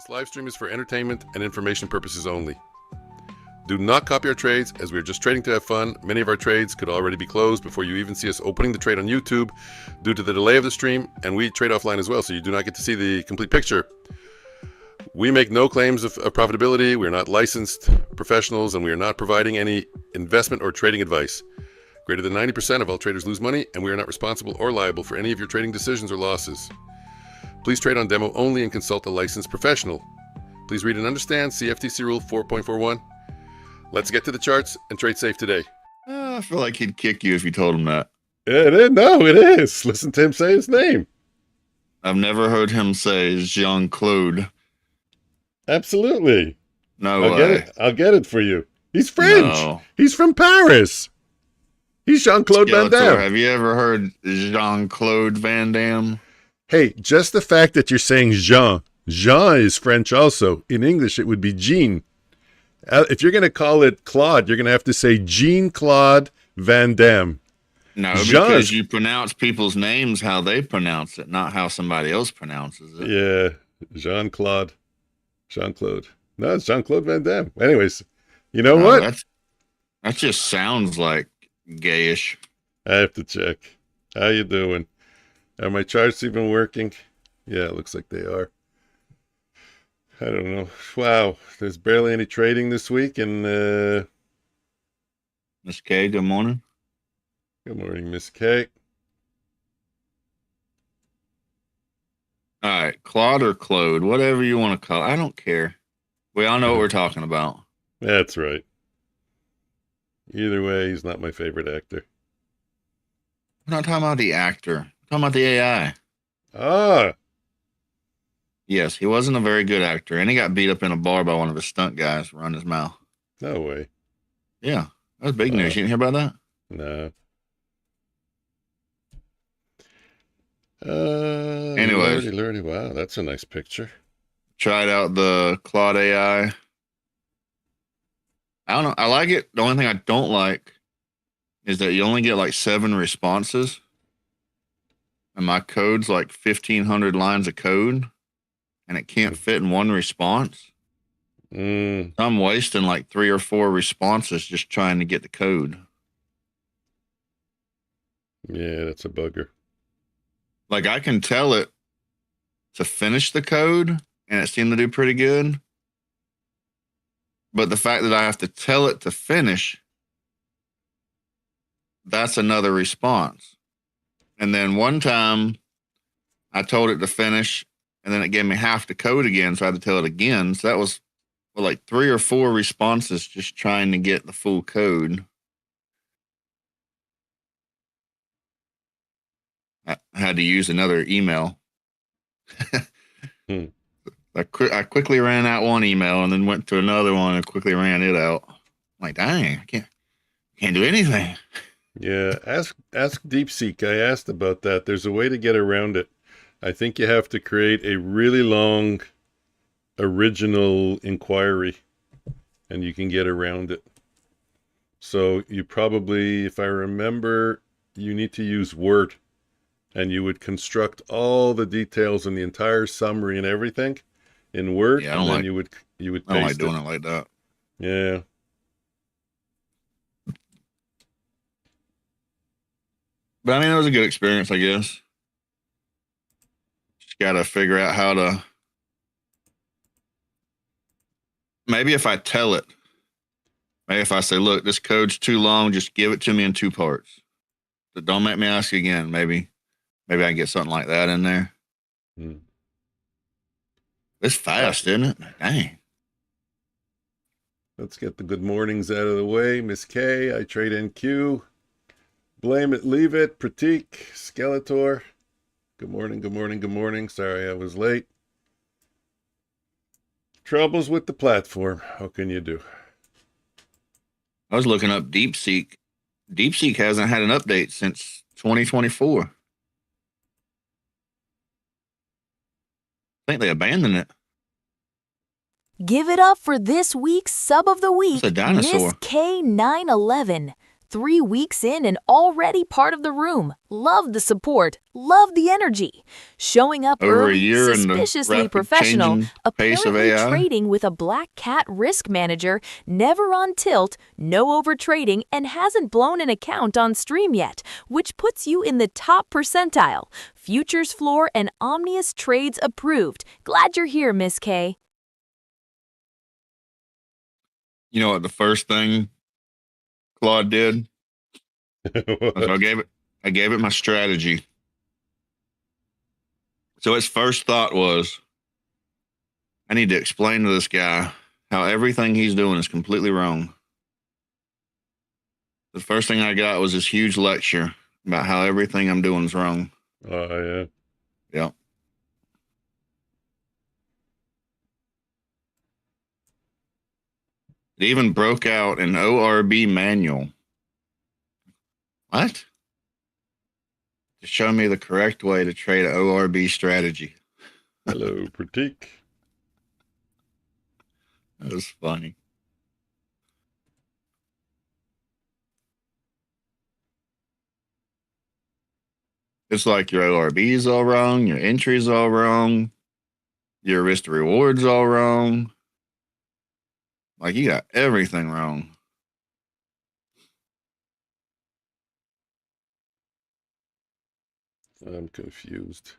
This live stream is for entertainment and information purposes only. Do not copy our trades, as we are just trading to have fun. Many of our trades could already be closed before you even see us opening the trade on YouTube due to the delay of the stream, and we trade offline as well, so you do not get to see the complete picture. We make no claims of profitability. We are not licensed professionals, and we are not providing any investment or trading advice. Greater than 90% of all traders lose money, and we are not responsible or liable for any of your trading decisions or losses. Please trade on demo only and consult a licensed professional. Please read and understand CFTC Rule 4.41. Let's get to the charts and trade safe today. I feel like he'd kick you if you told him that. It is. No, it is. Listen to him say his name. I've never heard him say Jean-Claude. Absolutely. No I'll way. get it. I'll get it for you. He's French. No. He's from Paris. He's Jean-Claude Van Skeletor, Damme. have you ever heard Jean-Claude Van Damme? Hey, just the fact that you're saying Jean is French also. In English, it would be Jean. If you're going to call it Claude, you're going to have to say Jean-Claude Van Damme. No, Jean because you pronounce people's names how they pronounce it, not how somebody else pronounces it. Yeah, Jean-Claude. No, it's Jean-Claude Van Damme. Anyways, you know what? That just sounds like gayish. I have to check. How you doing? Are my charts even working? Yeah, it looks like they are. I don't know. Wow, there's barely any trading this week. And Miss K, good morning. good morning, Miss K. All right, Claude or Claude, whatever you want to call it. I don't care. We all know what we're talking about. That's right. Either way, he's not my favorite actor. We're not talking about the actor. We're talking about the AI. Ah, Yes, he wasn't a very good actor, and he got beat up in a bar by one of his stunt guys for running his mouth. no way. Yeah, that was big news. You didn't hear about that? No. Anyways. Lordy, wow, that's a nice picture. Tried out the Claude AI. I don't know. I like it. The only thing I don't like is that you only get like 7 responses. And my code's like 1,500 lines of code. And it can't fit in one response. Mm, So I'm wasting like 3 or 4 responses just trying to get the code. yeah, that's a bugger. Like I can tell it to finish the code and it seemed to do pretty good. But the fact that I have to tell it to finish, that's another response. And then one time I told it to finish and then it gave me half the code again. So I had to tell it again. So that was like 3 or 4 responses just trying to get the full code. I had to use another email. I quickly ran out one email and then went to another one and quickly ran it out. I'm like, dang, I can't do anything. Yeah, ask DeepSeek. I asked about that. There's a way to get around it. I think you have to create a really long original inquiry, and you can get around it. So you probably, if I remember, you need to use Word, and you would construct all the details and the entire summary and everything in Word, Yeah, and then you would I don't like paste doing it. it like that. Yeah. But I mean, it was a good experience, I guess. Just got to figure out how to. Maybe if I tell it, maybe if I say, look, this code's too long, just give it to me in 2 parts. But don't make me ask again. Maybe I can get something like that in there. It's fast, isn't it? Dang. Let's get the good mornings out of the way. Miss K, I trade NQ. Blame it, leave it. Pratik, Skeletor. Good morning, good morning, good morning. Sorry I was late. Troubles with the platform. How can you do? I was looking up DeepSeek. DeepSeek hasn't had an update since 2024. I think they abandoned it. Give it up for this week's sub of the week, It's a dinosaur. Miss K911. 3 weeks in and already part of the room. Love the support. Love the energy. Showing up Over a early, year in the suspiciously rapid professional, changing pace of apparently AI. trading with a black cat risk manager, never on tilt, no overtrading, and hasn't blown an account on stream yet, which puts you in the top percentile. Futures floor and Omnius Trades approved. Glad you're here, Miss K. You know what the first thing Claude did? So I gave it my strategy. So its first thought was, I need to explain to this guy how everything he's doing is completely wrong. The first thing I got was this huge lecture about how everything I'm doing is wrong. Oh, yeah. Yep. It even broke out an ORB manual. What? To show me the correct way to trade an ORB strategy. Hello, Pratik. That was funny. It's like your ORB is all wrong, your entry is all wrong, your risk to reward's all wrong. Like you got everything wrong. I'm confused.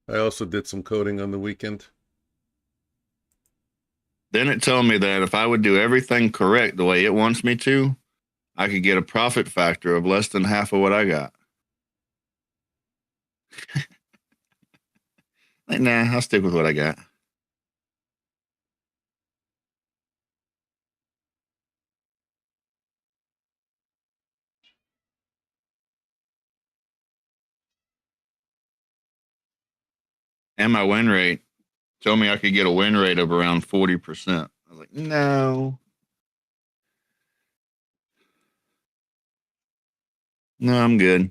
I also did some coding on the weekend. Then it told me that if I would do everything correct the way it wants me to, I could get a profit factor of less than half of what I got. Like, nah, I'll stick with what I got. And my win rate told me I could get a win rate of around 40%. I was like, no. No, I'm good.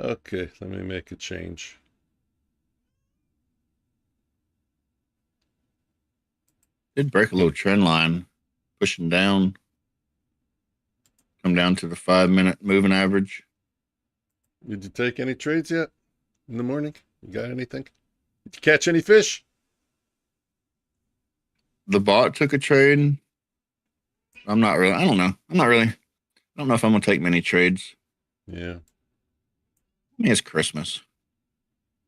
Okay, let me make a change. Did break a little trend line, pushing down. Come down to the 5-minute moving average. Did you take any trades yet in the morning? You got anything? Did you catch any fish? The bot took a trade. I'm not really. I don't know. I don't know if I'm gonna take many trades. Yeah. I mean, it's Christmas.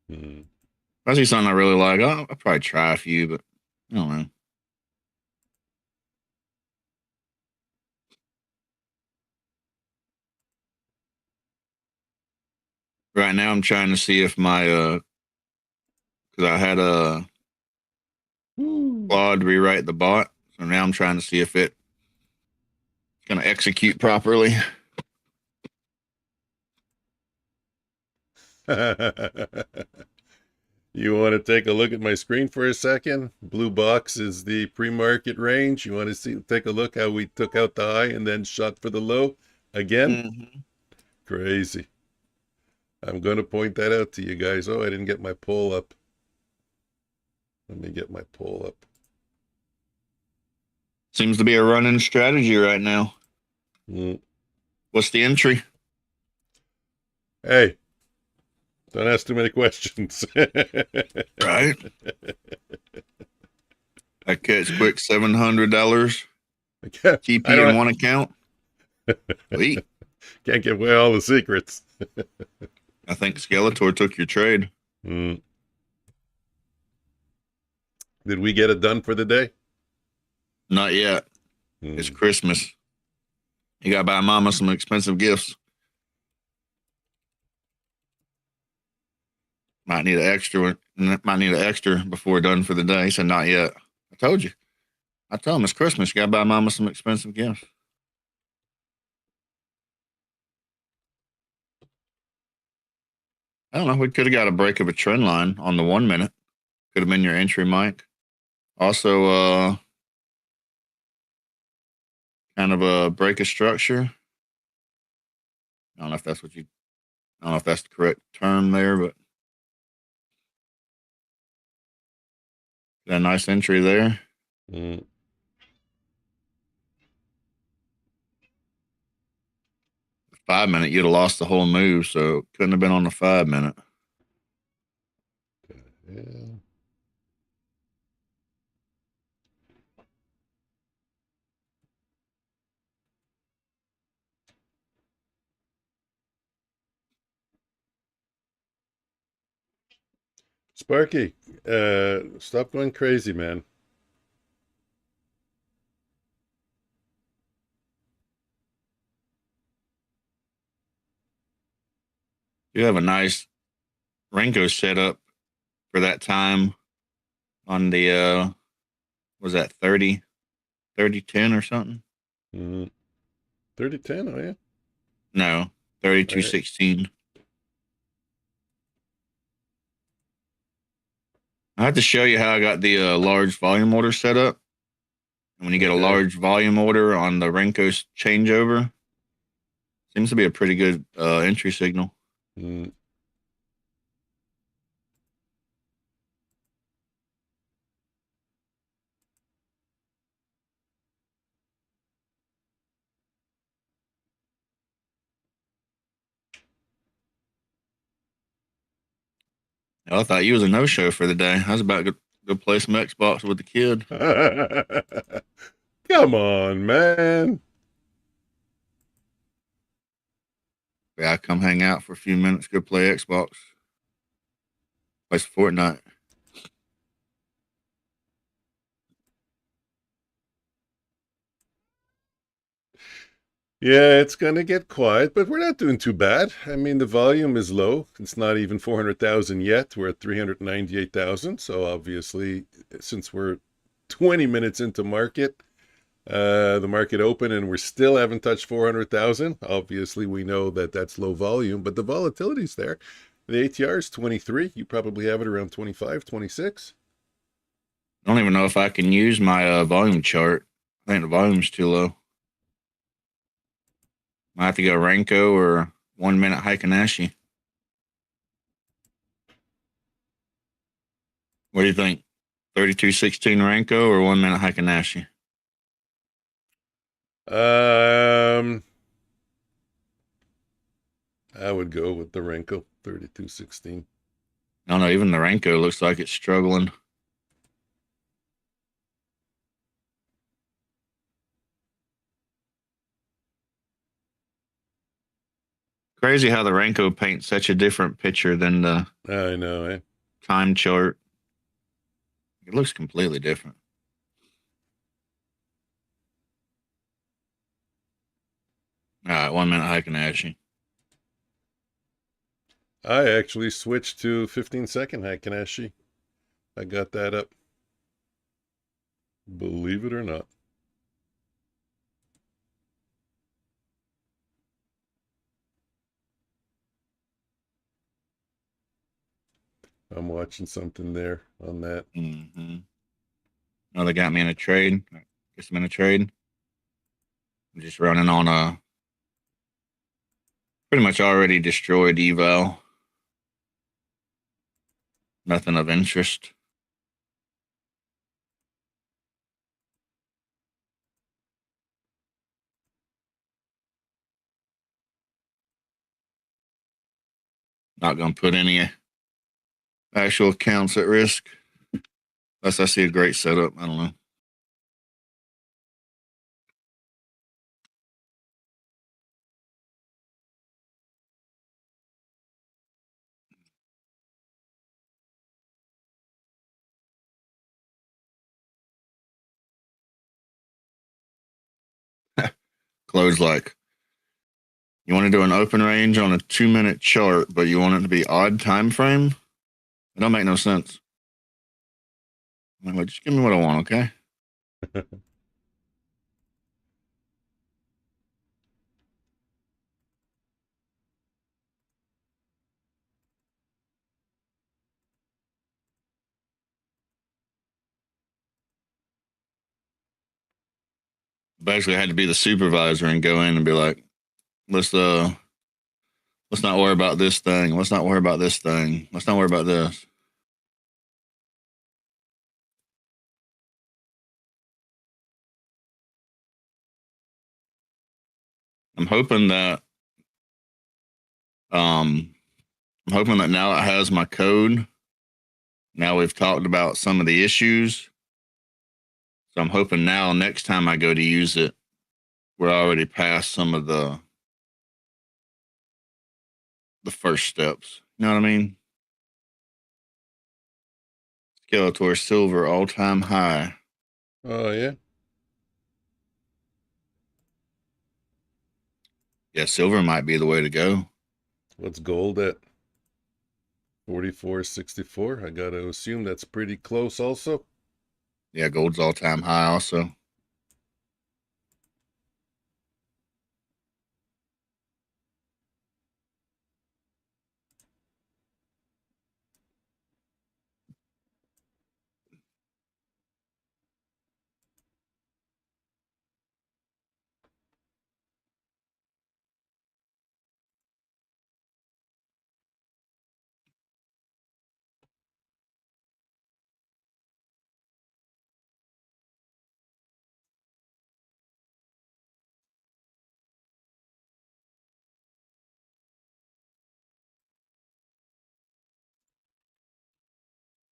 Hmm. If I see something I really like, I'll probably try a few, but I don't know. Right now, I'm trying to see if my because I had a Claude rewrite the bot, so now I'm trying to see if it's gonna execute properly. You want to take a look at my screen for a second? Blue box is the pre-market range. You want to take a look how we took out the high and then shot for the low again? Mm-hmm. Crazy. I'm going to point that out to you guys. Oh, I didn't get my poll up. Let me get my poll up. Seems to be a running strategy right now. What's the entry? Hey, don't ask too many questions. Right. I catch quick $700. TP in one account. Sweet. Can't give away all the secrets. I think Skeletor took your trade. Did we get it done for the day? Not yet. It's Christmas. You gotta buy Mama some expensive gifts. Might need an extra before we're done for the day. He said, not yet. I told you. I told him it's Christmas. You gotta buy Mama some expensive gifts. I don't know. We could have got a break of a trend line on the 1 minute. Could have been your entry, Mike. Also, kind of a break of structure. I don't know if that's what you. I don't know if that's the correct term there, but got a nice entry there. Mm. The 5 minute, you'd have lost the whole move, so it couldn't have been on the 5 minute. Yeah. Sparky, stop going crazy, man. You have a nice Renko setup for that time on the was that 30-10 or something? Mm. 30-10, oh yeah. No, All 32-16. I have to show you how I got the large volume order set up. And when you get a Okay. large volume order on the Renko's changeover, seems to be a pretty good entry signal. Mm. I thought you was a no-show for the day. I was about to go play some Xbox with the kid. Come on, man. Yeah, I come hang out for a few minutes, go play Xbox, play some Fortnite. Yeah, it's going to get quiet, but we're not doing too bad. I mean, the volume is low. It's not even 400,000 yet. We're at 398,000. So obviously, since we're 20 minutes into market, the market open and we still haven't touched 400,000. Obviously, we know that that's low volume, but the volatility's there. The ATR is 23. You probably have it around 25, 26. I don't even know if I can use my volume chart. I think the volume's too low. I have to go Renko or 1 minute Heikin-Ashi. What do you think? 32-16 Renko or 1 minute Heikin-Ashi? I would go with the Renko 32.16. I don't know. Even the Renko looks like it's struggling. Crazy how the Renko paints such a different picture than the I know, eh? time chart. It looks completely different. All right, 1 minute Heikin-Ashi. I actually switched to 15-second Heikin-Ashi. I got that up. Believe it or not. I'm watching something there on that. Mm-hmm. Oh, they got me in a trade. Guess I'm in a trade. I'm just running on a pretty much already destroyed eval. Nothing of interest. Not going to put any actual accounts at risk. Unless I see a great setup. I don't know. Close like you want to do an open range on a 2 minute chart, but you want it to be odd time frame. It don't make no sense. I'm like, just give me what I want, okay? Basically, I had to be the supervisor and go in and be like, let's not worry about this thing. Let's not worry about this thing. Let's not worry about this. I'm hoping that now it has my code. Now we've talked about some of the issues. So I'm hoping now next time I go to use it, we're already past some of the first steps. You know what I mean? Skeletor silver all-time high. Oh, yeah. Yeah, silver might be the way to go. What's gold at? 44.64. I got to assume that's pretty close also. Yeah, gold's all-time high also.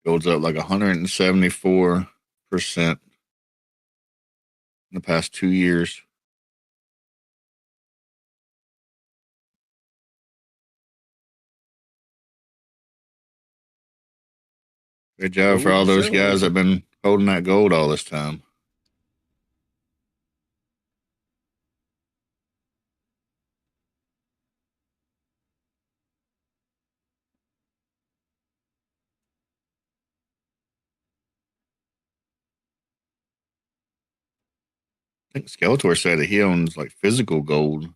Gold's up like 174% in the past 2 years. Good job for all those guys that have been holding that gold all this time. I think Skeletor said that he owns like physical gold,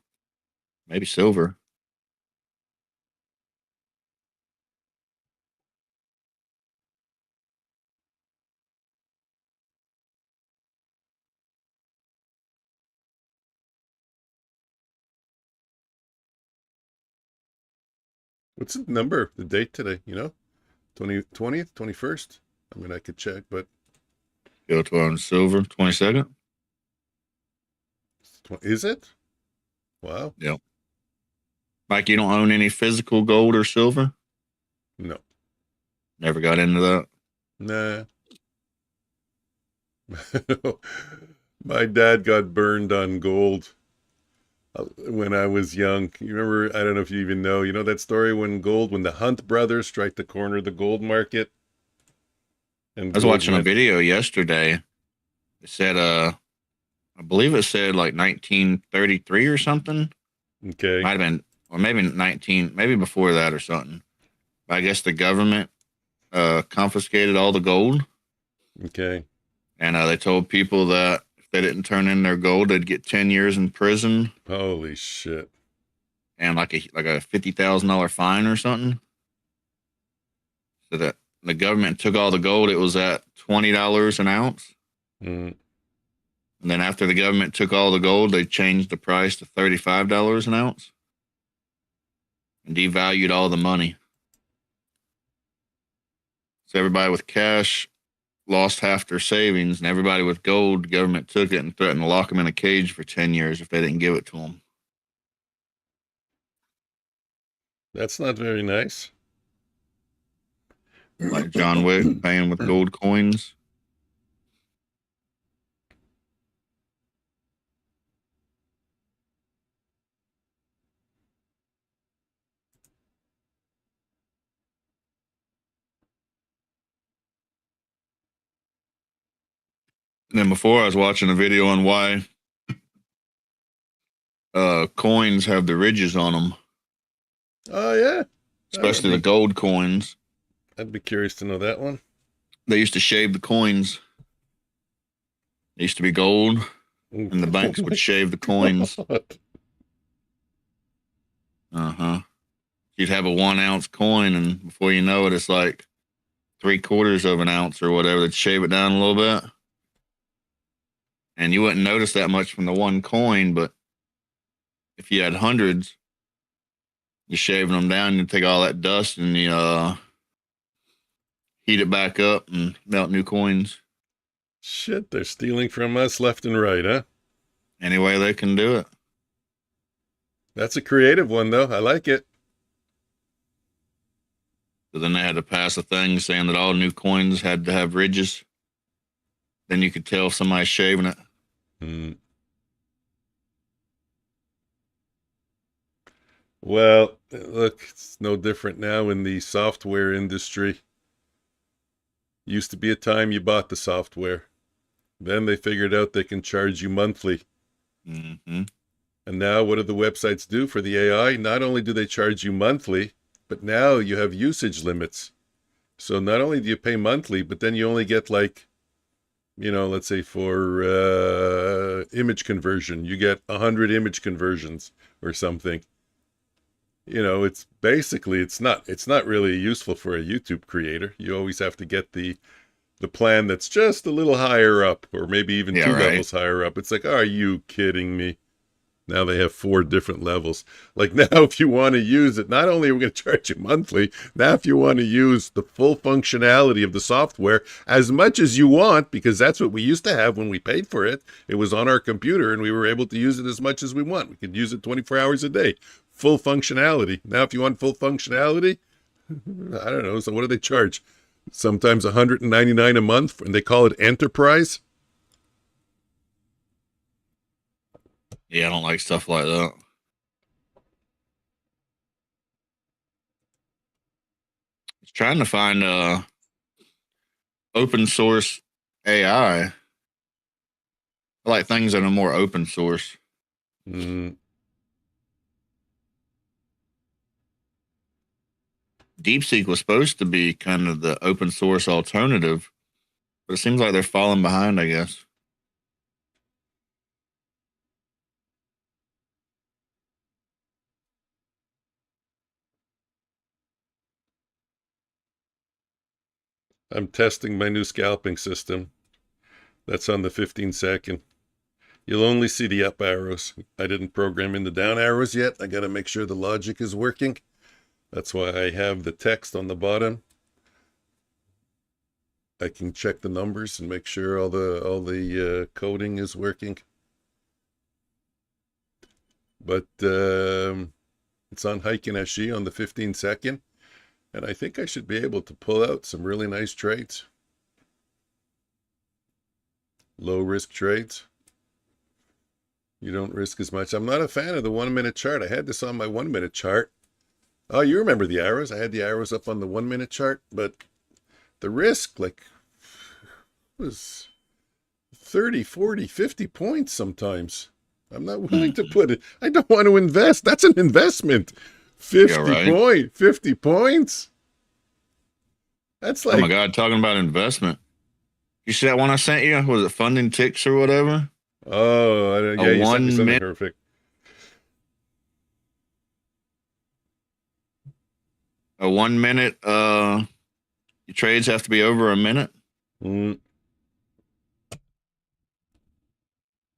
maybe silver. What's the number, the date today, you know? 20th, 21st? I mean, I could check, but... Skeletor owns silver, 22nd. Is it? Wow. Yep. Mike, you don't own any physical gold or silver? No. Never got into that? Nah. My dad got burned on gold when I was young. You remember, I don't know if you even know, you know that story when the Hunt brothers strike the corner of the gold market? And I was watching a video yesterday. It said, I believe it said like 1933 or something. Okay. Might have been, or maybe maybe before that or something. But I guess the government confiscated all the gold. Okay. And they told people that if they didn't turn in their gold, they'd get 10 years in prison. Holy shit. And like a $50,000 fine or something. So that the government took all the gold. It was at $20 an ounce. Mm. And then after the government took all the gold, they changed the price to $35 an ounce and devalued all the money. So everybody with cash lost half their savings, and everybody with gold, the government took it and threatened to lock them in a cage for 10 years if they didn't give it to them. That's not very nice. Like John Wick paying with gold coins. And then before I was watching a video on why coins have the ridges on them. Oh, yeah. Especially the gold coins. I'd be curious to know that one. They used to shave the coins. They used to be gold, and the banks would shave the coins. You'd have a 1 ounce coin, and before you know it, it's like 3/4 of an ounce or whatever. They'd shave it down a little bit. and you wouldn't notice that much from the one coin. But if you had hundreds, you're shaving them down, you take all that dust and you heat it back up and melt new coins. Shit, they're stealing from us left and right, huh? Any way they can do it. That's a creative one, though. I like it. So then they had to pass a thing saying that all new coins had to have ridges. Then you could tell if somebody's shaving it. Well, look, it's no different now in the software industry. Used to be a time you bought the software. Then they figured out they can charge you monthly. Mm-hmm. And now what do the websites do for the AI? Not only do they charge you monthly, but now you have usage limits. So not only do you pay monthly, but then you only get like, let's say for image conversion, you get 100 image conversions or something. It's basically, it's not really useful for a YouTube creator. You always have to get the plan that's just a little higher up, or maybe even two levels higher up. It's like, are you kidding me? Now they have 4 different levels. Like now, if you want to use it, not only are we going to charge you monthly, now if you want to use the full functionality of the software as much as you want, because that's what we used to have when we paid for it. It was on our computer and we were able to use it as much as we want. We could use it 24 hours a day. Full functionality. Now, if you want full functionality, I don't know. So what do they charge? Sometimes $199 a month, and they call it enterprise. Yeah, I don't like stuff like that. It's trying to find open source AI. I like things that are more open source. DeepSeek was supposed to be kind of the open source alternative, but it seems like they're falling behind, I guess. I'm testing my new scalping system. That's on the 15-second. You'll only see the up arrows. I didn't program in the down arrows yet. I got to make sure the logic is working. That's why I have the text on the bottom. I can check the numbers and make sure all the coding is working. But it's on Heiken SG on the 15-second. And I think I should be able to pull out some really nice trades. Low risk trades. You don't risk as much. I'm not a fan of the 1-minute chart. I had this on my 1-minute chart. Oh, you remember the arrows. I had the arrows up on the 1-minute chart, but the risk was 30, 40, 50 points sometimes. I'm not willing to put it. I don't want to invest. That's an investment. 50 points. That's like, oh my God, talking about investment. You see that one I sent you? Was it funding ticks or whatever? Oh, yeah, you sent me something perfect. A 1 minute, your trades have to be over a minute. Like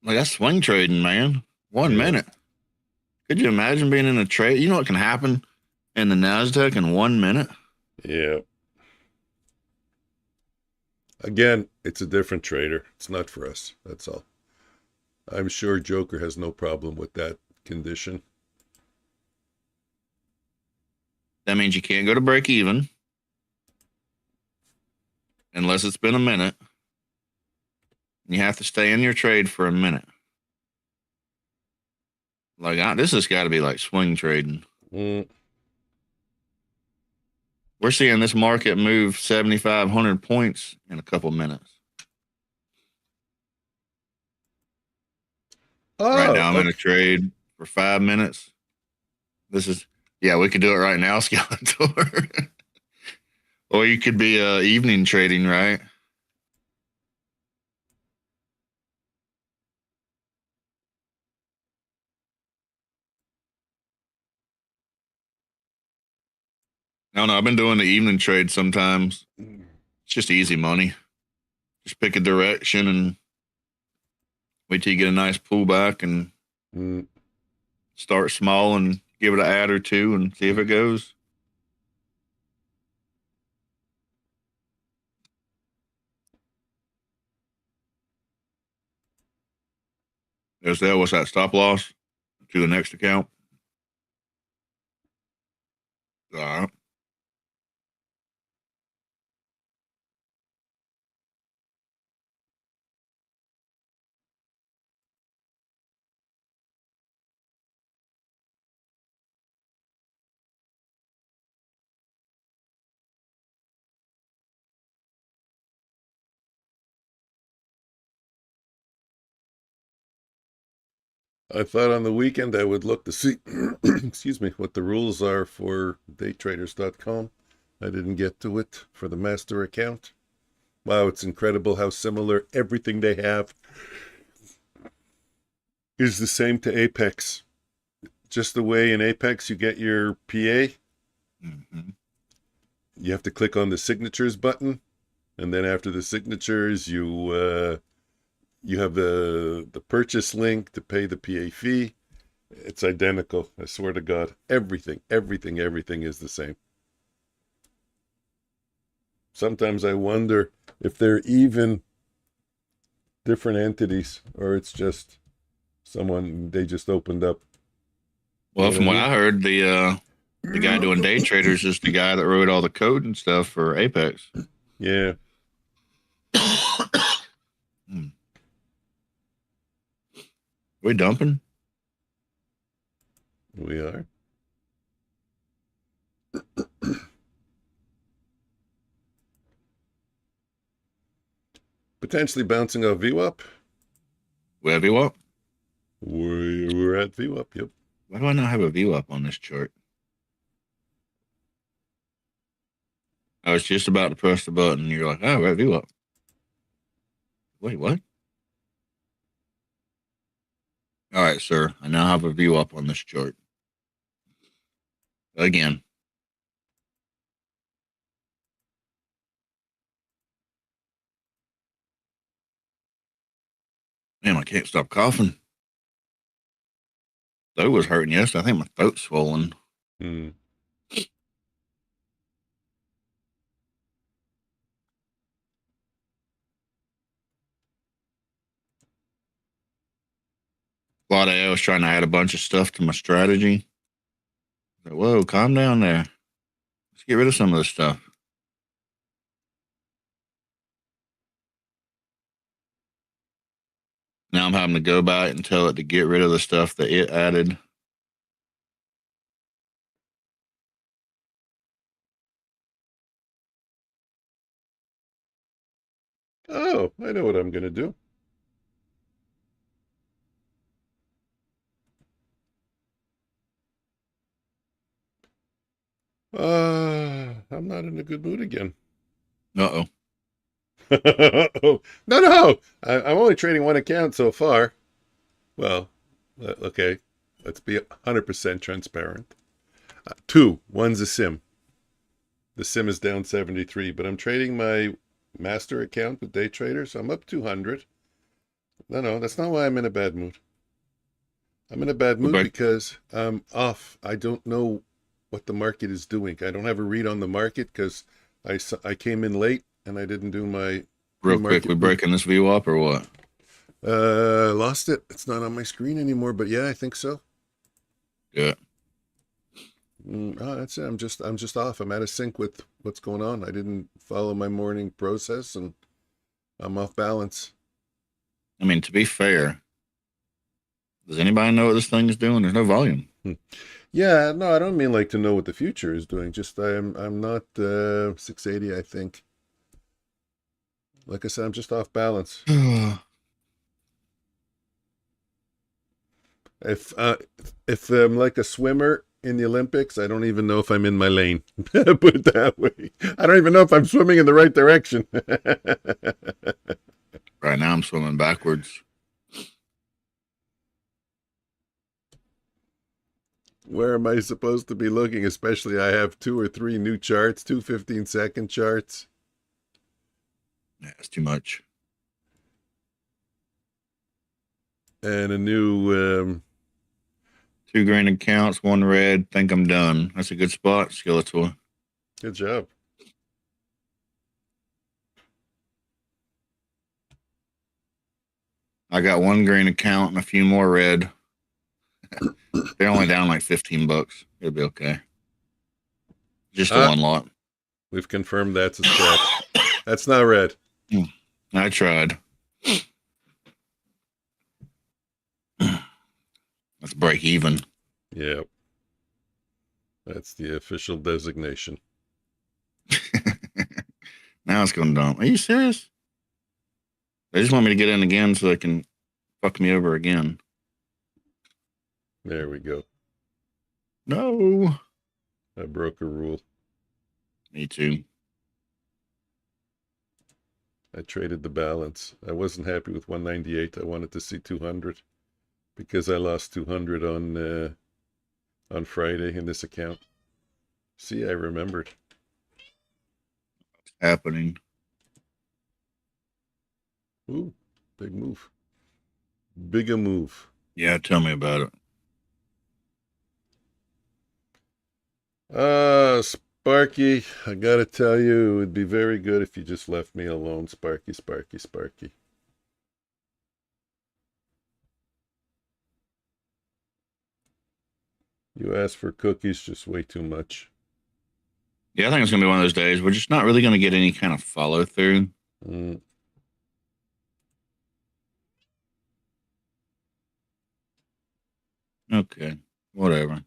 that's swing trading, man. 1 minute. Could you imagine being in a trade? You know what can happen in the Nasdaq in 1 minute? Yeah. Again, it's a different trader. It's not for us. That's all. I'm sure Joker has no problem with that condition. That means you can't go to break even unless it's been a minute. You have to stay in your trade for a minute. Like, this has got to be like swing trading. We're seeing this market move 7,500 points in a couple minutes. Right now, I'm in a trade for 5 minutes. Yeah, we could do it right now, Skeletor. Or you could be evening trading, right? No, I've been doing the evening trade sometimes. It's just easy money. Just pick a direction and Wait till you get a nice pullback and start small and give it an ad or two and see if it goes. What's that stop loss to the next account? All right. I thought on the weekend I would look to see, excuse me, what the rules are for daytraders.com. I didn't get to it for the master account. Wow, it's incredible how similar everything they have is the same to Apex. Just the way in Apex you get your PA, you have to click on the signatures button, and then after the signatures, you have the purchase link to pay the PA fee. It's identical. I swear to God, everything is the same. Sometimes I wonder if they're even different entities, or it's just someone they just opened up. Well, from what I heard, the guy doing day traders is the guy that wrote all the code and stuff for Apex. Yeah. We dumping? We are. Potentially bouncing off VWAP. We have VWAP? We're at VWAP, yep. Why do I not have a VWAP on this chart? I was just about to press the button, and you're like, oh, we're at VWAP. Wait, what? All right, sir. I now have a VWAP on this chart. Again. Man, I can't stop coughing. Throat was hurting yesterday. I think my throat's swollen. Hmm. A lot of I was trying to add a bunch of stuff to my strategy. Like, whoa, calm down there. Let's get rid of some of this stuff. Now I'm having to go by it and tell it to get rid of the stuff that it added. Oh, I know what I'm going to do. I'm not in a good mood again. Uh-oh. Oh, no. I'm only trading one account so far. Well, okay. Let's be 100% transparent. Two. One's a sim. The sim is down 73, but I'm trading my master account with day traders. So I'm up 200. No, that's not why I'm in a bad mood. I'm in a bad mood because I'm off. I don't know what the market is doing. I don't have a read on the market because I came in late and I didn't do my real quick. We breaking this VWAP or what? Lost it. It's not on my screen anymore, but yeah, I think so. Yeah. Oh, that's it. I'm just off. I'm out of sync with what's going on. I didn't follow my morning process and I'm off balance. I mean, to be fair, does anybody know what this thing is doing? There's no volume. Yeah, no, I don't mean like to know what the future is doing. Just I'm not 680, I think. Like I said, I'm just off balance. If I'm like a swimmer in the Olympics, I don't even know if I'm in my lane. Put it that way. I don't even know if I'm swimming in the right direction. Right now I'm swimming backwards. Where am I supposed to be looking? Especially I have 2 or 3 new charts, 2 15-second charts. Yeah, it's too much. and a new 2 green accounts, 1 red. Think I'm done. That's a good spot, Skeletor. good job. I got 1 green account and a few more red. They're only down like $15. It'll be okay. Just the one lot. We've confirmed that's a scratch. That's not red. I tried. Let's break even. Yep. That's the official designation. Now it's going down. Are you serious? They just want me to get in again so they can fuck me over again. There we go. No. I broke a rule. Me too. I traded the balance. I wasn't happy with 198. I wanted to see 200 because I lost 200 on Friday in this account. See, I remembered. What's happening? Ooh, big move. Bigger move. Yeah, tell me about it. Sparky, I gotta tell you, it would be very good if you just left me alone, Sparky, Sparky, Sparky. You ask for cookies just way too much. Yeah, I think it's going to be one of those days. We're just not really going to get any kind of follow through. Okay, whatever.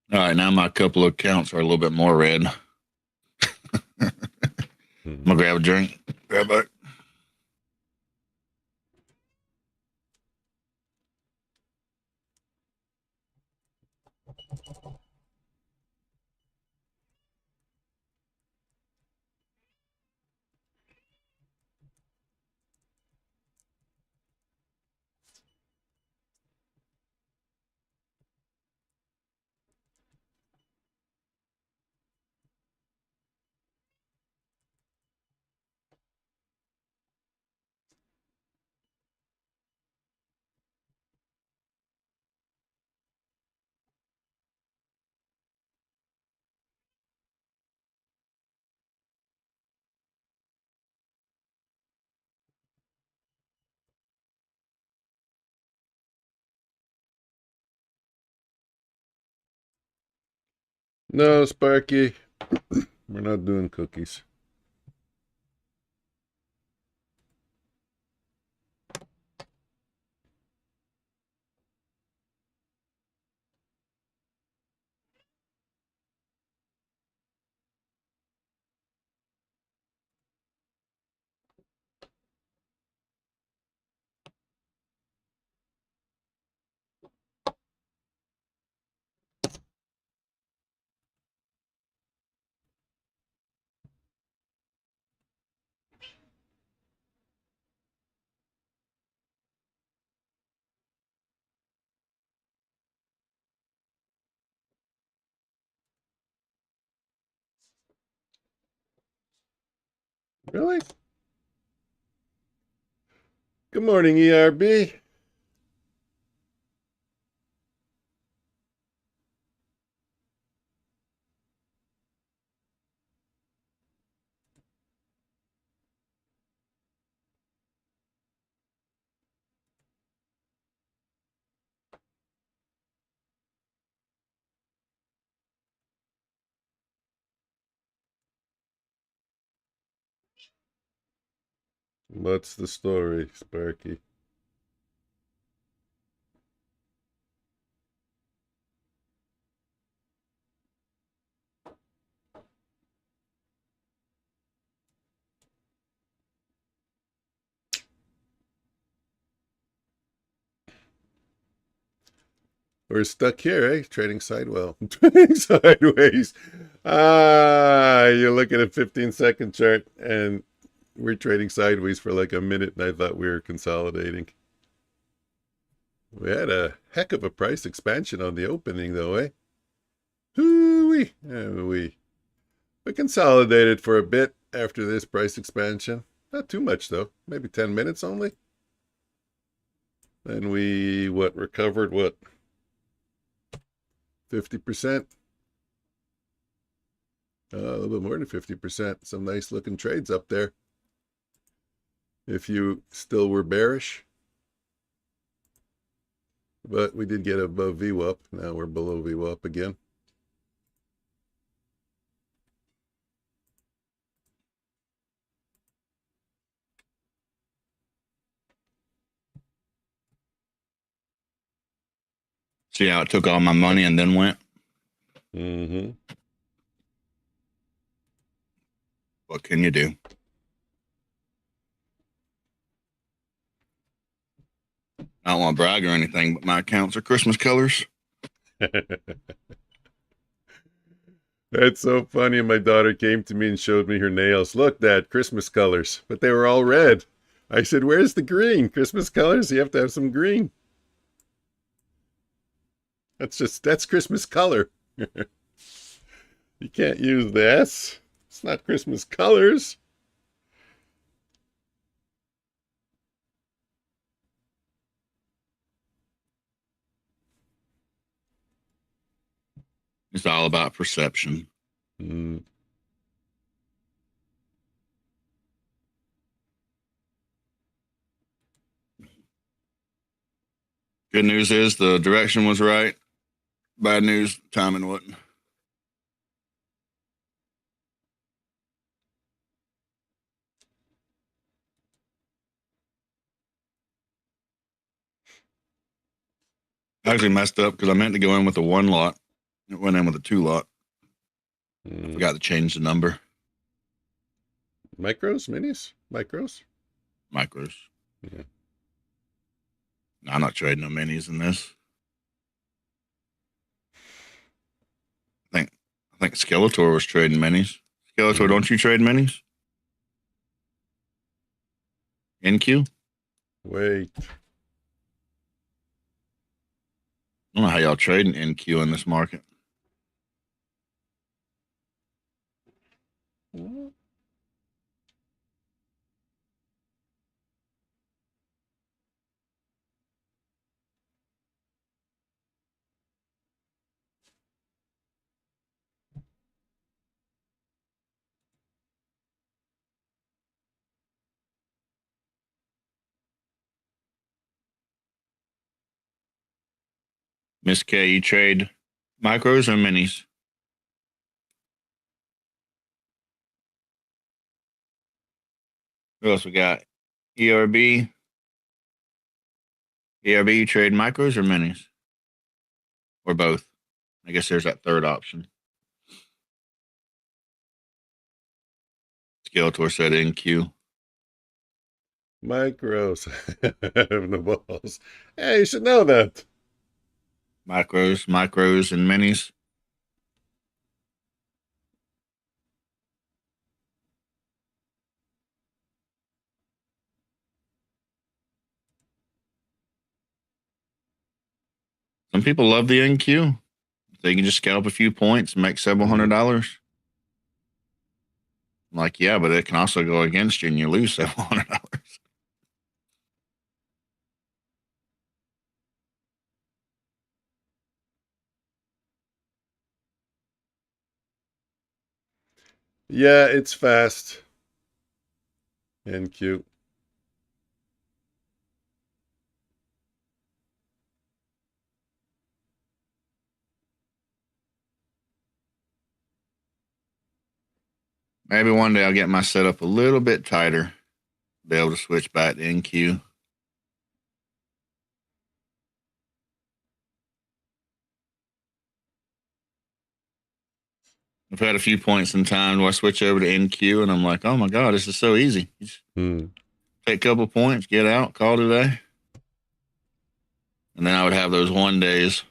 All right, now my couple of accounts are a little bit more red. I'm going to grab a drink. Grab it. No, Sparky, we're not doing cookies. Really? Good morning, ERB. What's the story, Sparky? We're stuck here, eh? Trading sideways. Trading sideways. You look at a 15-second chart and we're trading sideways for like a minute, and I thought we were consolidating. We had a heck of a price expansion on the opening, though, eh? We consolidated for a bit after this price expansion. Not too much though. Maybe 10 minutes only. And we recovered 50%? A little bit more than 50%. Some nice looking trades up there. If you still were bearish. But we did get above VWAP. Now we're below VWAP again. See how it took all my money and then went? Mm-hmm. What can you do? I don't want to brag or anything, but my accounts are Christmas colors. That's so funny. My daughter came to me and showed me her nails. Look, Dad, Christmas colors. But they were all red. I said, where's the green? Christmas colors? You have to have some green. That's Christmas color. You can't use this. It's not Christmas colors. It's all about perception. Mm. Good news is the direction was right. Bad news, timing wasn't. I actually messed up because I meant to go in with a 1 lot. It went in with a 2 lot. Mm. Forgot to change the number. Micros? Minis? Micros? Micros. Yeah. No, I'm not trading no minis in this. I think Skeletor was trading minis. Skeletor, don't you trade minis? NQ? Wait. I don't know how y'all trading NQ in this market. Miss K, you trade micros or minis? Who else we got? ERB. ERB, you trade micros or minis? Or both? I guess there's that third option. Skeletor said NQ. Micros. Having the balls. Hey, you should know that. Micros, and minis. Some people love the NQ. They can just scalp a few points and make several $100. I'm like, yeah, but it can also go against you and you lose several $100. Yeah, it's fast and cute. Maybe one day I'll get my setup a little bit tighter, be able to switch back to NQ. I've had a few points in time where I switch over to NQ and I'm like, oh my God, this is so easy. You just take a couple points, get out, call today. And then I would have those 1 days.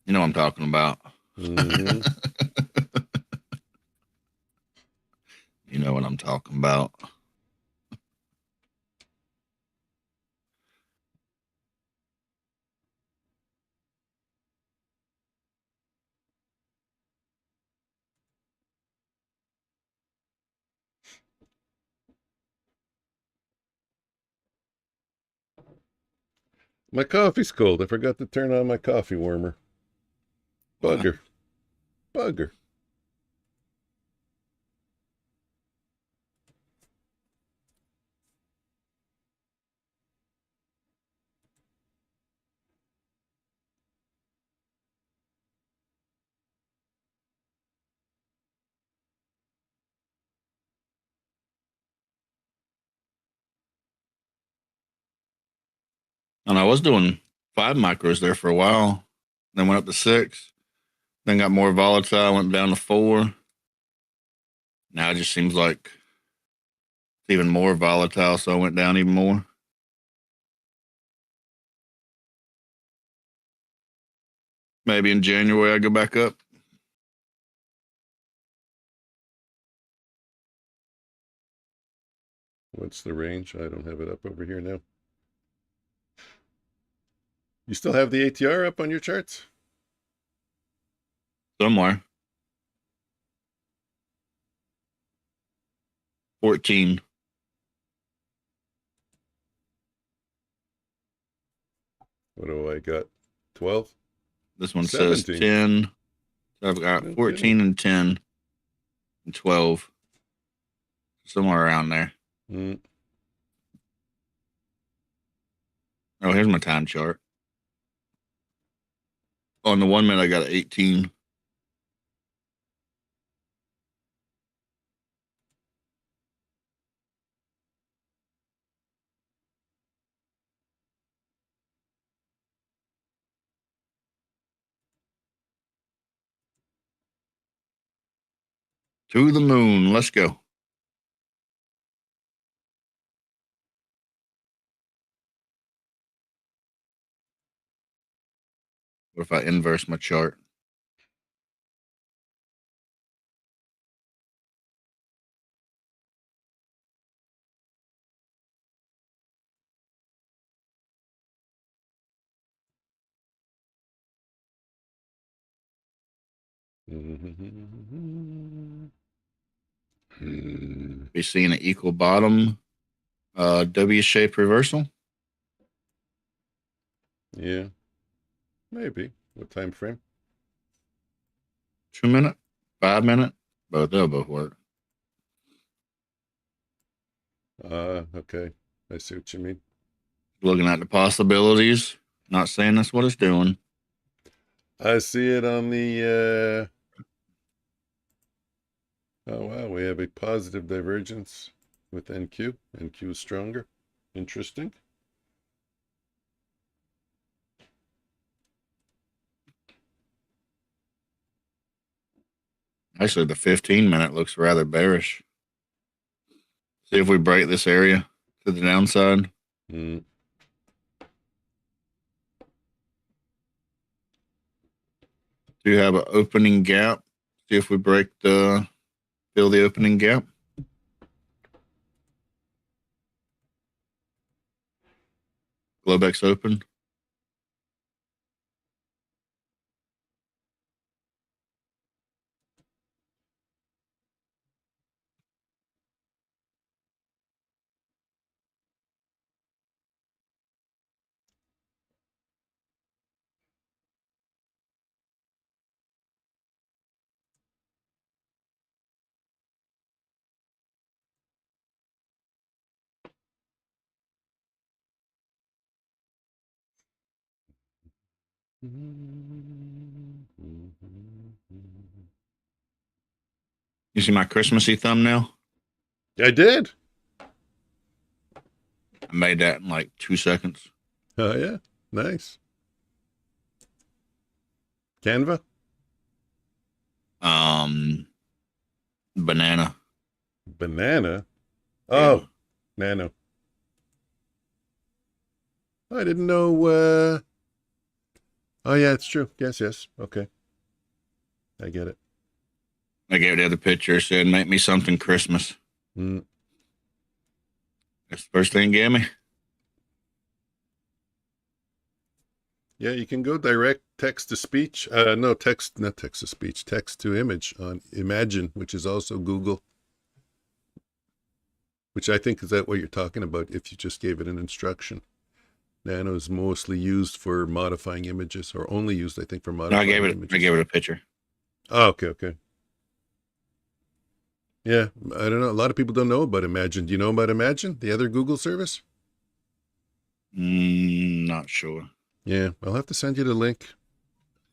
You know what I'm talking about. Mm-hmm. You know what I'm talking about. My coffee's cold. I forgot to turn on my coffee warmer. Bugger. Bugger. And I was doing 5 micros there for a while. Then went up to 6. Then got more volatile, went down to 4. Now it just seems like it's even more volatile, so I went down even more. Maybe in January I go back up. What's the range? I don't have it up over here now. You still have the ATR up on your charts? Somewhere. 14. What do I got? 12? This one 17. says 10. So I've got 14 and 10 and 12. Somewhere around there. Mm. Oh, here's my time chart. On the 1 minute, I got 18. To the moon. Let's go. What if I inverse my chart? Be seeing an equal bottom, W-shaped reversal. Yeah, maybe. What time frame? 2 minute, 5 minute, both they'll both work. Okay. I see what you mean. Looking at the possibilities, not saying that's what it's doing. I see it on the oh wow, we have a positive divergence with NQ. NQ is stronger. Interesting. Actually, the 15-minute looks rather bearish. See if we break this area to the downside. Mm. Do you have an opening gap? See if we break fill the opening gap. Globex open. You see my Christmassy thumbnail? I did. I made that in like 2 seconds. Oh yeah, nice. Canva. Banana. Banana. Oh, Yeah. Nano. I didn't know. Oh yeah, it's true. Yes. Okay, I get it. I gave the other picture, said, make me something Christmas. Mm. That's the first thing it gave me. Yeah, you can go direct text to speech. No, not text to speech, text to image on Imagine, which is also Google. Which I think is that what you're talking about if you just gave it an instruction. Nano is mostly used for modifying images, or only used, I think, for No, modifying I gave images. it a picture. Oh, okay. Yeah, I don't know. A lot of people don't know about Imagine. Do you know about Imagine, the other Google service? Not sure. Yeah, I'll have to send you the link.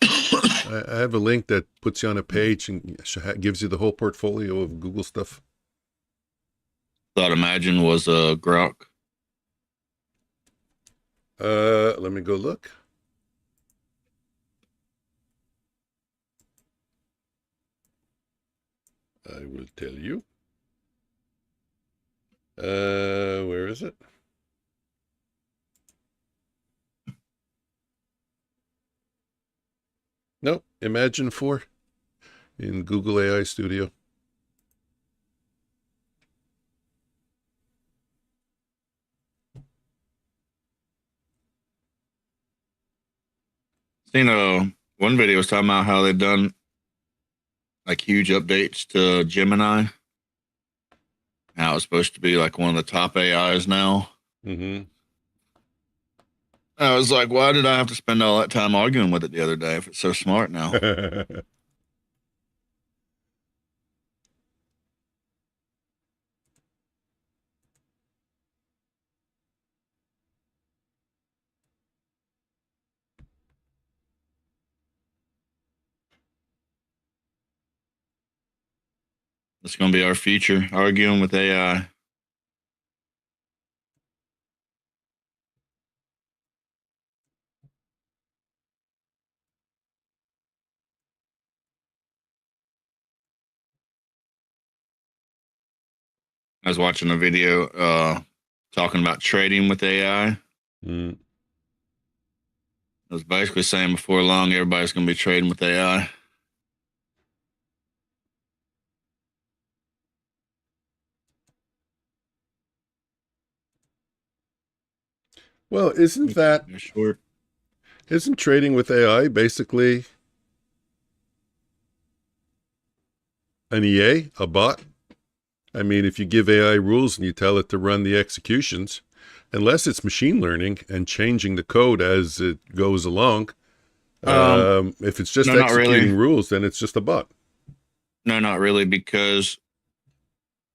I have a link that puts you on a page and gives you the whole portfolio of Google stuff. Thought Imagine was a Grok. Let me go look. I will tell you. Where is it? Nope, Imagine 4 in Google AI Studio. Seen one video was talking about how they've done like huge updates to Gemini. How it's supposed to be like one of the top AIs now. Mm-hmm. I was like, why did I have to spend all that time arguing with it the other day if it's so smart now? It's going to be our future, arguing with AI. I was watching a video talking about trading with AI. Mm. It was basically saying before long, everybody's going to be trading with AI. Well, isn't trading with AI basically an EA, a bot? I mean, if you give AI rules and you tell it to run the executions, unless it's machine learning and changing the code as it goes along, if it's just no, executing rules, then it's just a bot. No, not really, because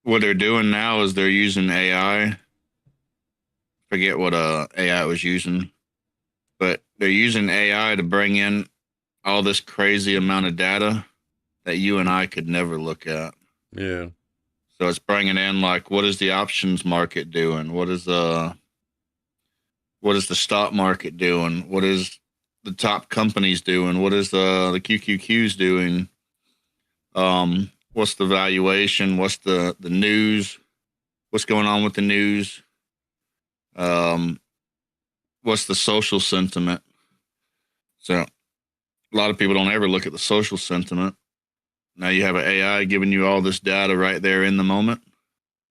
what they're doing now is they're using AI. Forget what AI was using, but they're using AI to bring in all this crazy amount of data that you and I could never look at. Yeah. So it's bringing in like, what is the options market doing? What is the stock market doing? What is the top companies doing? What is the QQQs doing? What's the valuation? What's the news? What's going on with the news? What's the social sentiment? So a lot of people don't ever look at the social sentiment. Now you have an AI giving you all this data right there in the moment.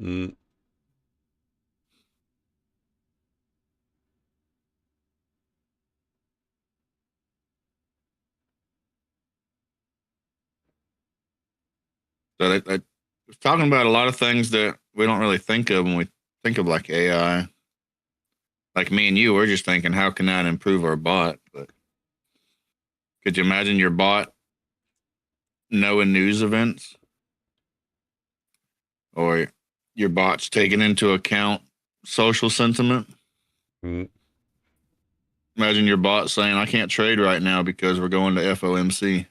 Mm. So I was talking about a lot of things that we don't really think of when we think of like AI. Like me and you, we're just thinking, how can that improve our bot? But could you imagine your bot knowing news events? Or your bot's taking into account social sentiment? Mm. Imagine your bot saying, I can't trade right now because we're going to FOMC.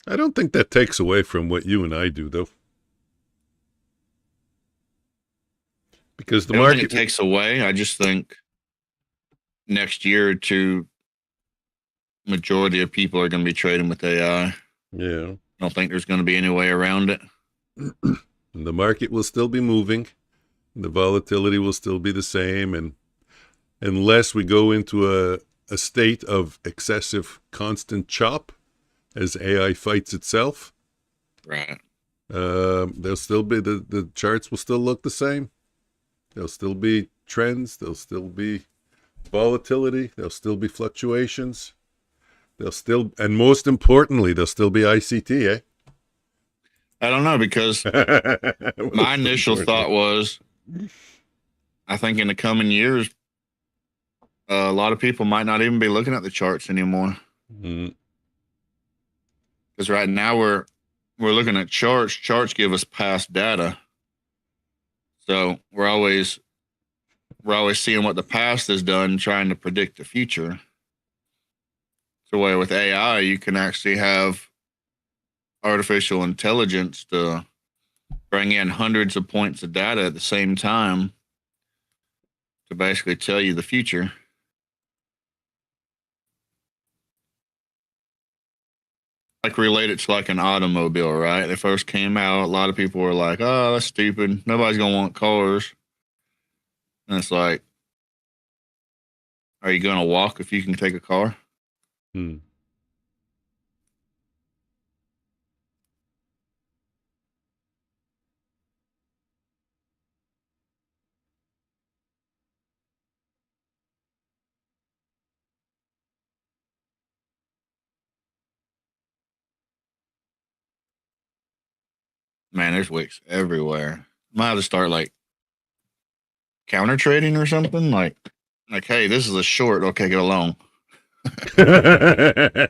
I don't think that takes away from what you and I do, though. Because the I don't market think it takes away. I just think next year or two, majority of people are going to be trading with AI. Yeah. I don't think there's going to be any way around it. The market will still be moving. The volatility will still be the same. And unless we go into a state of excessive constant chop as AI fights itself, right? There'll still be the charts will still look the same. There'll still be trends. There'll still be volatility. There'll still be fluctuations. There'll still, and most importantly, there'll still be ICT, eh? I don't know, because my initial thought was, I think in the coming years, a lot of people might not even be looking at the charts anymore. Mm. Because right now we're looking at charts. Charts give us past data, so we're always seeing what the past has done, trying to predict the future. So where with AI, you can actually have artificial intelligence to bring in hundreds of points of data at the same time to basically tell you the future. Like related to like an automobile, right? They first came out, a lot of people were like, "Oh, that's stupid. Nobody's gonna want cars." And it's like, are you gonna walk if you can take a car? Hmm. Man, there's wicks everywhere. Might have to start like counter trading or something. Like, hey, this is a short. Okay, go long. Okay,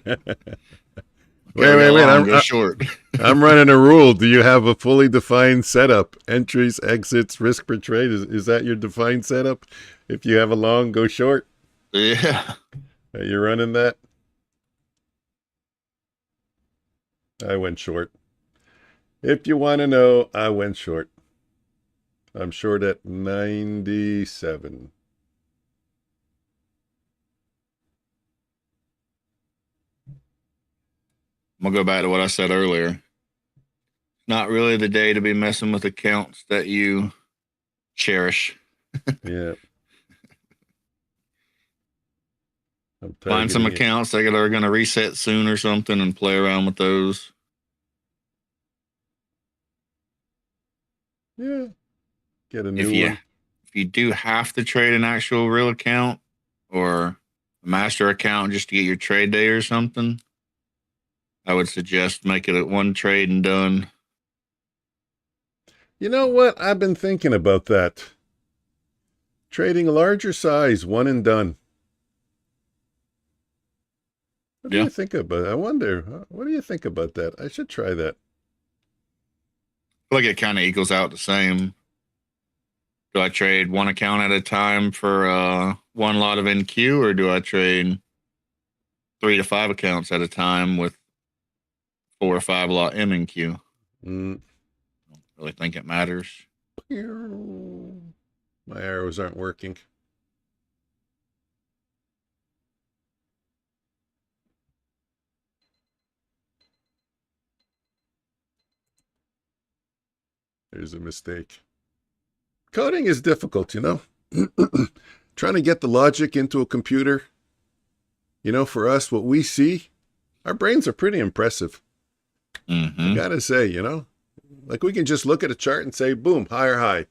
we got Wait. long. Go short. I'm running a rule. Do you have a fully defined setup? Entries, exits, risk per trade. Is that your defined setup? If you have a long, go short. Yeah. Are you running that? I went short. If you want to know, I went short. I'm short at 97. I'm gonna go back to what I said earlier. Not really the day to be messing with accounts that you cherish. Yeah. Find some accounts that are going to reset soon or something and play around with those. Yeah. Get a new one. If you do have to trade an actual real account or a master account just to get your trade day or something, I would suggest make it one trade and done. You know what? I've been thinking about that. Trading a larger size, one and done. What do you think about it? I wonder, what do you think about that? I should try that. I feel like it kind of equals out the same. Do I trade one account at a time for one lot of NQ, or do I trade 3 to 5 accounts at a time with 4 or 5 lot MNQ? Mm. I don't really think it matters. My arrows aren't working. There's a mistake. Coding is difficult, you know. Trying to get the logic into a computer. You know, for us, what we see, our brains are pretty impressive. Mm-hmm. I gotta say, you know, like we can just look at a chart and say, boom, higher high.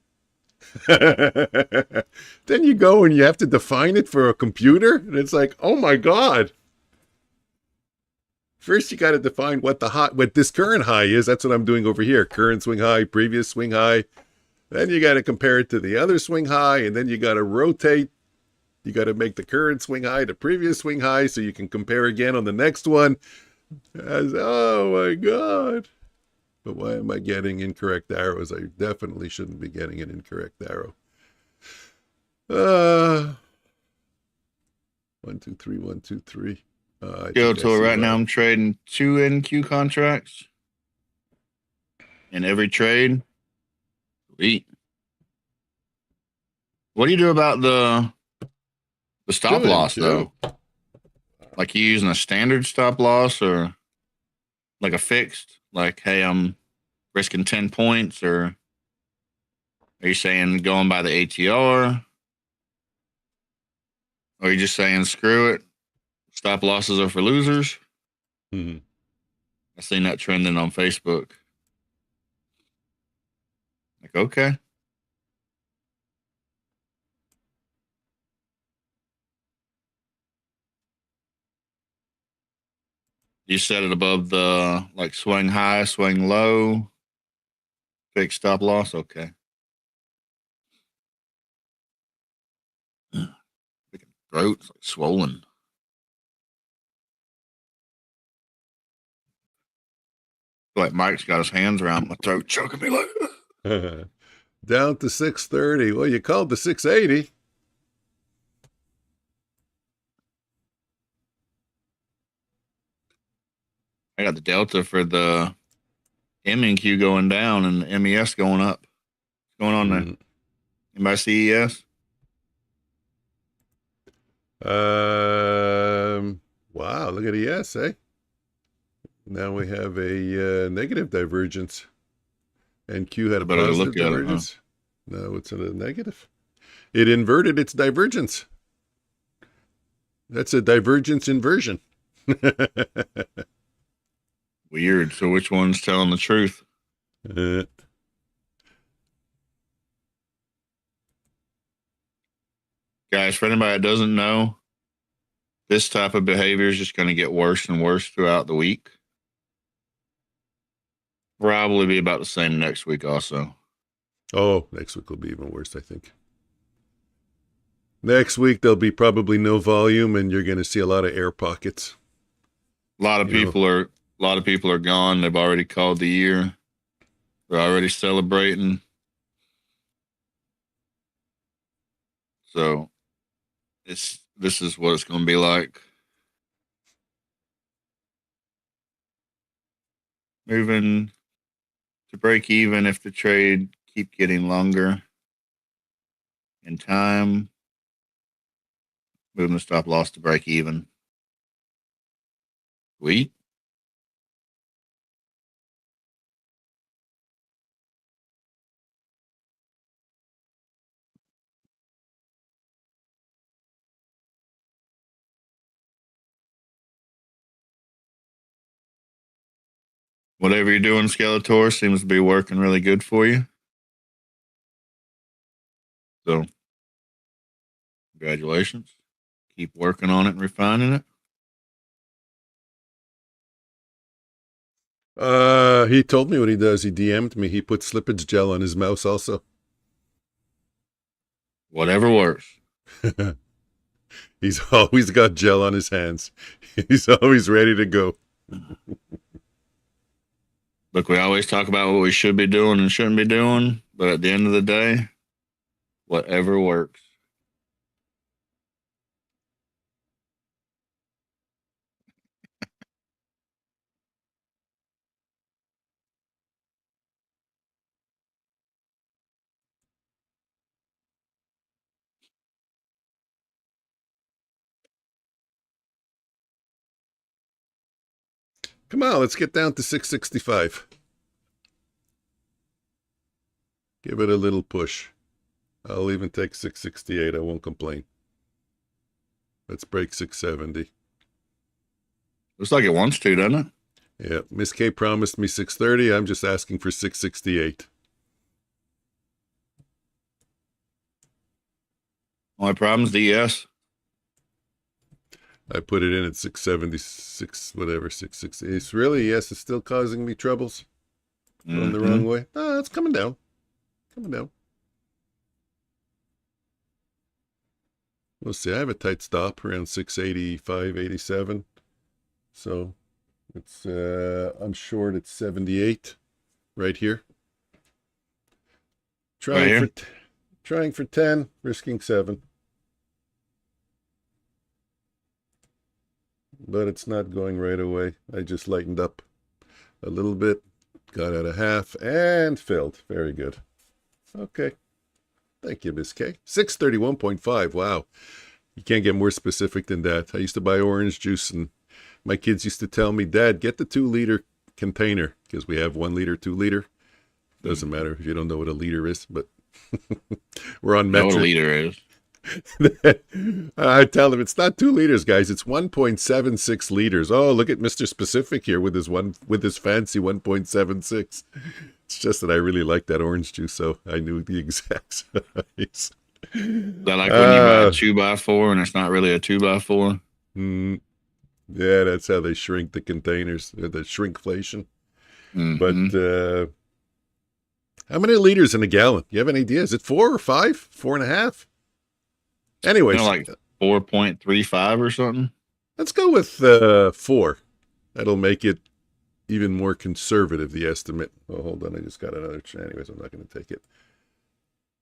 Then you go and you have to define it for a computer, and it's like, oh my God. First, you got to define what this current high is. That's what I'm doing over here. Current swing high, previous swing high. Then you got to compare it to the other swing high, and then you got to rotate. You got to make the current swing high to previous swing high so you can compare again on the next one. Oh my God. But why am I getting incorrect arrows? I definitely shouldn't be getting an incorrect arrow. 1, 2, 3, 1, 2, 3. Go to it right now. I'm trading 2 NQ contracts in every trade. Sweet. What do you do about the stop loss though? Like, you using a standard stop loss or like a fixed? Like, hey, I'm risking 10 points, or are you saying going by the ATR? Or are you just saying screw it? Stop losses are for losers? Mm-hmm. I've seen that trending on Facebook. Like, okay. You set it above the like swing high, swing low. Fixed stop loss. Okay. Throat's like swollen. Like Mike's got his hands around my throat, choking me like. Down to 630. Well, you called the 680. I got the delta for the M&Q going down and the MES going up. What's going on there? Anybody see ES? Wow, look at ES, eh? Now we have a negative divergence. And Q had a Better positive look at it, huh? divergence. No, it's a negative. It inverted its divergence. That's a divergence inversion. Weird. So which one's telling the truth? Guys, for anybody that doesn't know, this type of behavior is just going to get worse and worse throughout the week. Probably be about the same next week also. Oh, next week will be even worse, I think. Next week, there'll be probably no volume, and you're going to see a lot of air pockets. A lot of people are gone. They've already called the year. They're already celebrating. So this is what it's going to be like. Moving to break even if the trade keep getting longer in time. Moving the stop loss to break even. Sweet. Whatever you're doing, Skeletor, seems to be working really good for you. So, congratulations. Keep working on it and refining it. He told me what he does. He DM'd me. He put slippage gel on his mouse also. Whatever works. He's always got gel on his hands. He's always ready to go. Look, we always talk about what we should be doing and shouldn't be doing, but at the end of the day, whatever works. Come on, let's get down to 665. Give it a little push. I'll even take 668. I won't complain. Let's break 670. Looks like it wants to, doesn't it? Yeah, Miss K promised me 630. I'm just asking for 668. Only problem's DS. I put it in at 676, whatever, 660. It's really, yes, it's still causing me troubles. Going the wrong way. Ah, it's coming down. Coming down. We'll see. I have a tight stop around 685, 87. So it's I'm short at 78 right here. Trying for 10, risking 7. But it's not going right away. I just lightened up a little bit, got out a half, and filled. Very good. Okay. Thank you, Miss K. 631.5. Wow. You can't get more specific than that. I used to buy orange juice, and my kids used to tell me, Dad, get the 2-liter container, because we have 1 liter, 2 liter. Doesn't matter if you don't know what a liter is, but we're on metric. Know what a liter is. I tell them it's not 2 liters, guys. It's 1.76 liters. Oh, look at Mr. Specific here with his fancy 1.76. It's just that I really like that orange juice, so I knew the exact size. That like when you buy a 2x4 and it's not really a 2x4. Yeah, that's how they shrink the containers, the shrinkflation. But How many liters in a gallon? You have an idea? Is it 4 or 5? 4.5? Anyways, like 4.35 or something. let's go with 4. That'll make it even more conservative, the estimate. Oh, hold on. I just got another. Anyways, I'm not going to take it.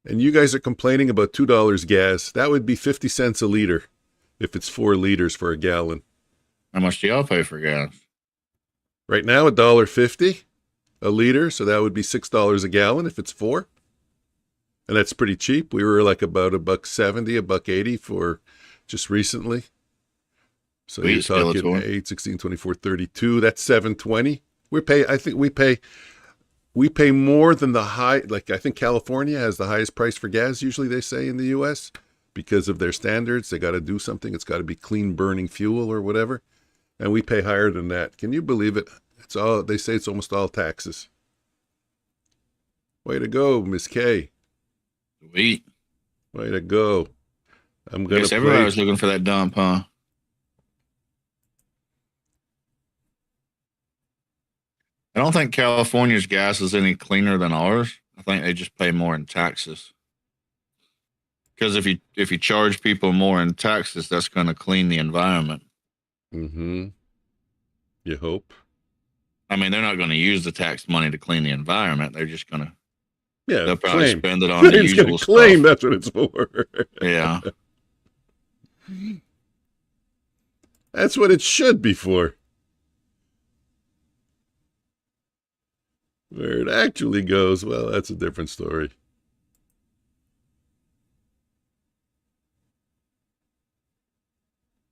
And you guys are complaining about $2 gas. That would be 50 cents a liter if it's 4 liters for a gallon. How much do y'all pay for gas? Right now, $1.50 a liter. So that would be $6 a gallon if it's 4. And that's pretty cheap. We were like about $1.70, $1.80 for just recently. So you're talking 8, 16, 24, 32. That's $7.20. We pay more than the high. Like I think California has the highest price for gas. Usually they say in the U.S. because of their standards. They got to do something. It's got to be clean burning fuel or whatever. And we pay higher than that. Can you believe it? It's all. They say it's almost all taxes. Way to go, Miss K. Sweet. Way to go. I'm gonna. Guess everybody was looking for that dump, huh? I don't think California's gas is any cleaner than ours. I think they just pay more in taxes. Because if you charge people more in taxes, that's going to clean the environment. Mm-hmm. You hope. I mean, they're not going to use the tax money to clean the environment. They're just going to. Yeah, they'll probably spend it on the usual stuff. Claim that's what it's for. Yeah. That's what it should be for. Where it actually goes, well, that's a different story.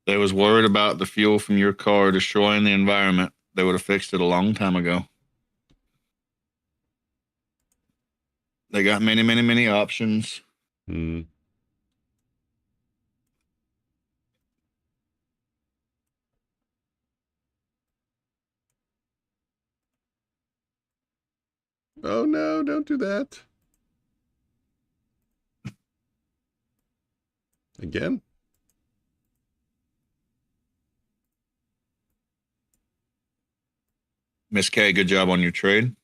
They was worried about the fuel from your car destroying the environment. They would have fixed it a long time ago. They got many, many, many options. Hmm. Oh, no, don't do that. Again? Miss K, good job on your trade.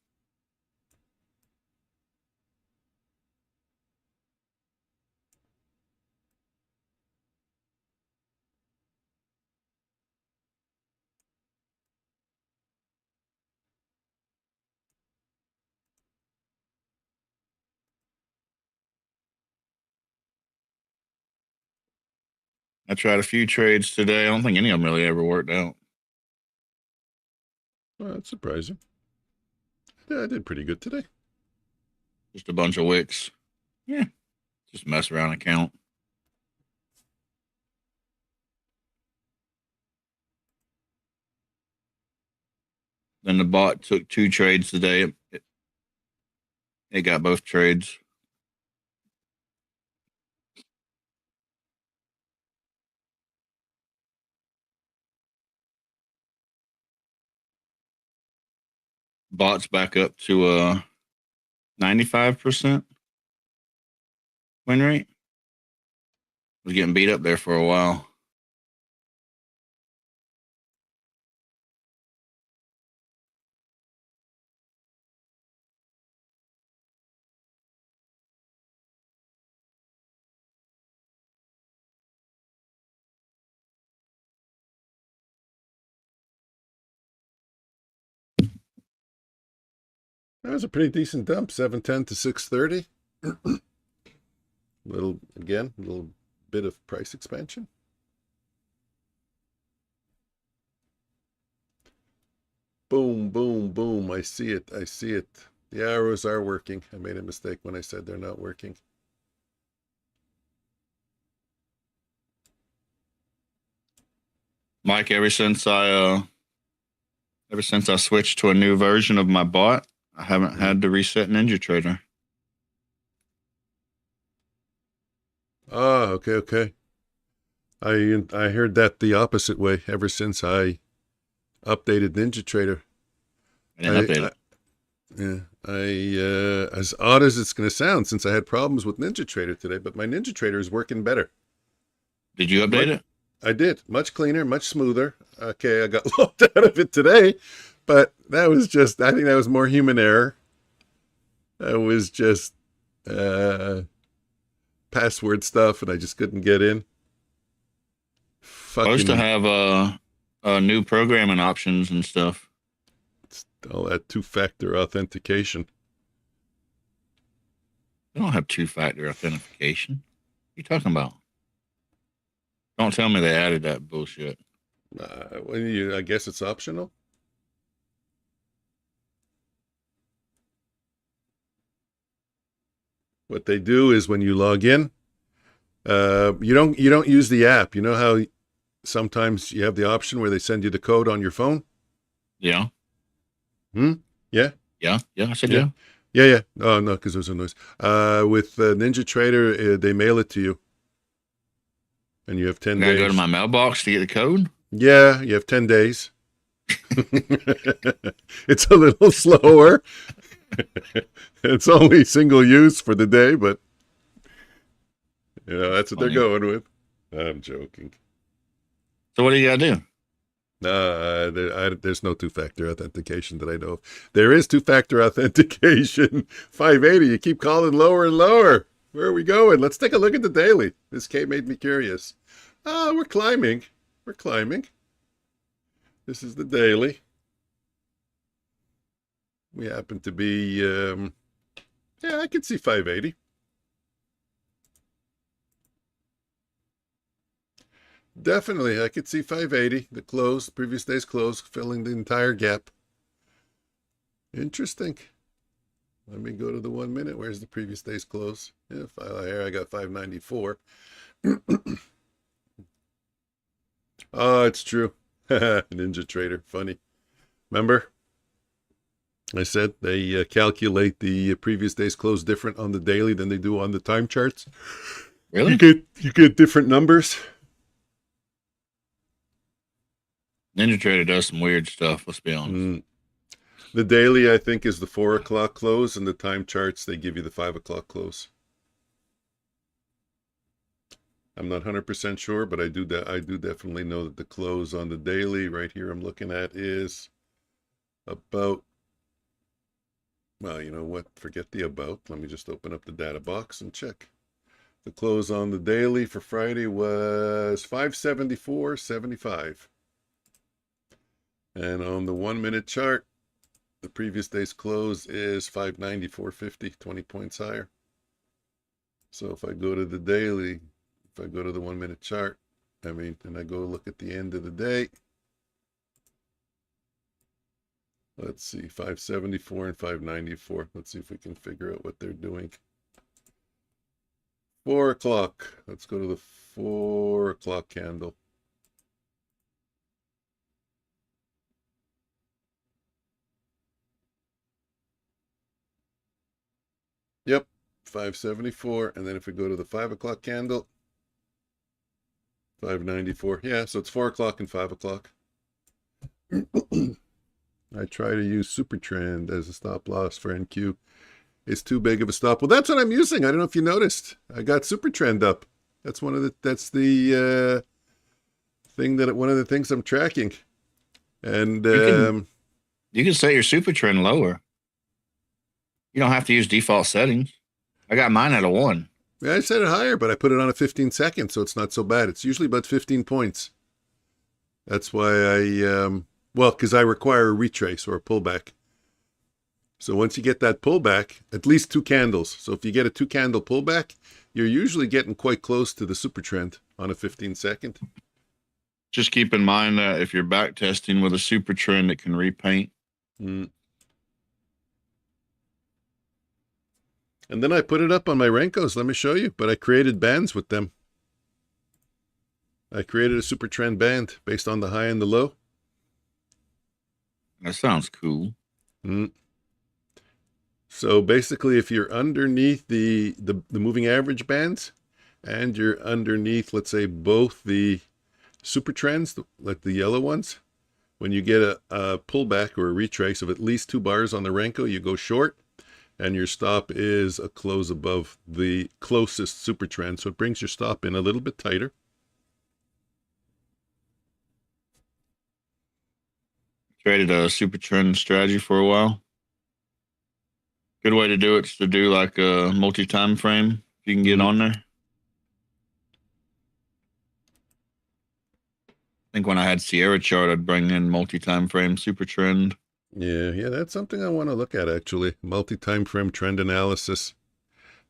I tried a few trades today. I don't think any of them really ever worked out. Well, that's surprising. Yeah, I did pretty good today. Just a bunch of wicks. Yeah. Just mess around and count. Then the bot took 2 trades today. It got both trades. Bot's back up to a 95% win rate. Was getting beat up there for a while. That was a pretty decent dump, 710 to 630. Little bit of price expansion. Boom, boom, boom. I see it. I see it. The arrows are working. I made a mistake when I said they're not working. Mike, ever since I switched to a new version of my bot, I haven't had to reset NinjaTrader. Ah, okay. I heard that the opposite way ever since I updated NinjaTrader. I didn't update it. Yeah, as odd as it's going to sound, since I had problems with NinjaTrader today, but my NinjaTrader is working better. Did you update it? I did. Much cleaner, much smoother. Okay, I got locked out of it today, but that was just, I think that was more human error. That was just password stuff, and I just couldn't get in. Supposed to Fucking have new programming options and stuff. all that two-factor authentication. They don't have two-factor authentication. What are you talking about? Don't tell me they added that bullshit. I guess it's optional. What they do is when you log in, you don't use the app. You know how sometimes you have the option where they send you the code on your phone? Yeah. Yeah? Yeah. I said Yeah. yeah. Yeah. Oh, no, because there's a noise. With Ninja Trader, they mail it to you. And you have 10 I gotta days. go to my mailbox to get the code? Yeah, you have 10 days. It's a little slower. It's only single use for the day, but that's what they're going with. I'm joking. So what do you gotta do? There's no two-factor authentication that I know of. There is two-factor authentication. 580. You keep calling lower and lower. Where are we going? Let's take a look at the daily. This made me curious. We're climbing. We're climbing. This is the daily. We happen to be, I can see 580. Definitely, I could see 580. The close, previous day's close, filling the entire gap. Interesting. Let me go to the 1 minute. Where's the previous day's close? Yeah, here I got 594. Oh, it's true. Ninja Trader, funny. Remember? I said they calculate the previous day's close different on the daily than they do on the time charts. Really? You get different numbers. Ninja Trader does some weird stuff, let's be honest. The daily, I think, is the 4 o'clock close, and the time charts, they give you the 5 o'clock close. I'm not 100% sure, but I do definitely know that the close on the daily right here I'm looking at is about, well, you know what? Forget the about. Let me just open up the data box and check. The close on the daily for Friday was 574.75. And on the 1 minute chart, the previous day's close is 594.50, 20 points higher. So if I go to the daily, if I go to the 1 minute chart, and I go look at the end of the day, let's see, 574 and 594. Let's see if we can figure out what they're doing. 4 o'clock. Let's go to the 4 o'clock candle. Yep, 574. And then if we go to the 5 o'clock candle, 594. Yeah, so it's 4 o'clock and 5 o'clock. I try to use Super Trend as a stop loss for NQ. It's too big of a stop. Well, that's what I'm using. I don't know if you noticed. I got Super Trend up. That's one of the one of the things I'm tracking. And you can set your Super Trend lower. You don't have to use default settings. I got mine at a 1. Yeah, I set it higher, but I put it on a 15 second, so it's not so bad. It's usually about 15 points. That's why because I require a retrace or a pullback. So once you get that pullback, at least 2 candles. So if you get a 2 candle pullback, you're usually getting quite close to the super trend on a 15 second. Just keep in mind that if you're back testing with a super trend, it can repaint. And then I put it up on my Renkos. Let me show you. But I created bands with them. I created a super trend band based on the high and the low. That sounds cool. So basically, if you're underneath the moving average bands and you're underneath, let's say, both the super trends, like the yellow ones, when you get a pullback or a retrace of at least 2 bars on the Renko, you go short, and your stop is a close above the closest super trend. So it brings your stop in a little bit tighter. Traded a super trend strategy for a while. Good way to do it is to do like a multi-time frame. If you can get on there. I think when I had Sierra chart, I'd bring in multi-time frame super trend. Yeah, that's something I want to look at actually. Multi-time frame trend analysis.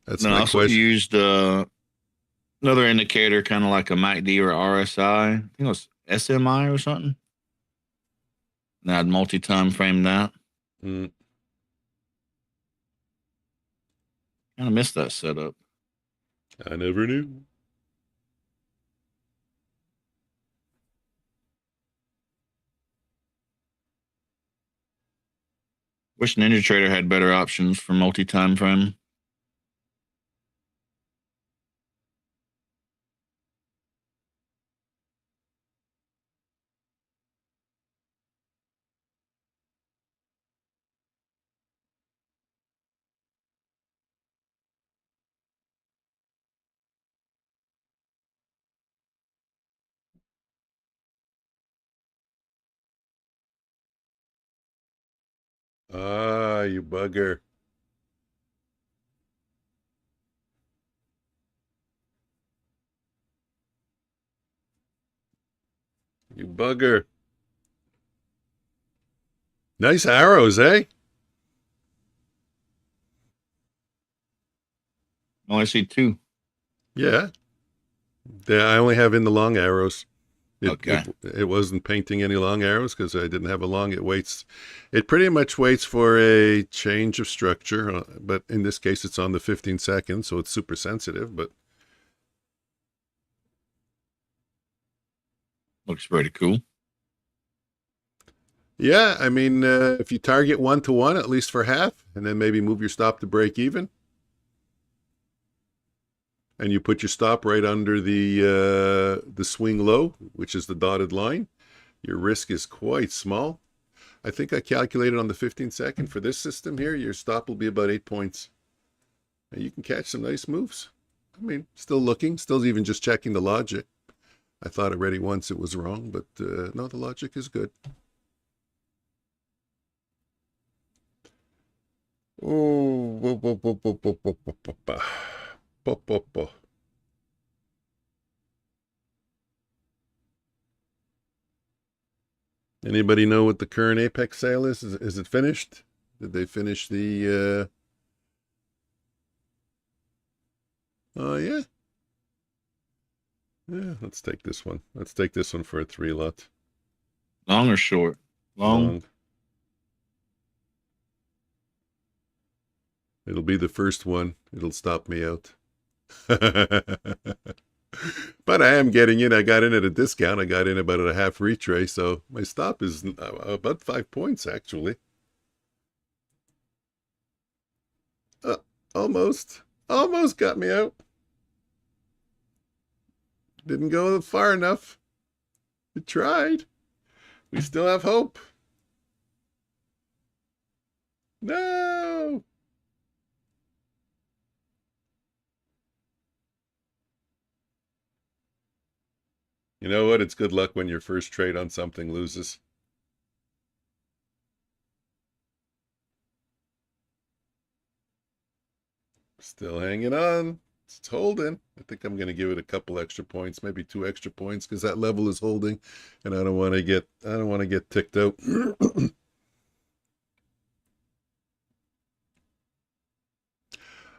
That's And then I my also question. used another indicator, kind of like a MACD or RSI. I think it was SMI or something. And I'd multi-time frame that. Mm. Kind of missed that setup. I never knew. Wish Ninja Trader had better options for multi-time frame. Ah, you bugger. You bugger. Nice arrows, eh? Oh, I see two. Yeah. I only have in the long arrows. Okay. It wasn't painting any long arrows because I didn't have a long. It pretty much waits for a change of structure, but in this case it's on the 15 seconds, so it's super sensitive, but Looks pretty cool. yeah, I mean, if you target 1-to-1, at least for half, and then maybe move your stop to break even, and you put your stop right under the swing low, which is the dotted line, your risk is quite small. I think I calculated on the 15 second for this system here, your stop will be about 8 points. And you can catch some nice moves. I mean, still looking, still even just checking the logic. I thought already once it was wrong, but no, the logic is good. Oh, anybody know what the current Apex sale is? Is it finished? Did they finish the? Oh yeah. Yeah, let's take this one. Let's take this one for a 3 lot. Long or short? Long. It'll be the first one. It'll stop me out. But I am getting in. I got in at a discount. I got in about a half retrace, so my stop is about 5 points actually. Almost got me out. Didn't go far enough. We tried. We still have hope. No. You know what? It's good luck when your first trade on something loses. Still hanging on. It's holding. I think I'm going to give it a couple extra points, maybe 2 extra points, because that level is holding, and I don't want to get ticked out.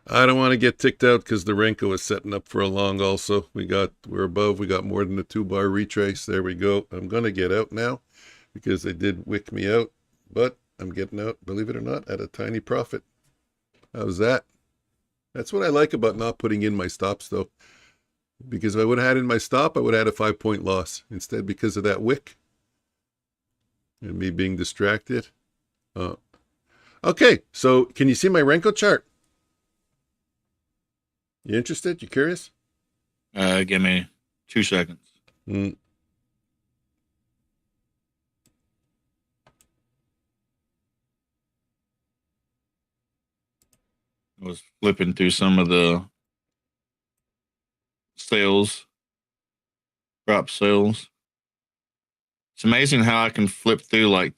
I don't want to get ticked out because the Renko is setting up for a long also. We're above. We got more than a 2-bar retrace. There we go. I'm going to get out now because they did wick me out, but I'm getting out, believe it or not, at a tiny profit. How's that? That's what I like about not putting in my stops though. Because if I would have had in my stop, I would have had a 5-point loss. Instead, because of that wick and me being distracted. Okay, so can you see my Renko chart? You interested? You curious? Give me 2 seconds. I was flipping through some of the sales, prop sales. It's amazing how I can flip through like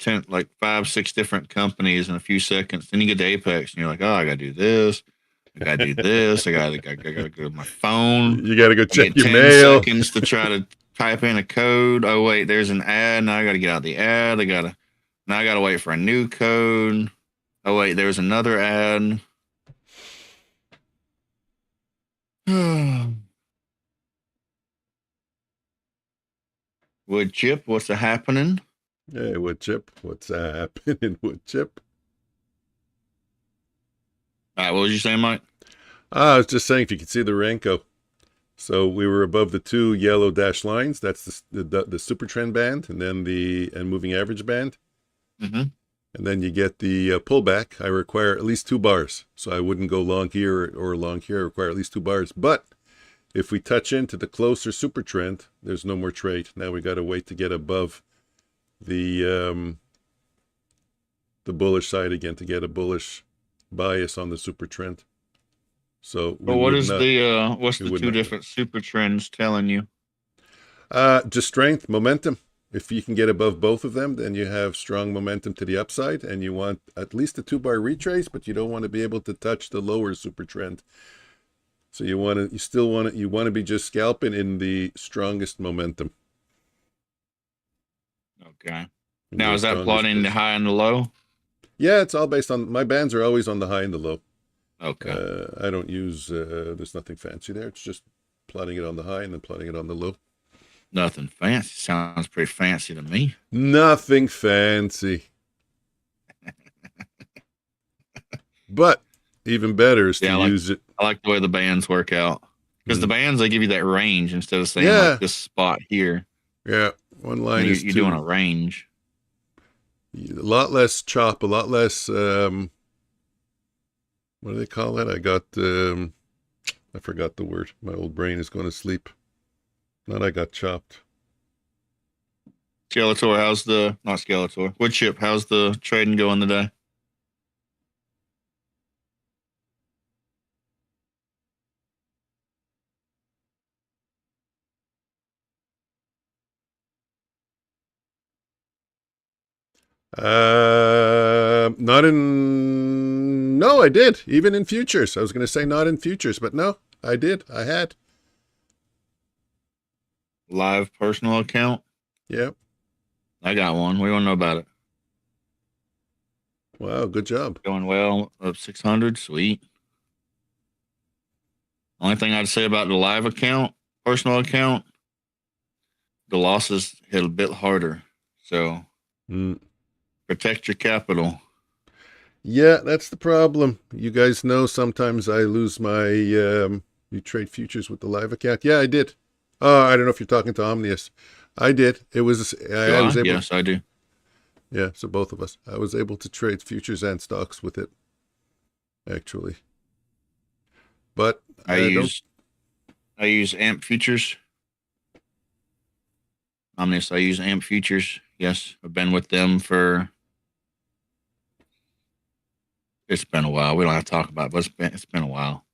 5, 6 different companies in a few seconds. Then you get to Apex and you're like, oh, I got to do this. I got to do this. I got to go to my phone. You got to go I check get your 10 mail. seconds to try to type in a code. Oh, wait, there's an ad. Now I got to get out the ad. Now I got to wait for a new code. Oh, wait, there's another ad. Wood chip, what's happening? Hey, wood chip. What's happening, wood chip? All right, what was you saying, Mike? I was just saying, if you could see the Renko. So we were above the 2 yellow dashed lines. That's the super trend band, and then the moving average band. Mm-hmm. And then you get the pullback. I require at least 2 bars. So I wouldn't go long here or long here. I require at least 2 bars. But if we touch into the closer super trend, there's no more trade. Now we got to wait to get above the bullish side again to get a bullish bias on the super trend. So what's the 2 different super trends telling you? Just strength, momentum. If you can get above both of them, then you have strong momentum to the upside, and you want at least a 2-bar retrace, but you don't want to be able to touch the lower super trend. So you want to be just scalping in the strongest momentum. Okay. Now, is that plotting the high and the low? Yeah, it's all based on, my bands are always on the high and the low. Okay. I don't use, there's nothing fancy there. It's just plotting it on the high and then plotting it on the low. Nothing fancy. Sounds pretty fancy to me. Nothing fancy. But even better is to use it. I like the way the bands work out. Because the bands, they give you that range instead of saying like this spot here. Yeah. One line is you're doing a range. A lot less chop, a lot less, what do they call that? I got, I forgot the word. My old brain is going to sleep. Not I got chopped. Skeletor, not Skeletor, wood chip, how's the trading going today? No, I did. Even in futures. I was going to say not in futures, but no, I did. I had. Live personal account? Yep. I got one. What do you want to know about it? Wow, good job. Going well, up 600. Sweet. Only thing I'd say about the live account, personal account, the losses hit a bit harder. So protect your capital. Yeah, that's the problem. You guys know sometimes I lose my, you trade futures with the live account. Yeah, I did. I don't know if you're talking to Omnius. I did. It was, I was able. Yes, I do. Yeah, so both of us. I was able to trade futures and stocks with it, actually. But I use AMP futures. Omnius, I use AMP futures. Yes, I've been with them for. It's been a while. We don't have to talk about it, but it's been a while.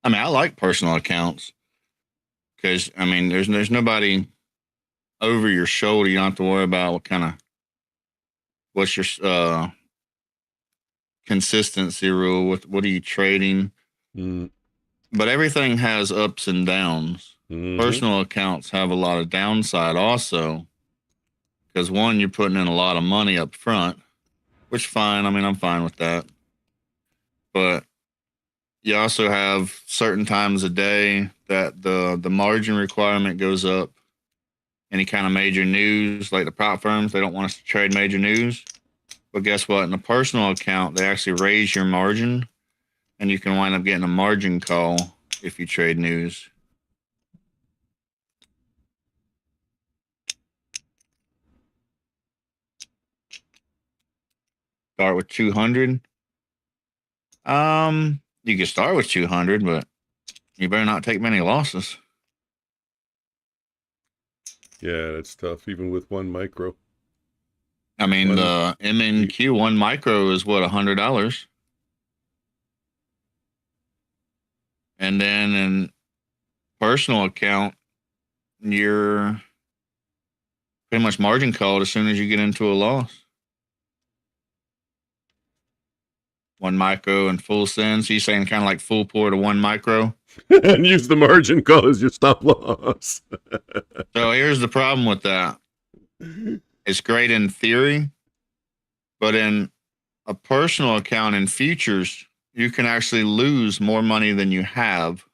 I mean, I like personal accounts because there's nobody over your shoulder. You don't have to worry about what's your consistency rule. What are you trading? But everything has ups and downs. Personal accounts have a lot of downside also because one, you're putting in a lot of money up front, which fine. I mean, I'm fine with that. But you also have certain times a day that the margin requirement goes up. Any kind of major news, like the prop firms, they don't want us to trade major news. But guess what? In a personal account, they actually raise your margin, and you can wind up getting a margin call if you trade news. Start with 200. You can start with 200, but you better not take many losses. Yeah, that's tough, even with 1 micro. I mean, the MNQ 1 micro is what, $100? And then in personal account, you're pretty much margin called as soon as you get into a loss. 1 micro and full send. So you're saying kind of like full pour to 1 micro. And use the margin call as your stop loss. So here's the problem with that. It's great in theory, but in a personal account in futures, you can actually lose more money than you have.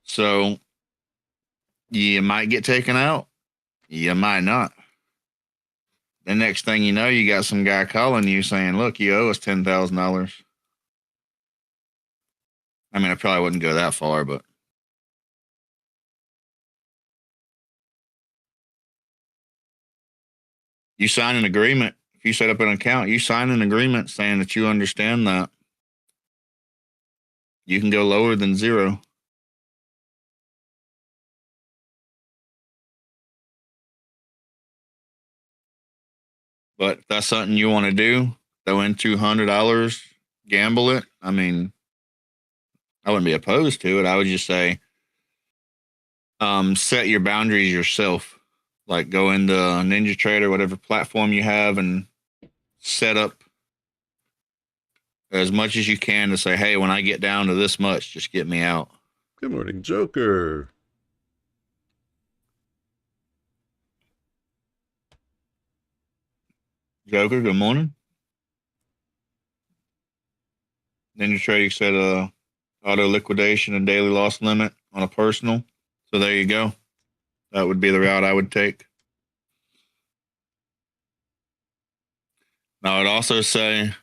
So you might get taken out. You might not. The next thing you know, you got some guy calling you saying, look, you owe us $10,000. I mean, I probably wouldn't go that far, but you sign an agreement. If you set up an account, you sign an agreement saying that you understand that you can go lower than zero. But if that's something you want to do, throw in $200, gamble it. I mean, I wouldn't be opposed to it. I would just say, set your boundaries yourself. Like go into Ninja Trader, whatever platform you have, and set up as much as you can to say, hey, when I get down to this much, just get me out. Good morning, Joker. Joker, good morning. Ninja Trading set a auto liquidation and daily loss limit on a personal. So there you go. That would be the route I would take. Now, I'd also say, I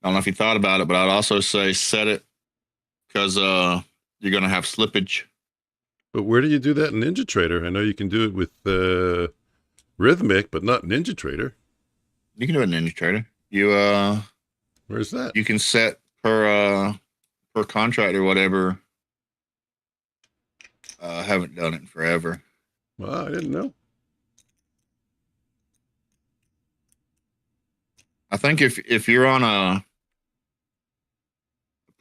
don't know if you thought about it, but I'd also say set it because you're going to have slippage. But where do you do that in Ninja Trader? I know you can do it with Rhythmic, but not Ninja Trader. You can do it in Ninja Trader. Where's that? You can set per contract or whatever. I haven't done it in forever. Wow, I didn't know. I think if you're on a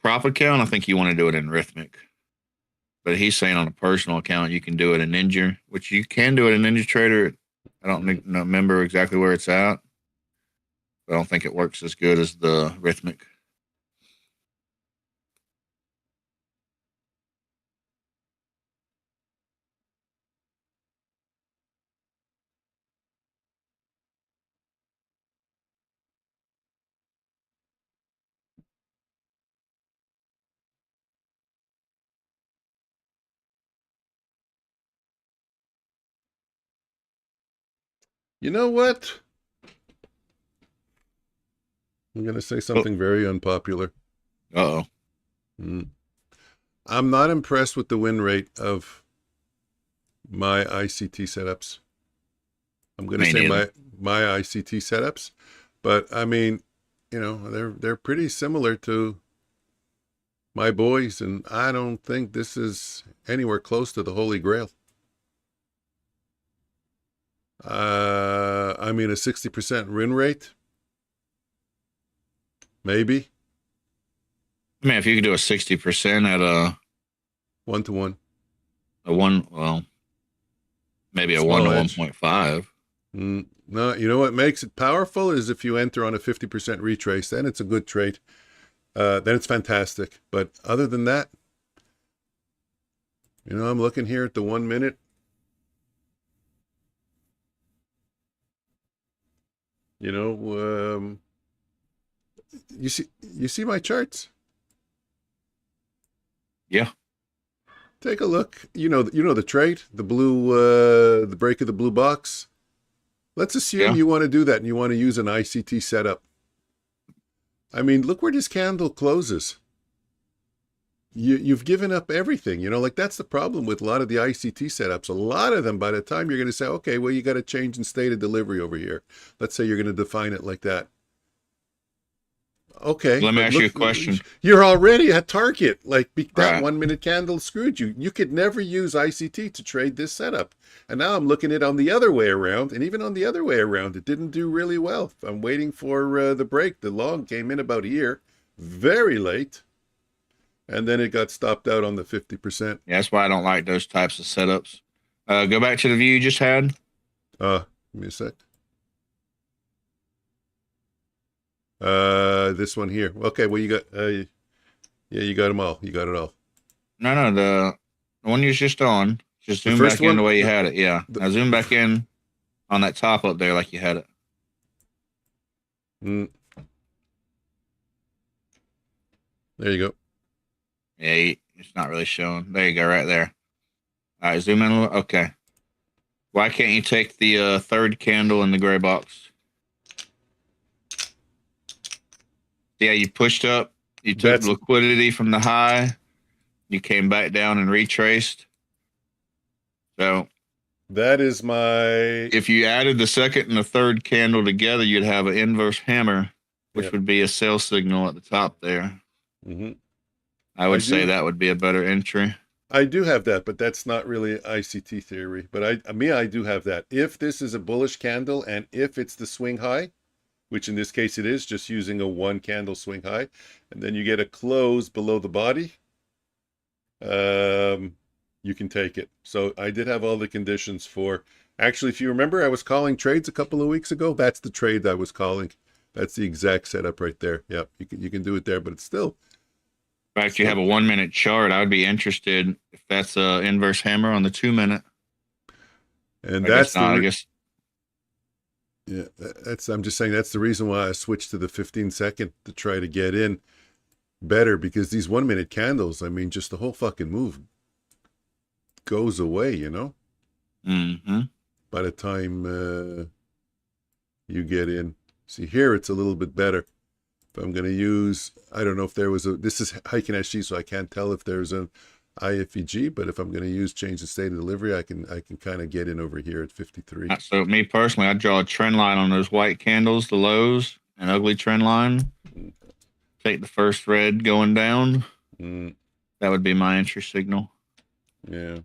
prop account, I think you want to do it in Rhythmic. But he's saying on a personal account, you can do it in Ninja, which you can do it in Ninja Trader. I don't remember exactly where it's at. But I don't think it works as good as the Rhythmic. You know what? I'm going to say something very unpopular. Uh-oh. I'm not impressed with the win rate of my ICT setups. I'm going to say my ICT setups, but I mean, you know, they're pretty similar to my boys, and I don't think this is anywhere close to the Holy Grail. I mean, a 60% win rate, maybe. I mean, if you could do a 60% at a 1-to-1, maybe a Small 1 to edge. 1.5. No, you know what makes it powerful is if you enter on a 50% retrace, then it's a good trade. Then it's fantastic. But other than that, you know, I'm looking here at the 1 minute. You know, you see my charts. Yeah. Take a look. You know the trade, the blue, the break of the blue box. Let's assume you want to do that and you want to use an ICT setup. I mean, look where this candle closes. You've given up everything. You know, like that's the problem with a lot of the ICT setups. A lot of them, by the time you're going to say, okay, well, you got to change in state of delivery over here. Let's say you're going to define it like that. Okay, Let me but ask look, you a question. you're already at target. Like that Right. 1 minute candle screwed you. You could never use ICT to trade this setup. And now I'm looking at it on the other way around, and even on the other way around, it didn't do really well. I'm waiting for the break. The long came in about here, very late, and then it got stopped out on the 50%. Yeah, that's why I don't like those types of setups. Go back to the view you just had. Give me a sec. This one here. Okay, well you got yeah, you got them all. You got it all. No, the one you're just on. Just The zoom first back in one? the way you had it. Yeah. The- Now zoom back in on that top up there like you had it. Mm. There you go. Yeah, it's not really showing. There you go, right there. All right, zoom in a little. Okay. Why can't you take the third candle in the gray box? Yeah, you pushed up. You took That's- liquidity from the high. You came back down and retraced. So That is my if you added the second and the third candle together, you'd have an inverse hammer, which Yep. would be a sell signal at the top there. Mhm. I would I say do- that would be a better entry. I do have that, but that's not really ICT theory. But I do have that. If this is a bullish candle and if it's the swing high, which in this case it is, just using a one candle swing high, and then you get a close below the body, you can take it. So I did have all the conditions for. Actually, if you remember, I was calling trades a couple of weeks ago. That's the trade I was calling. That's the exact setup right there. Yep, you can do it there, but it's still. In fact, you have a 1 minute chart. I would be interested if that's a inverse hammer on the 2 minute. And I that's guess not. the I guess yeah, that's I'm just saying that's the reason why I switched to the 15-second to try to get in better, because these 1 minute candles, I mean, just the whole fucking move goes away, you know, by the time you get in. See here, it's a little bit better. If I'm going to use, I don't know if there was this is Heiken SG, so I can't tell if there's an IFEG, but if I'm going to use change the state of delivery, I can kind of get in over here at 53. So me personally, I draw a trend line on those white candles, the lows, an ugly trend line. Take the first red going down. That would be my entry signal. Yeah.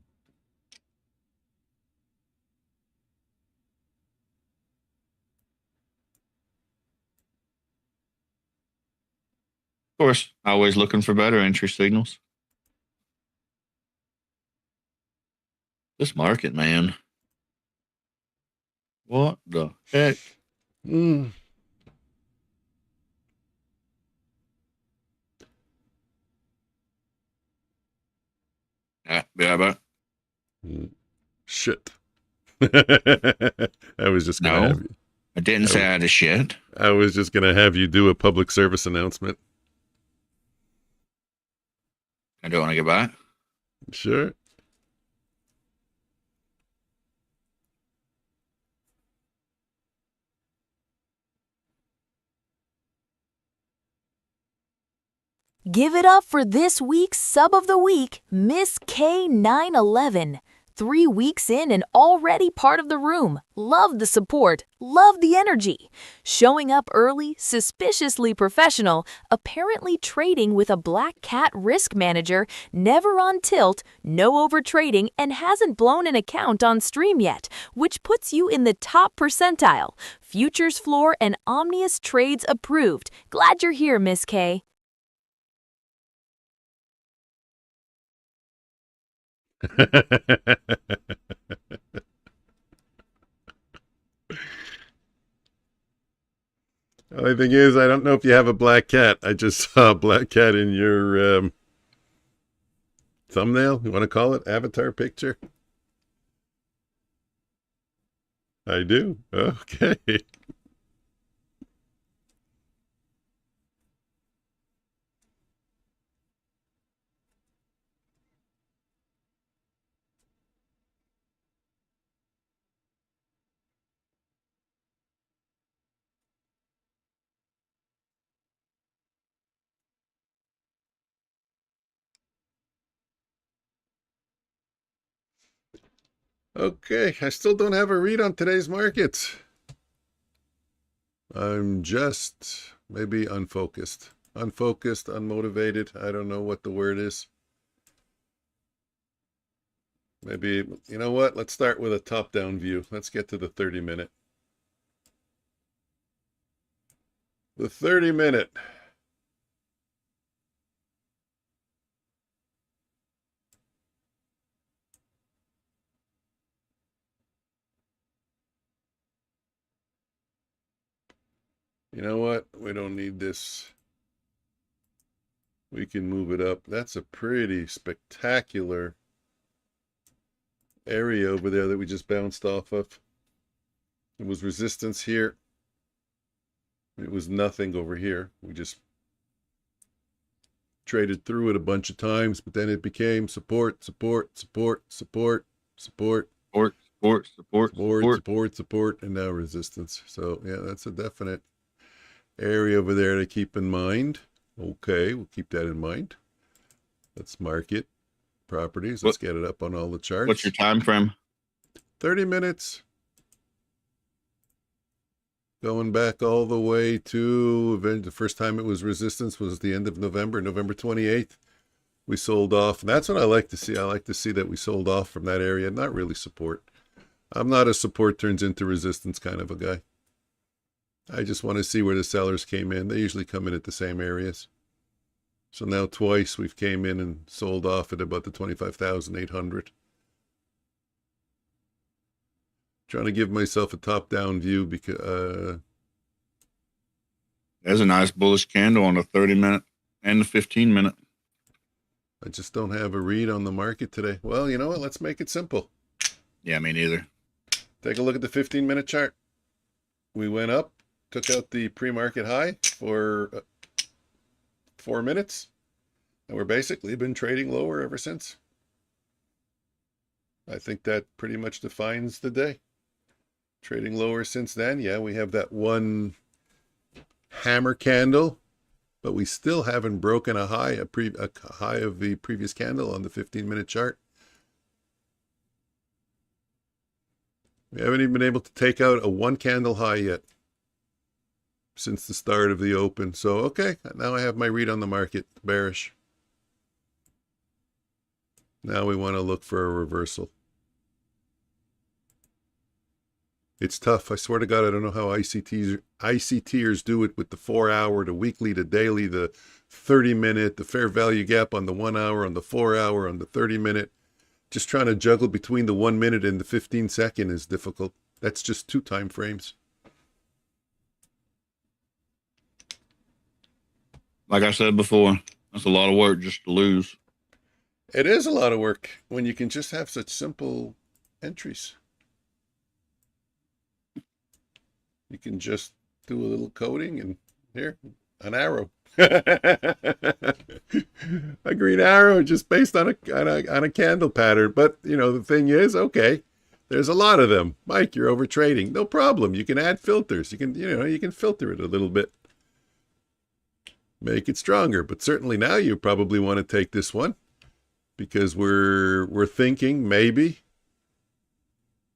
Of course, always looking for better entry signals. This market, man. What the heck? Yeah, but Shit. I was just gonna have you. I didn't say I had a shit. I was just gonna have you do a public service announcement. I don't want to get back. Sure. Give it up for this week's sub of the week, Miss K911. 3 weeks in and already part of the room. Love the support. Love the energy. Showing up early, suspiciously professional, apparently trading with a black cat risk manager, never on tilt, no overtrading, and hasn't blown an account on stream yet, which puts you in the top percentile. Futures floor and Omnius Trades approved. Glad you're here, Miss K. Only thing is, I don't know if you have a black cat. I just saw a black cat in your thumbnail. You want to call it avatar picture? I do. Okay. Okay, I still don't have a read on today's markets. I'm just maybe unfocused. Unfocused, unmotivated. I don't know what the word is. Maybe, you know what? Let's start with a top-down view. Let's get to the 30-minute. The 30-minute. You know what? We don't need this. We can move it up. That's a pretty spectacular area over there that we just bounced off of. It was resistance here. It was nothing over here. We just traded through it a bunch of times, but then it became support, support, support, support, support, Support, support, support, support, support, support, and now resistance. So yeah, that's a definite area over there to keep in mind. Okay, we'll keep that in mind. Let's mark it. Properties. Let's get it up on all the charts. What's your time frame? 30 minutes. Going back all the way to the first time it was resistance was the end of November, November 28th. We sold off. And that's what I like to see. I like to see that we sold off from that area. Not really support. I'm not a support turns into resistance kind of a guy. I just want to see where the sellers came in. They usually come in at the same areas. So now twice we've came in and sold off at about the 25,800. Trying to give myself a top-down view because There's a nice bullish candle on the 30-minute and the 15-minute. I just don't have a read on the market today. Well, you know what? Let's make it simple. Yeah, me neither. Take a look at the 15-minute chart. We went up, took out the pre-market high for 4 minutes, and we're basically been trading lower ever since. I think that pretty much defines the day. Trading lower since then. Yeah, we have that one hammer candle, but we still haven't broken a high, a high of the previous candle on the 15-minute chart. We haven't even been able to take out a one candle high yet since the start of the open. So, okay, now I have my read on the market, bearish. Now we want to look for a reversal. It's tough. I swear to God, I don't know how ICTers do it with the 4 hour, the weekly, the daily, the 30-minute, the fair value gap on the 1 hour, on the 4 hour, on the 30-minute. Just trying to juggle between the 1 minute and the 15-second is difficult. That's just 2 time frames. Like I said before, that's a lot of work just to lose. It is a lot of work when you can just have such simple entries. You can just do a little coding and here, an arrow. A green arrow just based on a candle pattern. But, you know, the thing is, okay, there's a lot of them. Mike, you're over trading. No problem. You can add filters. You can filter it a little bit. Make it stronger. But certainly now you probably want to take this one because we're thinking maybe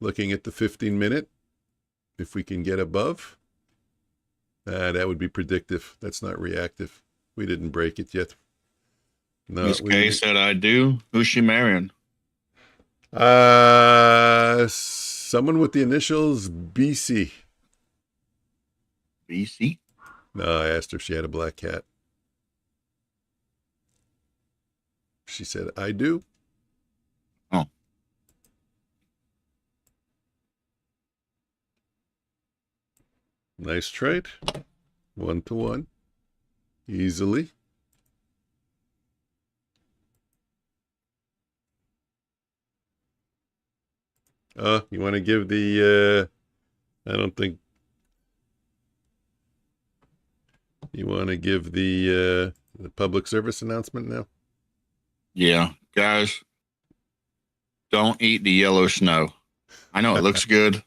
looking at the 15-minute. If we can get above, that would be predictive. That's not reactive. We didn't break it yet. No, Miss K said, I do. Who's she marrying? Someone with the initials BC. BC? No, I asked her if she had a black cat. She said, I do. Oh. Nice trade. 1-to-1. Easily. You want to give the, I don't think, you want to give the public service announcement now? Yeah. Guys, don't eat the yellow snow. I know it looks good,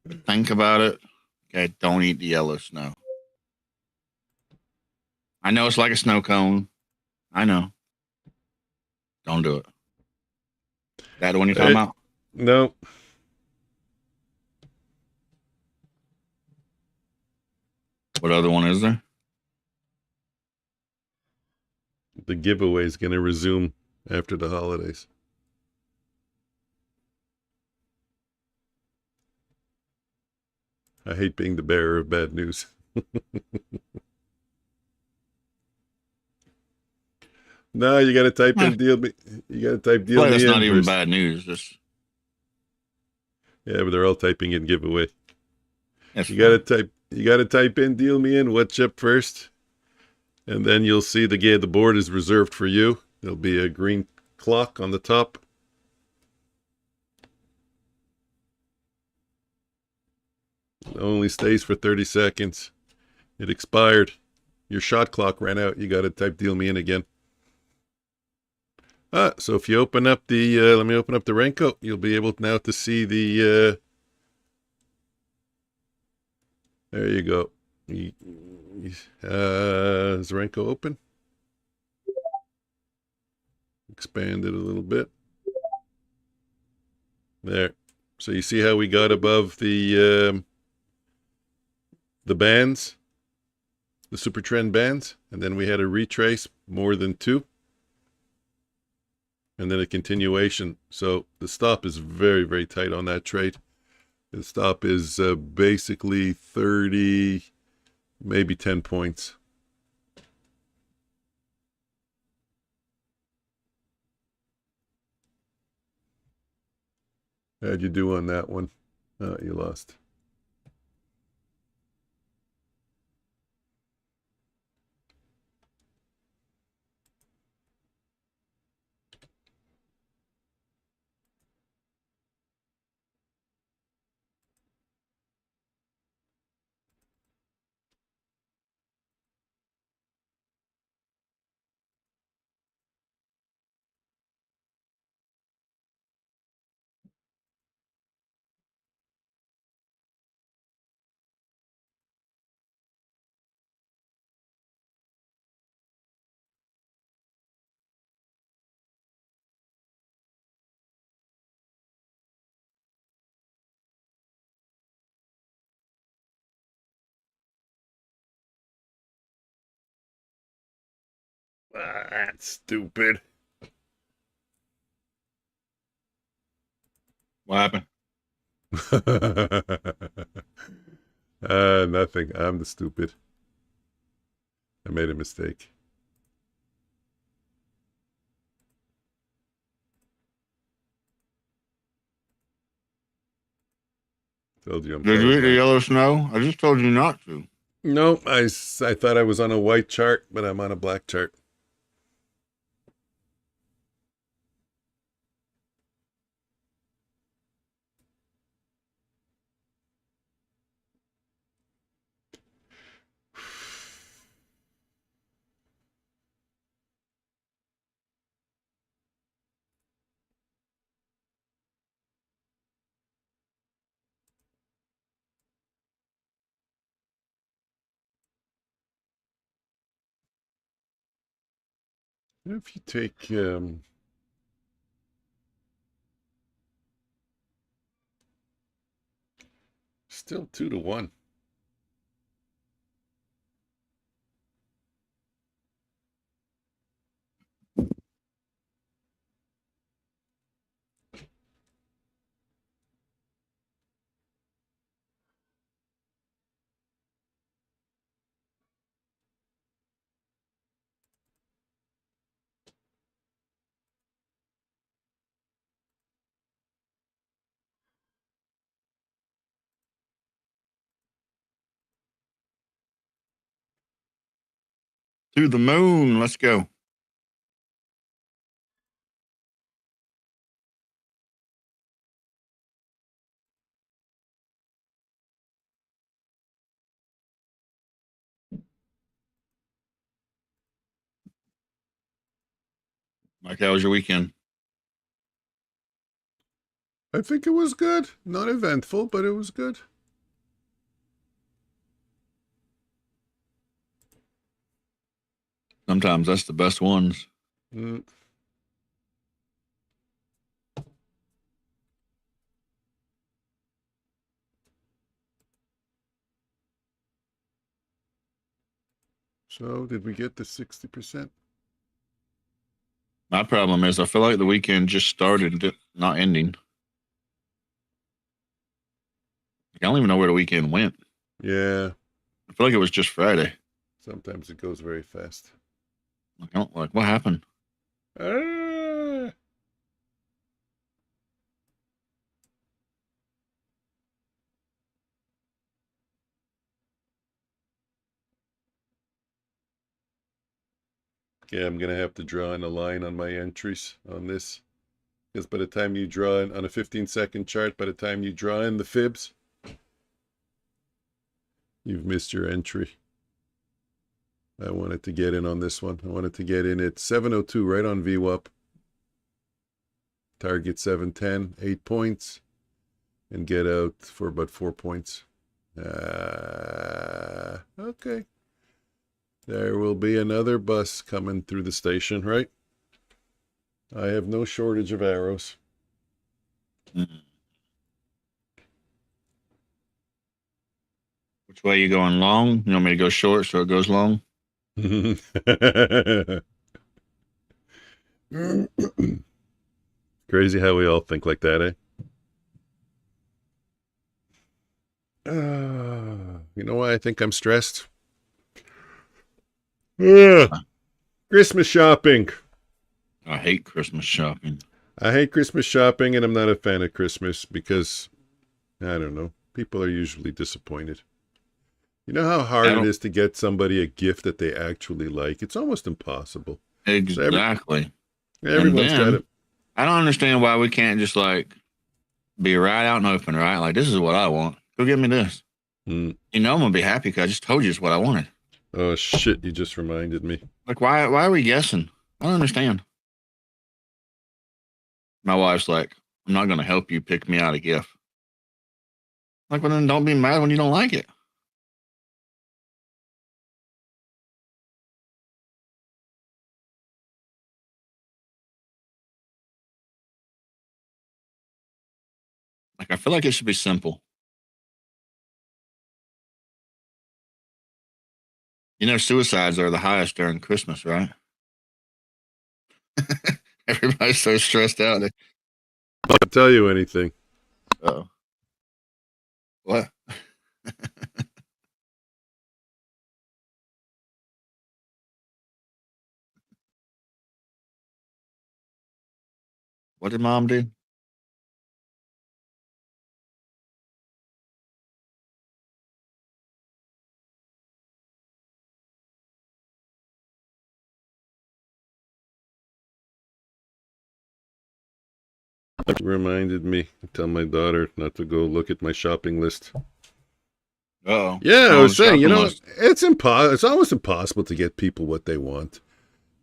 but think about it. Okay, don't eat the yellow snow. I know it's like a snow cone. I know. Don't do it. That the one you're talking about? No. What other one is there? The giveaway is going to resume after the holidays. I hate being the bearer of bad news. No, you got to type in deal me. You got to type deal me That's in. not even first. bad news. Just Yeah, but they're all typing in giveaway. that's You got to type. You got to type in deal me in. What's up first, and then you'll see the board is reserved for you. There'll be a green clock on the top. It only stays for 30 seconds. It expired. Your shot clock ran out. You got to type deal me in again. So if you open up the, let me open up the Renko, you'll be able now to see the, there you go. Is the Renko open? Expand it a little bit. There. So you see how we got above the bands, the super trend bands, and then we had a retrace more than 2. And then a continuation. So the stop is very, very tight on that trade. The stop is basically 30, maybe 10 points. How'd you do on that one? You lost. That's stupid. what happened. Nothing. I'm the stupid. I made a mistake. Told you I'm Did you eat the colorblind. yellow snow? I just told you not to. No, I thought I was on a white chart, but I'm on a black chart. If you take still 2-1. To the moon. Let's go. Mike, how was your weekend? I think it was good. Not eventful, but it was good. Sometimes that's the best ones. Mm. So did we get the 60%? My problem is I feel like the weekend just started, not ending. I don't even know where the weekend went. Yeah. I feel like it was just Friday. Sometimes it goes very fast. Like what happened? Ah. Yeah, I'm going to have to draw in a line on my entries on this. Because by the time you draw in on a 15-second chart, by the time you draw in the fibs, you've missed your entry. I wanted to get in on this one. I wanted to get in at 702, right on VWAP. Target 710, 8 points, and get out for about 4 points. Okay. There will be another bus coming through the station, right? I have no shortage of arrows. Mm-hmm. Which way you going, long? You want me to go short so it goes long? Crazy how we all think like that, eh? You know why I think I'm stressed? Christmas shopping. I hate Christmas shopping. I hate Christmas shopping, and I'm not a fan of Christmas because, I don't know, people are usually disappointed. You know how hard it is to get somebody a gift that they actually like? It's almost impossible. Exactly. So everyone's got it. I don't understand why we can't just like be right out and open, right? Like, this is what I want. Go get me this. You know I'm going to be happy because I just told you it's what I wanted. Oh, shit. You just reminded me. Like, why are we guessing? I don't understand. My wife's like, I'm not going to help you pick me out a gift. Like, well, then don't be mad when you don't like it. Like, I feel like it should be simple. You know, suicides are the highest during Christmas, right? Everybody's so stressed out. I'll tell you anything. Uh-oh. What? What did Mom do? It reminded me to tell my daughter not to go look at my shopping list. Uh-oh. Yeah, I was saying, you know, it's almost impossible to get people what they want.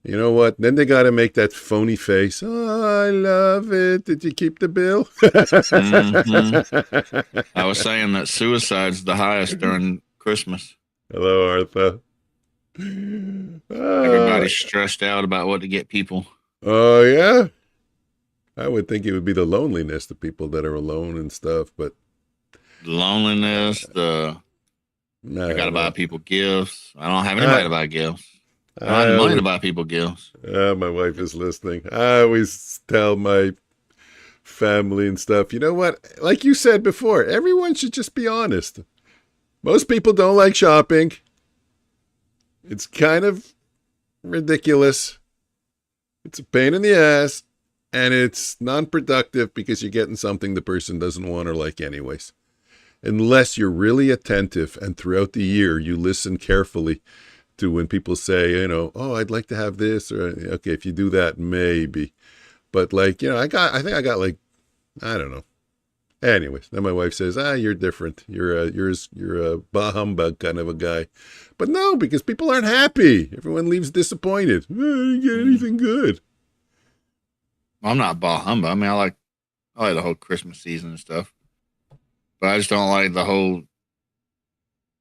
You know what? Then they got to make that phony face. Oh, I love it. Did you keep the bill? Mm-hmm. I was saying that suicide's the highest during Christmas. Hello, Artha. Everybody's stressed out about what to get people. Oh, yeah? I would think it would be the loneliness, the people that are alone and stuff, but... Loneliness, I got to buy people gifts. I don't have anybody to buy gifts. I don't have money to buy people gifts. My wife is listening. I always tell my family and stuff, you know what? Like you said before, everyone should just be honest. Most people don't like shopping. It's kind of ridiculous. It's a pain in the ass, and it's non-productive because you're getting something the person doesn't want or like anyways. Unless you're really attentive and throughout the year you listen carefully to when people say, you know, oh, I'd like to have this, or okay, if you do that, maybe. But like, you know, I think I got like, I don't know. Anyways, then my wife says, you're different. You're a bah humbug kind of a guy. But no, because people aren't happy. Everyone leaves disappointed. I didn't get anything good. I'm not bah humbug. I mean, I like the whole Christmas season and stuff. But I just don't like the whole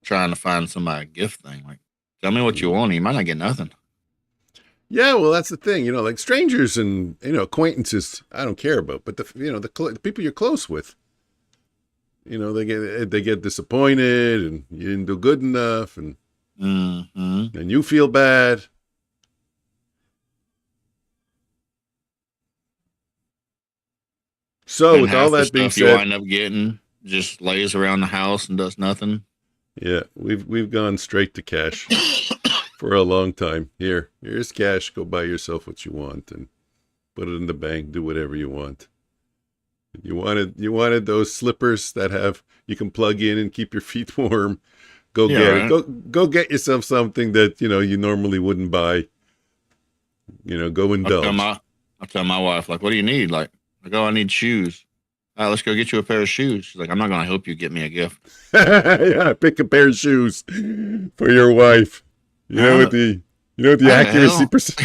trying to find somebody a gift thing. Like, tell me what you want. You might not get nothing. Yeah, well, that's the thing. You know, like strangers and, you know, acquaintances, I don't care about. But, the people you're close with, you know, they get disappointed and you didn't do good enough. And Mm-hmm. And you feel bad. So And with all half the that being stuff you said, wind up getting just lays around the house and does nothing. yeah, we've gone straight to cash for a long time. Here's cash. Go buy yourself what you want and put it in the bank. Do whatever you want. You wanted those slippers that have you can plug in and keep your feet warm. Go Yeah, get right. it. Go get yourself something that you normally wouldn't buy. Go indulge. I'll tell my wife, like, what do you need? Like, oh, I need shoes. All right, let's go get you a pair of shoes. She's like, I'm not going to help you get me a gift. Yeah, pick a pair of shoes for your wife. You know what the accuracy percent?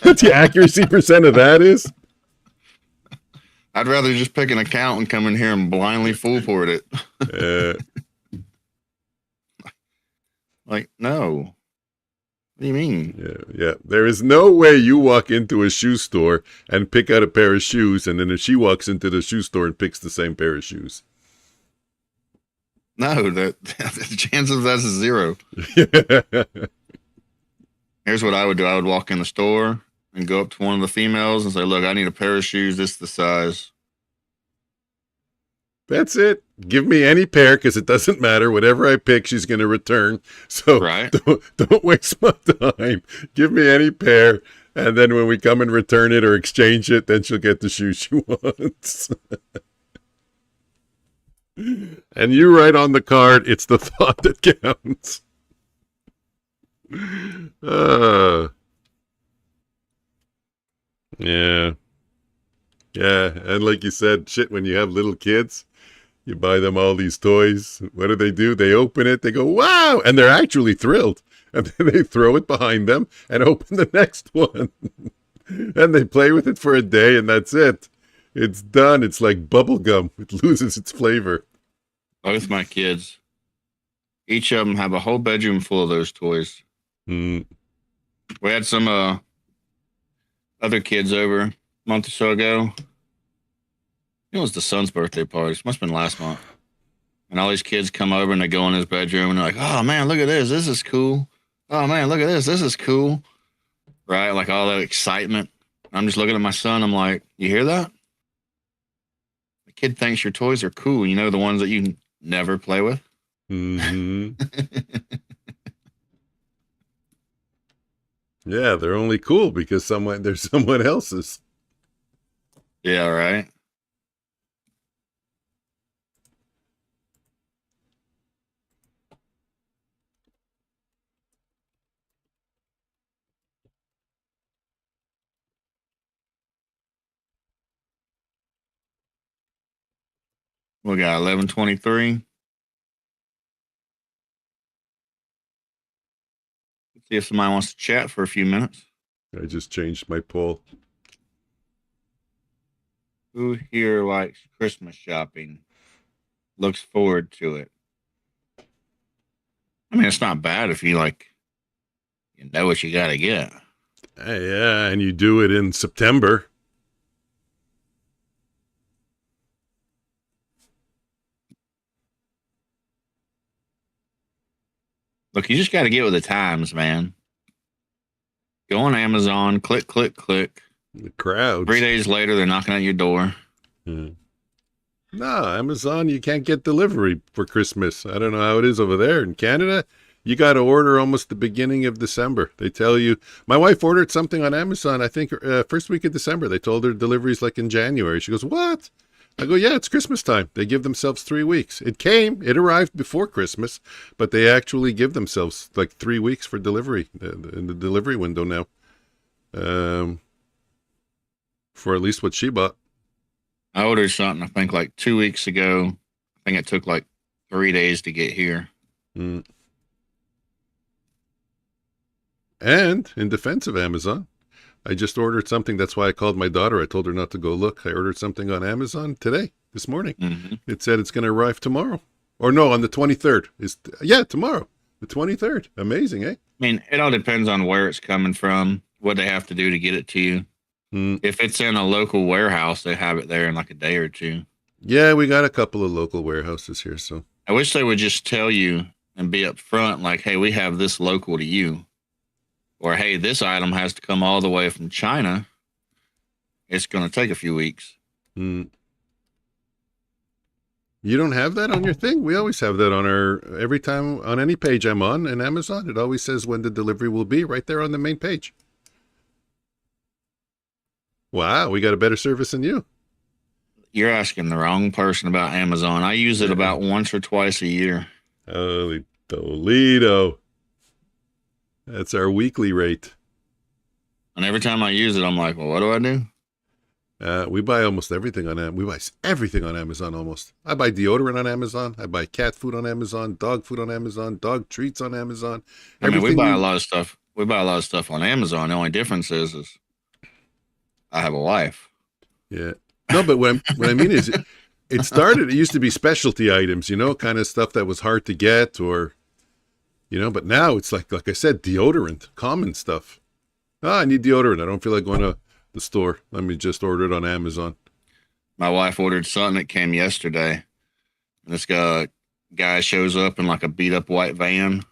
What the accuracy percent of that is? I'd rather just pick an account and come in here and blindly full port it. Like, no. What do you mean? Yeah. There is no way you walk into a shoe store and pick out a pair of shoes, and then if she walks into the shoe store and picks the same pair of shoes. No, the chance of that's zero. Here's what I would do. I would walk in the store and go up to one of the females and say, look, I need a pair of shoes. This is the size. That's it. Give me any pair because it doesn't matter. Whatever I pick, she's going to return. So right. don't waste my time. Give me any pair. And then when we come and return it or exchange it, then she'll get the shoe she wants. And you write on the card, it's the thought that counts. Yeah. Yeah. And like you said, shit, when you have little kids, you buy them all these toys. What do? They open it. They go, wow. And they're actually thrilled. And then they throw it behind them and open the next one. And they play with it for a day and that's it. It's done. It's like bubble gum. It loses its flavor. Both my kids, each of them have a whole bedroom full of those toys. Mm. We had some other kids over a month or so ago. It was the son's birthday party. It must have been last month. And all these kids come over and they go in his bedroom and they're like, oh, man, look at this. This is cool. Oh, man, look at this. This is cool. Right? Like all that excitement. I'm just looking at my son. I'm like, you hear that? The kid thinks your toys are cool. You know, the ones that you never play with. Mm-hmm. Yeah, they're only cool because there's someone else's. Yeah, right. We got 11:23. Let's see if somebody wants to chat for a few minutes. I just changed my poll. Who here likes Christmas shopping? Looks forward to it. I mean, it's not bad if you know what you got to get. Yeah, and you do it in September. Look, you just got to get with the times, man. Go on Amazon, click, click, click. The crowds. 3 days later, they're knocking at your door. No, Amazon, you can't get delivery for Christmas. I don't know how it is over there. In Canada, you got to order almost the beginning of December. They tell you. My wife ordered something on Amazon, I think, first week of December. They told her delivery's like in January. She goes, what? I go, yeah, it's Christmas time. They give themselves 3 weeks. It arrived before Christmas, but they actually give themselves like 3 weeks for delivery in the delivery window now. For at least what she bought. I ordered something, I think, like 2 weeks ago. I think it took like 3 days to get here. Mm. And in defense of Amazon, I just ordered something. That's why I called my daughter. I told her not to go look. I ordered something on Amazon this morning. Mm-hmm. It said it's going to arrive tomorrow. Or no, on the 23rd. Tomorrow. The 23rd. Amazing, eh? I mean, it all depends on where it's coming from, what they have to do to get it to you. If it's in a local warehouse, they have it there in like a day or two. Yeah, we got a couple of local warehouses here, so. I wish they would just tell you and be upfront, like, hey, we have this local to you, or hey, this item has to come all the way from China. It's going to take a few weeks. You don't have that on your thing? We always have that on every time on any page I'm on in Amazon. It always says when the delivery will be right there on the main page. Wow, we got a better service than you. You're asking the wrong person about Amazon. I use it about once or twice a year. Holy Toledo. That's our weekly rate. And every time I use it, I'm like, well, what do I do? We buy almost everything on Amazon. We buy everything on Amazon almost. I buy deodorant on Amazon. I buy cat food on Amazon, dog food on Amazon, dog treats on Amazon. I mean, we buy a lot of stuff. We buy a lot of stuff on Amazon. The only difference is I have a wife. Yeah. No, but what I mean is it used to be specialty items, kind of stuff that was hard to get or, but now it's like I said, deodorant, common stuff. I need deodorant. I don't feel like going to the store. Let me just order it on Amazon. My wife ordered something that came yesterday. And this guy shows up in like a beat up white van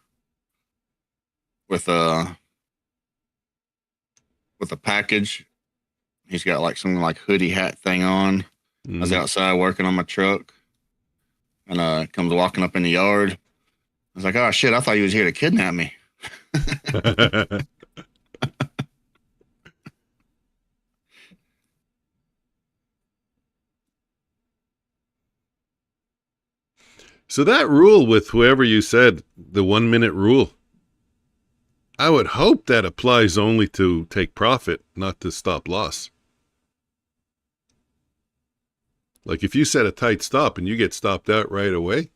with a package. He's got like something like hoodie hat thing on. I was outside working on my truck and comes walking up in the yard. I was like, oh shit, I thought he was here to kidnap me. So that rule with whoever you said, the 1 minute rule, I would hope that applies only to take profit, not to stop loss. Like if you set a tight stop and you get stopped out right away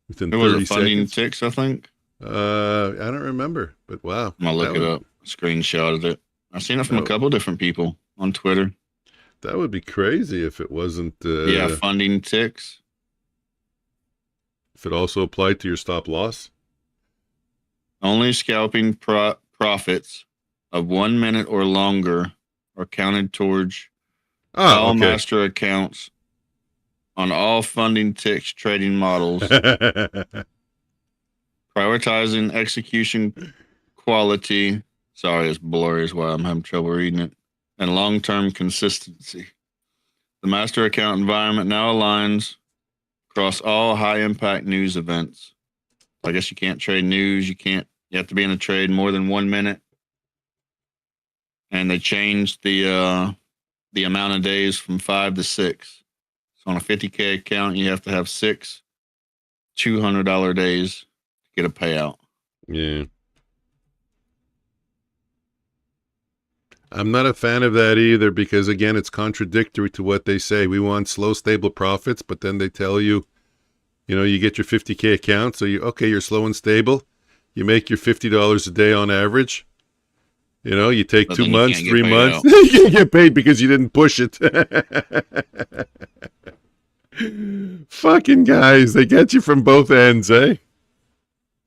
within 30 seconds. Funding ticks, I think. I don't remember, but wow. I'm going to look it up. Screenshotted it. I've seen it from a couple different people on Twitter. That would be crazy if it wasn't. Funding ticks. If it also applied to your stop loss. Only scalping profits of 1 minute or longer are counted towards all master accounts on all funding ticks trading models. Prioritizing execution quality. Sorry, it's blurry is why I'm having trouble reading it. And long-term consistency. The master account environment now aligns across all high-impact news events. I guess you can't trade news. You have to be in a trade more than 1 minute. And they changed the amount of days from 5 to 6. So on a 50K account, you have to have 6 $200 days to get a payout. Yeah. I'm not a fan of that either because, again, it's contradictory to what they say. We want slow, stable profits, but then they tell you, you get your 50K account, so you're slow and stable. You make your $50 a day on average. You take 2 months, 3 months, you can't get paid because you didn't push it. Fucking guys, they get you from both ends, eh?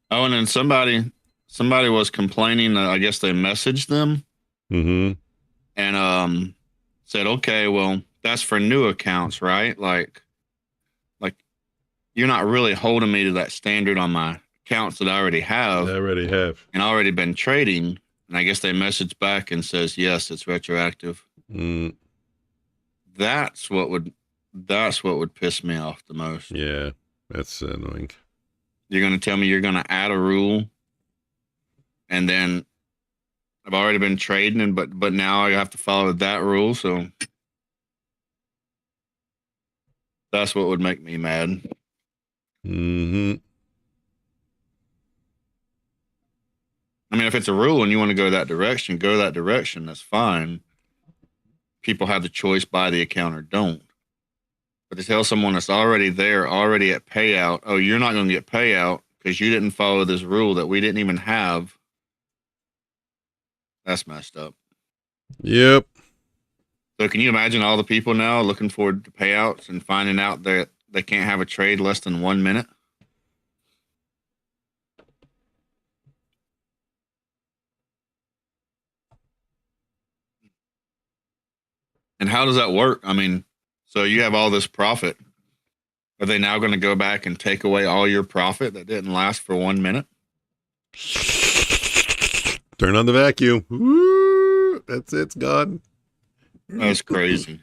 Oh, and then somebody was complaining that I guess they messaged them. Mm-hmm. And said, okay, well, that's for new accounts, right? Like you're not really holding me to that standard on my accounts that I already have. And already been trading. And I guess they messaged back and says, yes, it's retroactive. Mm. That's what would piss me off the most. Yeah, that's annoying. You're going to tell me you're going to add a rule, and then I've already been trading, but now I have to follow that rule. So that's what would make me mad. Mm-hmm. I mean, if it's a rule and you want to go that direction, that's fine. People have the choice, buy the account or don't. But to tell someone that's already there, already at payout, oh, you're not going to get payout because you didn't follow this rule that we didn't even have. That's messed up. Yep. So can you imagine all the people now looking forward to payouts and finding out that they can't have a trade less than 1 minute? And how does that work? I mean, so you have all this profit, Are they now going to go back and take away all your profit that didn't last for 1 minute? Turn on the vacuum. Woo! That's it. It's gone. That's crazy.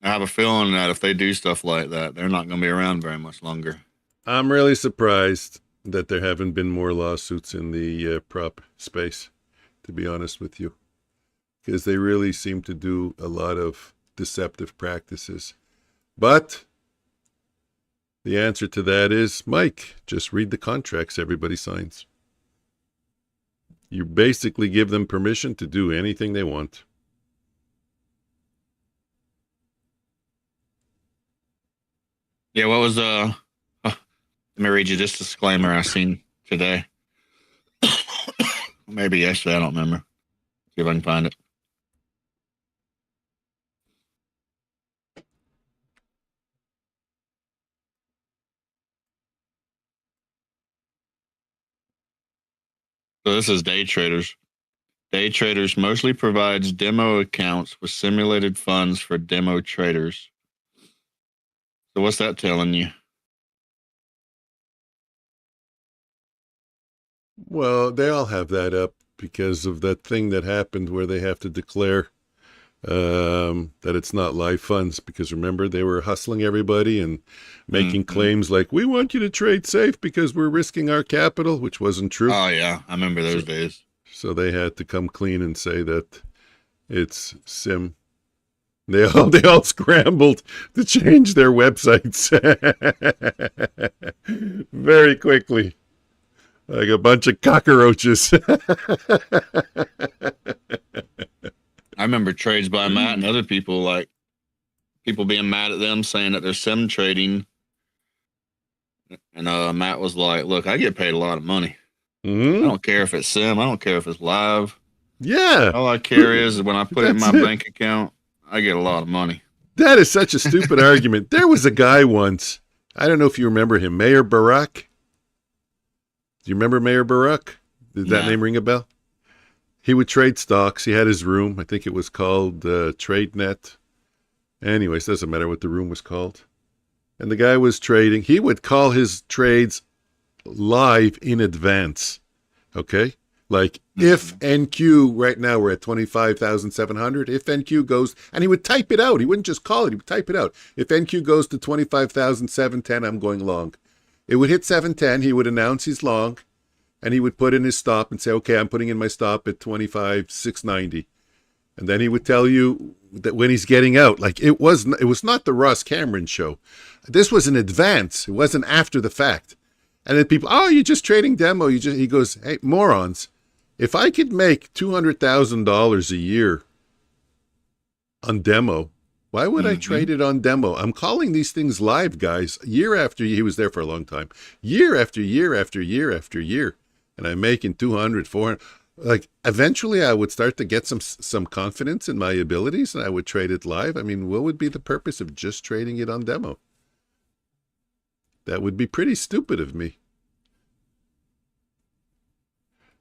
I have a feeling that if they do stuff like that, they're not going to be around very much longer. I'm really surprised that there haven't been more lawsuits in the prop space, to be honest with you, because they really seem to do a lot of deceptive practices. But the answer to that is, Mike, just read the contracts everybody signs. You basically give them permission to do anything they want. Yeah, what was let me read you this disclaimer I seen today. Maybe yesterday, I don't remember. See if I can find it. So this is day traders. Day traders mostly provides demo accounts with simulated funds for demo traders. So what's that telling you? Well, they all have that up because of that thing that happened where they have to declare that it's not live funds, because remember, they were hustling everybody and making claims like, we want you to trade safe because we're risking our capital, which wasn't true. Oh yeah, I remember those days. So they had to come clean and say that it's sim. They all scrambled to change their websites very quickly, like a bunch of cockroaches. I remember trades by Matt and other people, like people being mad at them saying that they're sim trading. And Matt was like, look, I get paid a lot of money. I don't care if it's sim. I don't care if it's live. Yeah. All I care is when I put it in my bank account, I get a lot of money. That is such a stupid argument. There was a guy once, I don't know if you remember him, Mayor Barack. Do you remember Mayor Barack? Did that name ring a bell? He would trade stocks. He had his room. I think it was called TradeNet. Anyways, doesn't matter what the room was called. And the guy was trading. He would call his trades live in advance. Okay? Like if NQ, right now we're at 25,700. If NQ goes, and he would type it out. He wouldn't just call it. He would type it out. If NQ goes to 25,710, I'm going long. It would hit 710. He would announce he's long. And he would put in his stop and say, okay, I'm putting in my stop at 25,690. And then he would tell you that when he's getting out, like it was not the Ross Cameron show. This was in advance. It wasn't after the fact. And then people, oh, you're just trading demo. He goes, hey, morons, if I could make $200,000 a year on demo, why would I trade it on demo? I'm calling these things live, guys. Year after year, he was there for a long time. Year after year after year after year. And I'm making 200, 400. Like, eventually I would start to get some confidence in my abilities, and I would trade it live. I mean, what would be the purpose of just trading it on demo? That would be pretty stupid of me.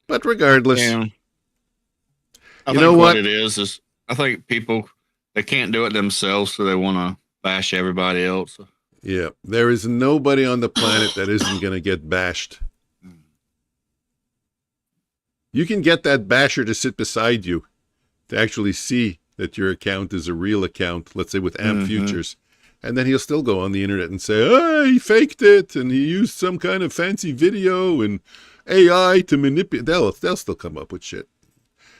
But regardless, Yeah. I you think know what? it is I think people, they can't do it themselves, so they want to bash everybody else. Yeah, there is nobody on the planet that isn't going to get bashed. You can get that basher to sit beside you to actually see that your account is a real account, let's say with AMP Futures. And then he'll still go on the internet and say, oh, he faked it and he used some kind of fancy video and AI to manipulate. They'll still come up with shit.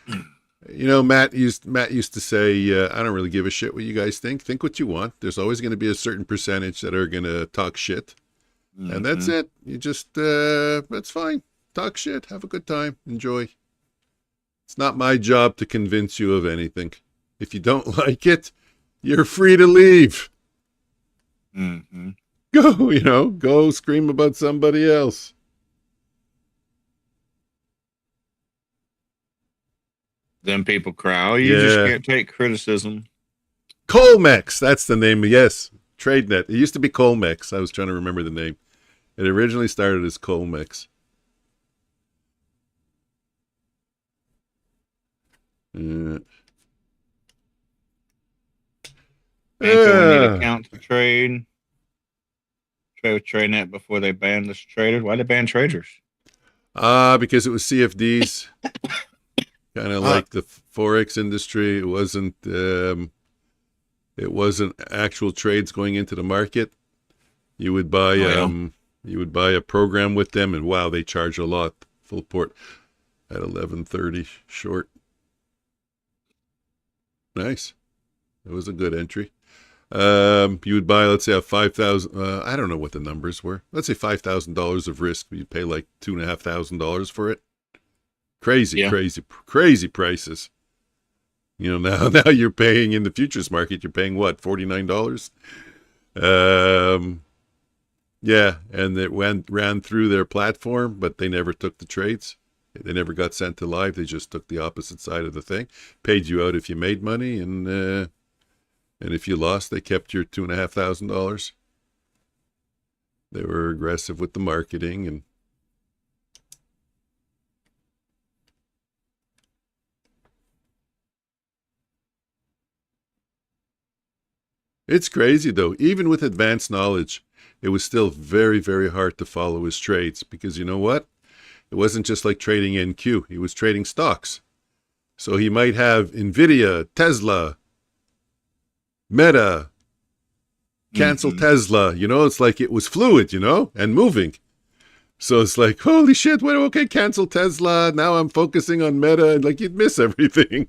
You know, Matt used to say, I don't really give a shit what you guys think. Think what you want. There's always going to be a certain percentage that are going to talk shit. And that's it. You just, that's fine. Talk shit. Have a good time. Enjoy. It's not my job to convince you of anything. If you don't like it, you're free to leave. Go scream about somebody else. Then people cry, oh, you just can't take criticism. Colmex, that's the name. Yes, TradeNet. It used to be Colmex. I was trying to remember the name. It originally started as Colmex. When you account to trade. Trade with TradeNet before they banned us traders. Why did they ban traders? Because it was CFDs, kind of like the Forex industry. It wasn't actual trades going into the market. You would buy a program with them, and wow, they charge a lot. Full port at 11:30 short. Nice. It was a good entry. You would buy, let's say, a 5,000. I don't know what the numbers were. Let's say $5,000 of risk. You'd pay like $2,500 for it. Crazy prices. You know, now you're paying in the futures market. You're paying what, $49? Yeah, and it ran through their platform, but they never took the trades. They never got sent to live. They just took the opposite side of the thing, paid you out if you made money, and if you lost, they kept your $2,500. They were aggressive with the marketing, and it's crazy though. Even with advanced knowledge, it was still very, very hard to follow his trades, because you know what? It wasn't just like trading NQ. He was trading stocks. So he might have Nvidia, Tesla, Meta, cancel Tesla. You know, it's like it was fluid, you know, and moving. So it's like, holy shit, well, okay, cancel Tesla. Now I'm focusing on Meta. Like, you'd miss everything.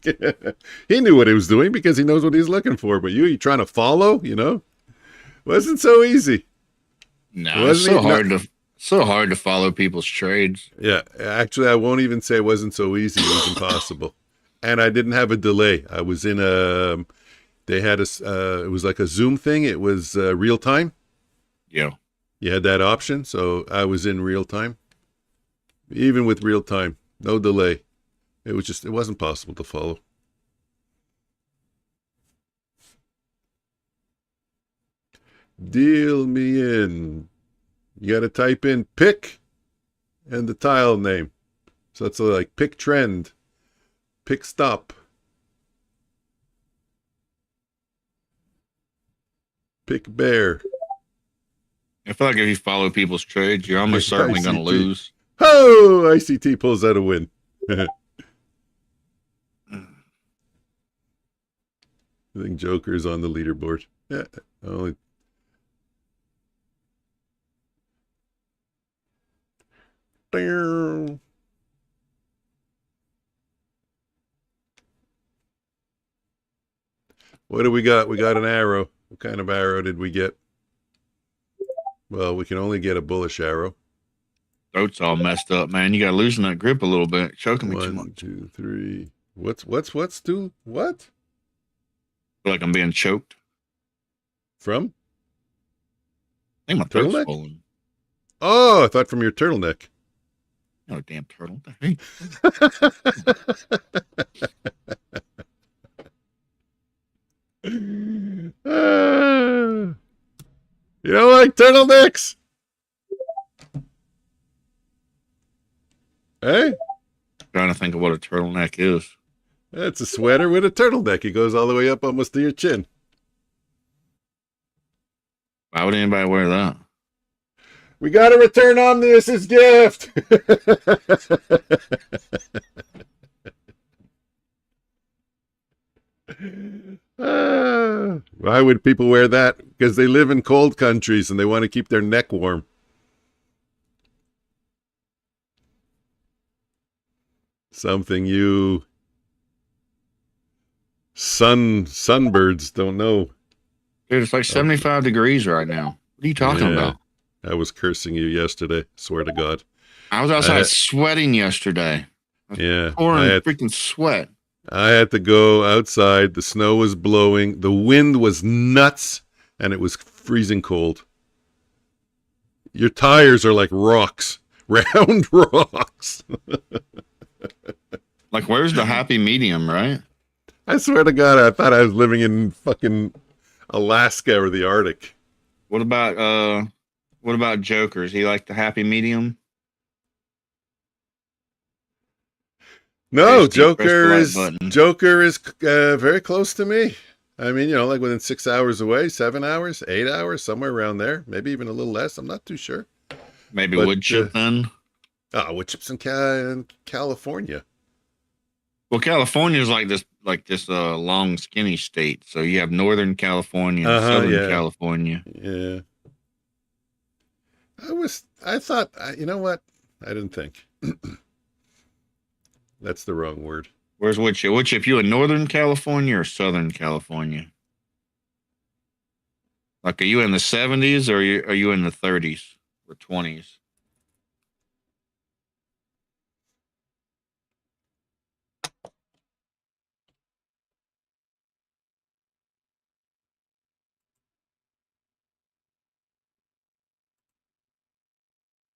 He knew what he was doing because he knows what he's looking for. But you trying to follow, you know, wasn't so easy. No, it's so hard to follow people's trades. Yeah, actually, I won't even say it wasn't so easy. It was impossible. And I didn't have a delay. I was in they had it was like a Zoom thing. It was real time. Yeah. You had that option. So I was in real time. Even with real time, no delay. It wasn't possible to follow. Deal me in. You got to type in pick and the tile name. So it's like pick trend, pick stop, pick bear. I feel like if you follow people's trades, you're almost certainly going to lose. Oh, ICT pulls out a win. I think Joker's on the leaderboard. Yeah, only. What do we got? We got an arrow. What kind of arrow did we get? Well, we can only get a bullish arrow. Throat's all messed up, man. You got to loosen that grip a little bit. Choking me too much. 1, 2, 3. What's two? What? I feel like I'm being choked. From? I think my throat's swollen. Oh, I thought from your turtleneck. No damn turtle. Hey. You don't like turtlenecks? Hey? Trying to think of what a turtleneck is. It's a sweater with a turtleneck. It goes all the way up almost to your chin. Why would anybody wear that? We got to return Omnius's gift. Why would people wear that? Because they live in cold countries and they want to keep their neck warm. Something you sunbirds don't know. Dude, it's like 75 degrees right now. What are you talking about? I was cursing you yesterday. Swear to God. I was outside sweating yesterday. Pouring freaking sweat. I had to go outside. The snow was blowing. The wind was nuts, and it was freezing cold. Your tires are like rocks, round rocks. Like, where's the happy medium, right? I swear to God, I thought I was living in fucking Alaska or the Arctic. What about Joker? Is he like the happy medium? No, Joker is very close to me. I mean, like within 6 hours away, 7 hours, 8 hours, somewhere around there. Maybe even a little less. I'm not too sure. Maybe But, wood chip then. Wood chips in California. Well, California is like this long skinny state. So you have Northern California and Southern Yeah. California. Yeah. I thought, you know what? I didn't think. That's the wrong word. Where's wood chip? Wood chip, you in Northern California or Southern California? Like, are you in the 70s or are you in the 30s or 20s?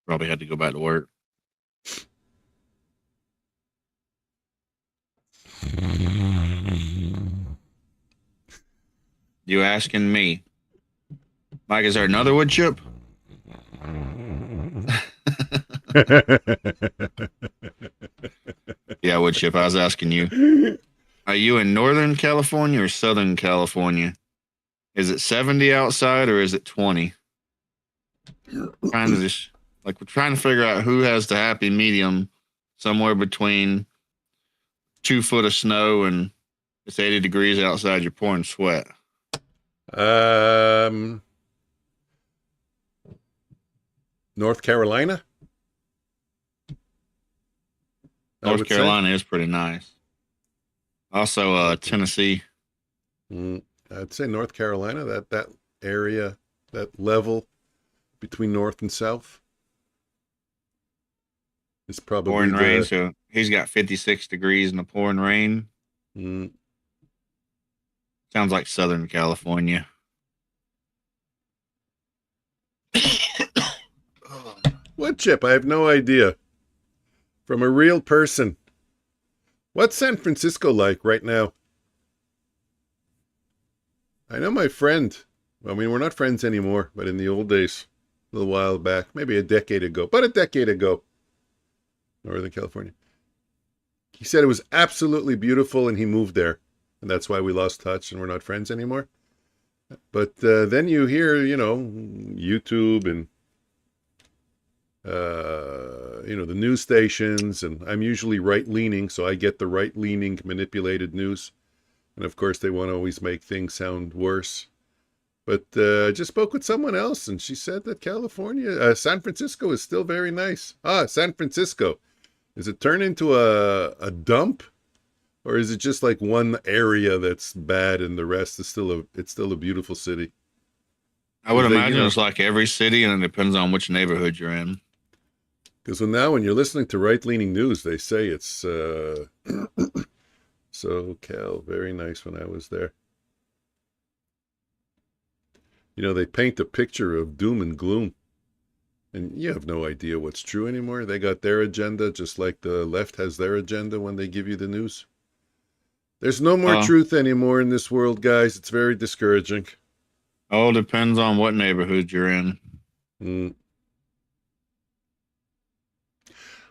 Probably had to go back to work. You asking me? Mike, is there another wood chip? Yeah, wood chip. I was asking you. Are you in Northern California or Southern California? Is it 70 outside or is it 20? We're trying to figure out who has the happy medium somewhere between 2 foot of snow and it's 80 degrees outside, you're pouring sweat. North Carolina? North Carolina is pretty nice. Also, Tennessee. I'd say North Carolina, that area, that level between North and South is probably pouring rain. So he's got 56 degrees in the pouring rain. Sounds like Southern California. Wood chip, I have no idea. From a real person. What's San Francisco like right now? I know my friend. I mean, we're not friends anymore, but in the old days, a little while back, maybe a decade ago, Northern California. He said it was absolutely beautiful and he moved there. And that's why we lost touch and we're not friends anymore. But then you hear, YouTube and, the news stations. And I'm usually right-leaning, so I get the right-leaning manipulated news. And of course, they want to always make things sound worse. But I just spoke with someone else, and she said that San Francisco is still very nice. San Francisco. Is it turned into a dump? Or is it just like one area that's bad and the rest is it's still a beautiful city? I would imagine it's like every city, and it depends on which neighborhood you're in. Because when you're listening to right-leaning news, they say it's SoCal. Very nice when I was there. They paint a picture of doom and gloom. And you have no idea what's true anymore. They got their agenda, just like the left has their agenda when they give you the news. There's no more truth anymore in this world, guys. It's very discouraging. All depends on what neighborhood you're in.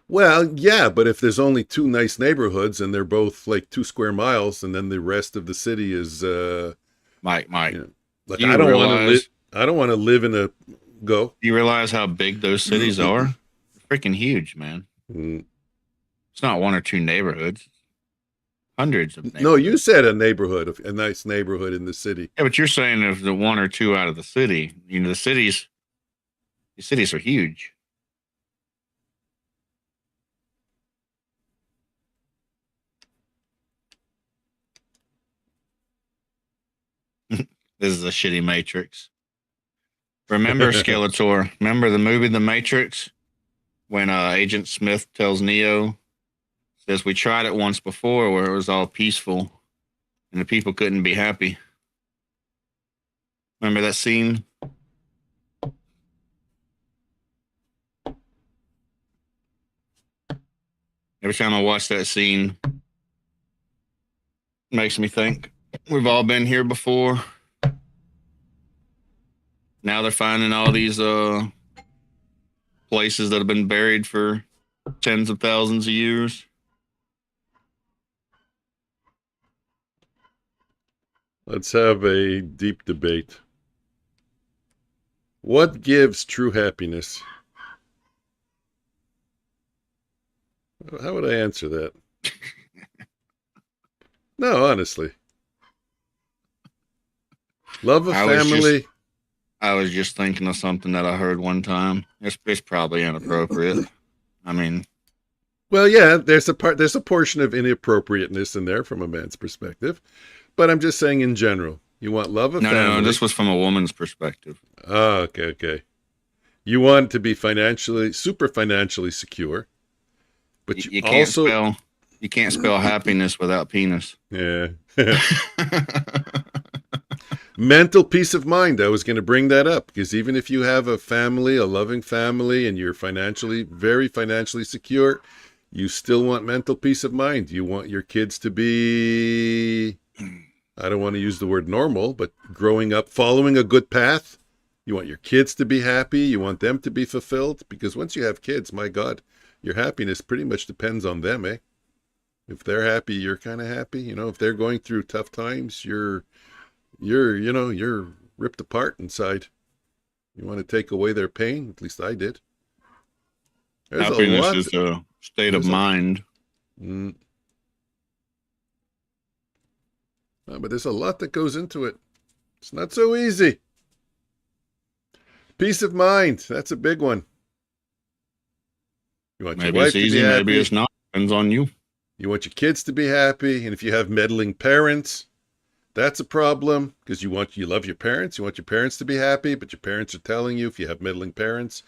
Well, yeah, but if there's only 2 nice neighborhoods and they're both like 2 square miles, and then the rest of the city is Mike. Like I don't want to live in a go. You realize how big those cities are? They're freaking huge, man. It's not 1 or 2 neighborhoods. Hundreds of neighborhoods. No, you said a nice neighborhood in the city. Yeah, but you're saying if the 1 or 2 out of the city, the cities are huge. This is a shitty Matrix. Remember Skeletor? Remember the movie The Matrix? When Agent Smith tells Neo, says, we tried it once before where it was all peaceful and the people couldn't be happy. Remember that scene? Every time I watch that scene, it makes me think we've all been here before. Now they're finding all these places that have been buried for tens of thousands of years. Let's have a deep debate. What gives true happiness? How would I answer that? No, honestly. Love of family. I was just thinking of something that I heard one time. It's probably inappropriate. I mean, Well, yeah, there's a portion of inappropriateness in there from a man's perspective, but I'm just saying in general. You want love of family. no, this was from a woman's perspective. Oh, okay. You want to be super financially secure, but you can't spell happiness without penis. Yeah. Mental peace of mind. I was going to bring that up because even if you have a family, a loving family, and you're very financially secure, you still want mental peace of mind. You want your kids to be, I don't want to use the word normal, but growing up, following a good path. You want your kids to be happy. You want them to be fulfilled, because once you have kids, my God, your happiness pretty much depends on them, eh? If they're happy, you're kind of happy. If they're going through tough times, you're ripped apart inside. You want to take away their pain? At least I did. Happiness is a state of mind. But there's a lot that goes into it. It's not so easy. Peace of mind. That's a big one. You want maybe your wife it's easy, to be happy. Maybe it's not. Depends on you. You want your kids to be happy. And if you have meddling parents, that's a problem, because you love your parents. You want your parents to be happy, but your parents are telling you, if you have meddling parents,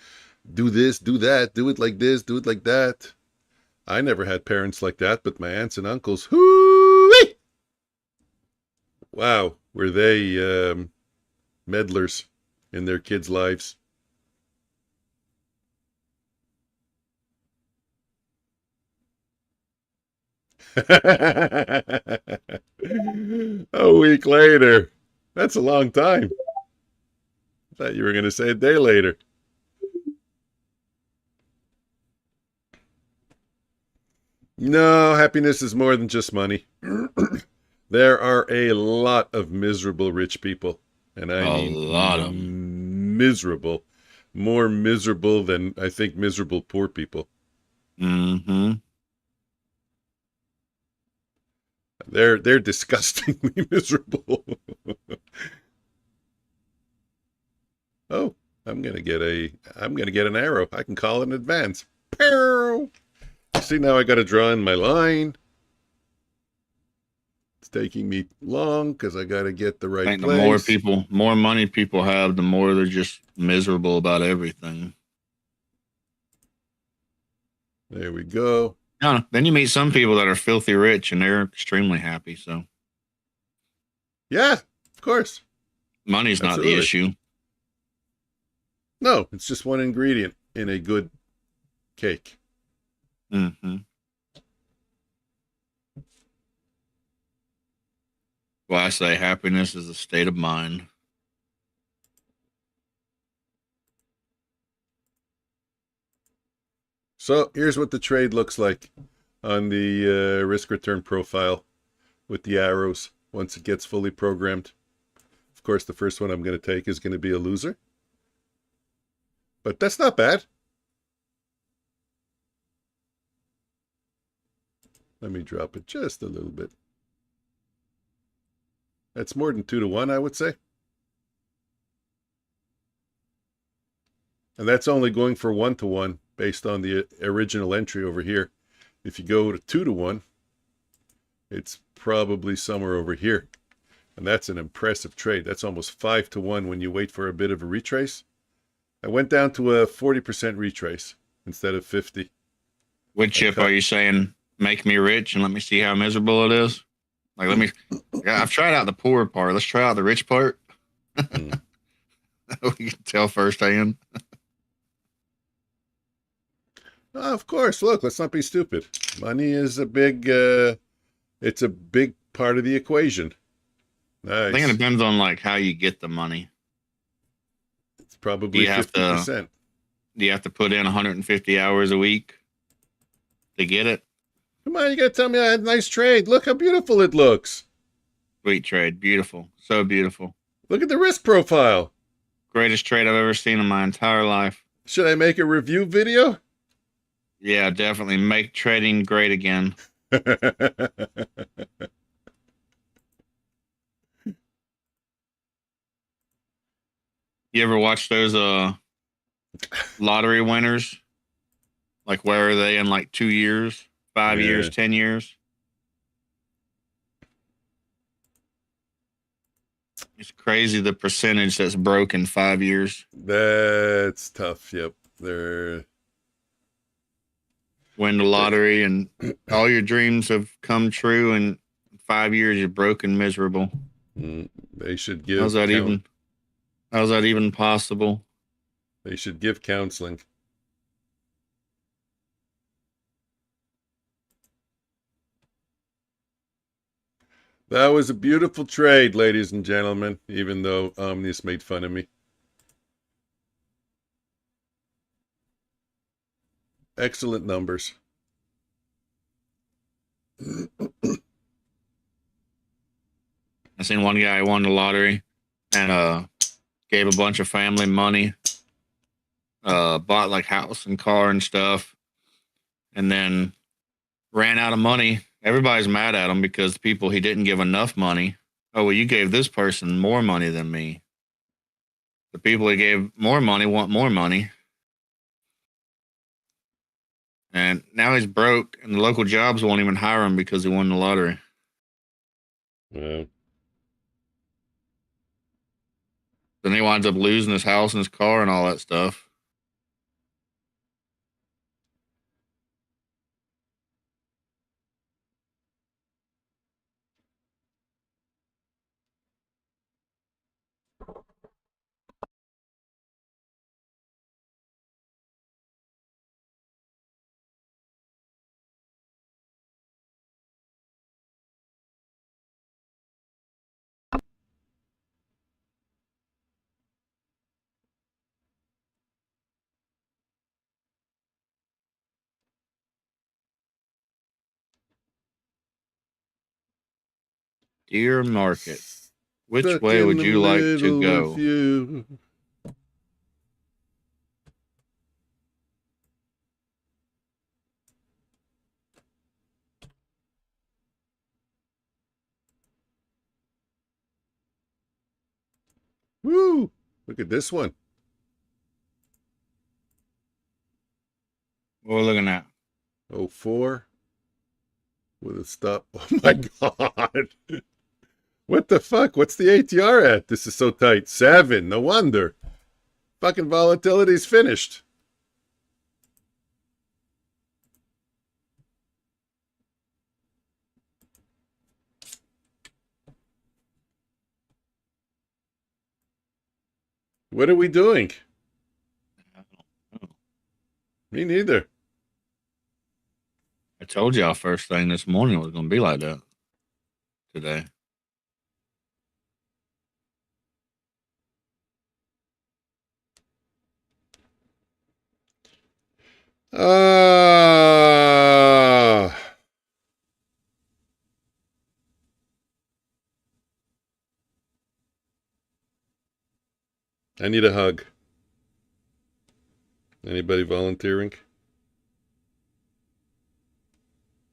do this, do that, do it like this, do it like that. I never had parents like that, but my aunts and uncles, hoo-wee! Wow, were they meddlers in their kids' lives. A week later. That's a long time. I thought you were going to say a day later. No, happiness is more than just money. There are a lot of miserable rich people. And I mean a lot of them. Miserable. More miserable than, I think, miserable poor people. Mm-hmm. They're disgustingly miserable. Oh, I'm gonna get an arrow. I can call it in advance. Pew! See, now I got to draw in my line. It's taking me long because I got to get the right place. The more money people have, the more they're just miserable about everything. There we go. No, then you meet some people that are filthy rich and they're extremely happy. So, yeah, of course. Money's not the issue. No, it's just one ingredient in a good cake. Mm-hmm. Well, I say happiness is a state of mind. So here's what the trade looks like on the risk return profile with the arrows once it gets fully programmed. Of course, the first one I'm going to take is going to be a loser. But that's not bad. Let me drop it just a little bit. That's more than 2-1, I would say. And that's only going for 1-1 based on the original entry over here. If you go to 2-1, it's probably somewhere over here. And that's an impressive trade. That's almost 5-1 when you wait for a bit of a retrace. I went down to a 40% retrace instead of 50. Which chip are you saying, make me rich and let me see how miserable it is? Like, I've tried out the poor part. Let's try out the rich part. We can tell firsthand. Of course, look, let's not be stupid. Money is it's a big part of the equation. Nice. I think it depends on like how you get the money. It's probably 50%. Do you have to put in 150 hours a week to get it? Come on, you gotta tell me I had a nice trade. Look how beautiful it looks. Sweet trade. Beautiful. So beautiful. Look at the risk profile. Greatest trade I've ever seen in my entire life. Should I make a review video? Yeah, definitely. Make trading great again. You ever watch those lottery winners? Like, where are they in like 2 years, 5 years, 10 years? It's crazy the percentage that's broke in 5 years. That's tough. Yep. They're Win the lottery and all your dreams have come true, and in 5 years you're broke and miserable. They should give How's that even possible? They should give counseling. That was a beautiful trade, ladies and gentlemen, even though Omnius made fun of me. Excellent numbers. I seen one guy won the lottery and gave a bunch of family money, bought like house and car and stuff, and then ran out of money. Everybody's mad at him because the people he didn't give enough money. Oh, well, you gave this person more money than me. The people he gave more money want more money. And now he's broke, and the local jobs won't even hire him because he won the lottery. Yeah. Then he winds up losing his house and his car and all that stuff. Dear market, which Stuck way in would the you like to middle go? of you. Woo! Look at this one. What are we looking at? 04 with a stop. Oh my god. What the fuck? What's the ATR at? This is so tight. 7. No wonder. Fucking volatility's finished. What are we doing? I don't know. Me neither. I told y'all first thing this morning was going to be like that today. I need a hug. Anybody volunteering?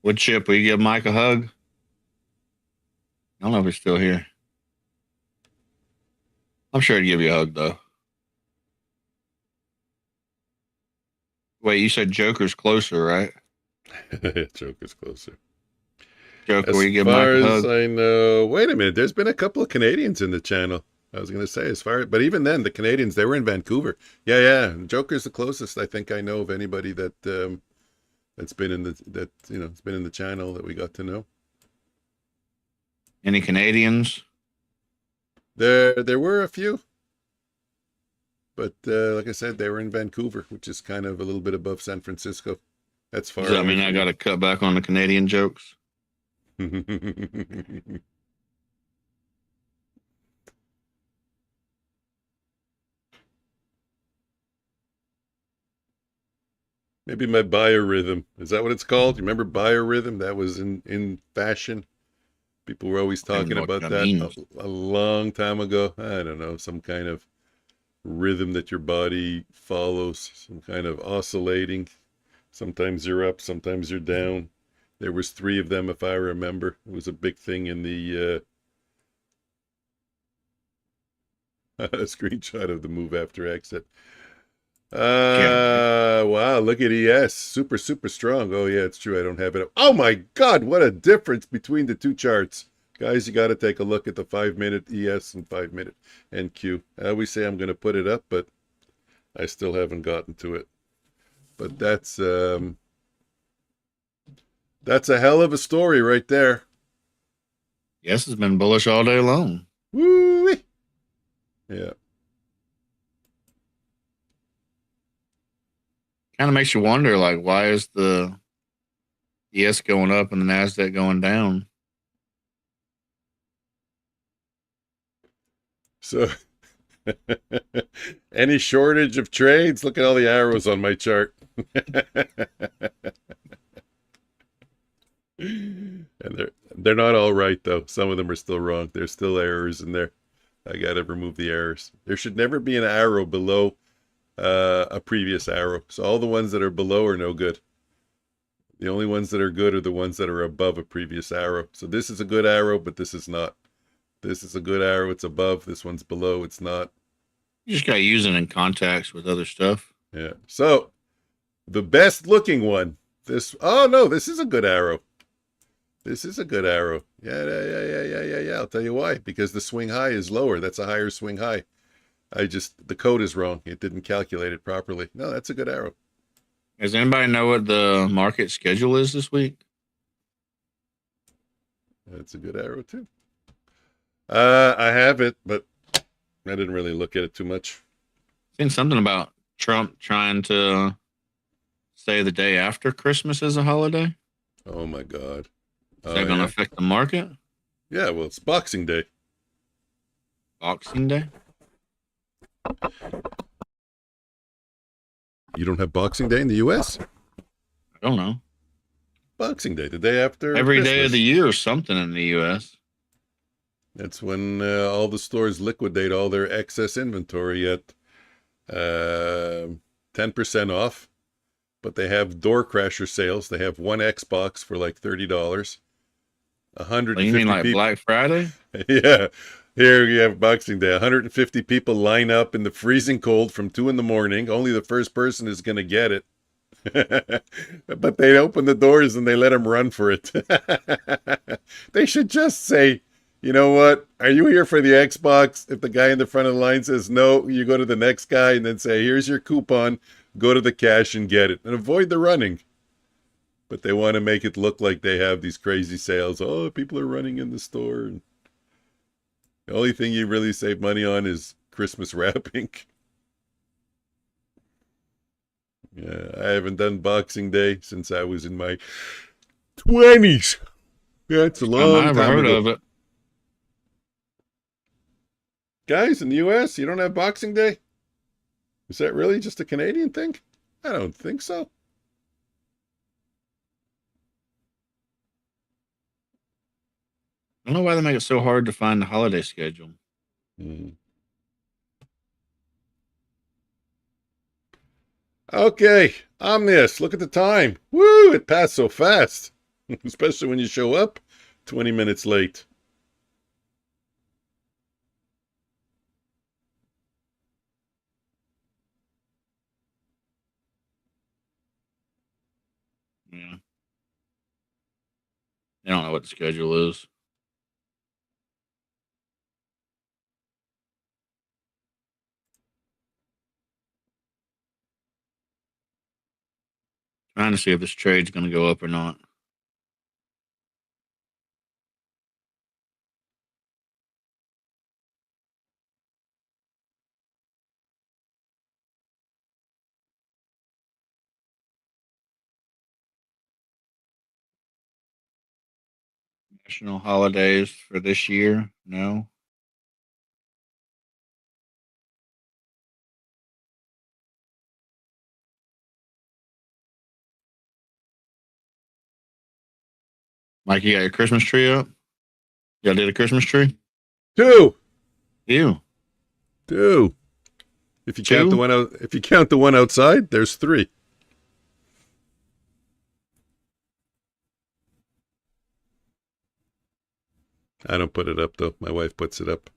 Wood chip, will you give Mike a hug? I don't know if he's still here. I'm sure he'd give you a hug, though. Wait, you said Joker's closer, right? Joker's closer. Joker, will you give Mike a hug? As far as I know, wait a minute. There's been a couple of Canadians in the channel. I was going to say, but even then, the Canadians, they were in Vancouver. Yeah. Joker's the closest I think I know of anybody that that's been in it's been in the channel that we got to know. Any Canadians? There were a few, but like I said, they were in Vancouver, which is kind of a little bit above San Francisco. That's far. Does that mean I got to cut back on the Canadian jokes? Maybe my biorhythm. Is that what it's called? You remember biorhythm? That was in fashion People were always I don't even talking know what about that that means. a long time ago. I don't know, some kind of rhythm that your body follows, some kind of oscillating. Sometimes you're up, sometimes you're down. There was 3 of them, if I remember. It was a big thing in the screenshot of the move after exit. Yeah. Wow, look at ES. Super, super strong. Oh, yeah, it's true. I don't have it up. Oh, my God, what a difference between the 2 charts. Guys, you got to take a look at the 5-minute ES and 5-minute NQ. I always say I'm going to put it up, but I still haven't gotten to it. But that's a hell of a story right there. Yes, it's been bullish all day long. Woo! Yeah. Kind of makes you wonder, like, why is the ES going up and the Nasdaq going down? So, any shortage of trades? Look at all the arrows on my chart. And they're not all right though. Some of them are still wrong. There's still errors in there. I gotta remove the errors. There should never be an arrow below a previous arrow. So all the ones that are below are no good. The only ones that are good are the ones that are above a previous arrow. So this is a good arrow, but this is not. This is a good arrow. It's above. This one's below. It's not. You just got to use it in context with other stuff. Yeah. So the best looking one. Oh no, this is a good arrow. This is a good arrow. Yeah. I'll tell you why. Because the swing high is lower. That's a higher swing high. The code is wrong. It didn't calculate it properly. No, that's a good arrow. Does anybody know what the market schedule is this week? That's a good arrow too. I have it, but I didn't really look at it too much. Seen something about Trump trying to say the day after Christmas is a holiday. Oh my God. Is that going to affect the market? Yeah, well, it's Boxing Day. Boxing Day? You don't have Boxing Day in the U.S.? I don't know. Boxing Day, the day after Every Christmas. day of the year or something in the U.S. That's when all the stores liquidate all their excess inventory at 10% off. But they have door crasher sales. They have one Xbox for like $30. 150 You mean like people. Black Friday? Yeah. Here you have Boxing Day. 150 people line up in the freezing cold from 2 in the morning. Only the first person is going to get it. But they open the doors and they let them run for it. They should just say, you know what? Are you here for the Xbox? If the guy in the front of the line says no, you go to the next guy and then say, here's your coupon. Go to the cash and get it. And avoid the running. But they want to make it look like they have these crazy sales. Oh, people are running in the store. The only thing you really save money on is Christmas wrapping. Yeah, I haven't done Boxing Day since I was in my 20s. That's a long time ago. Of it. Guys, in the U.S., you don't have Boxing Day? Is that really just a Canadian thing? I don't think so. I don't know why they make it so hard to find the holiday schedule. Okay, Omnius, look at the time. Woo, it passed so fast. Especially when you show up 20 minutes late. Yeah. They don't know what the schedule is. Trying to see if this trade's going to go up or not. National holidays for this year? No. Mike, you got your Christmas tree up? Y'all did a Christmas tree? Two. You. Two. If you count Two? the one out, if you count the one outside, there's three. I don't put it up though. My wife puts it up.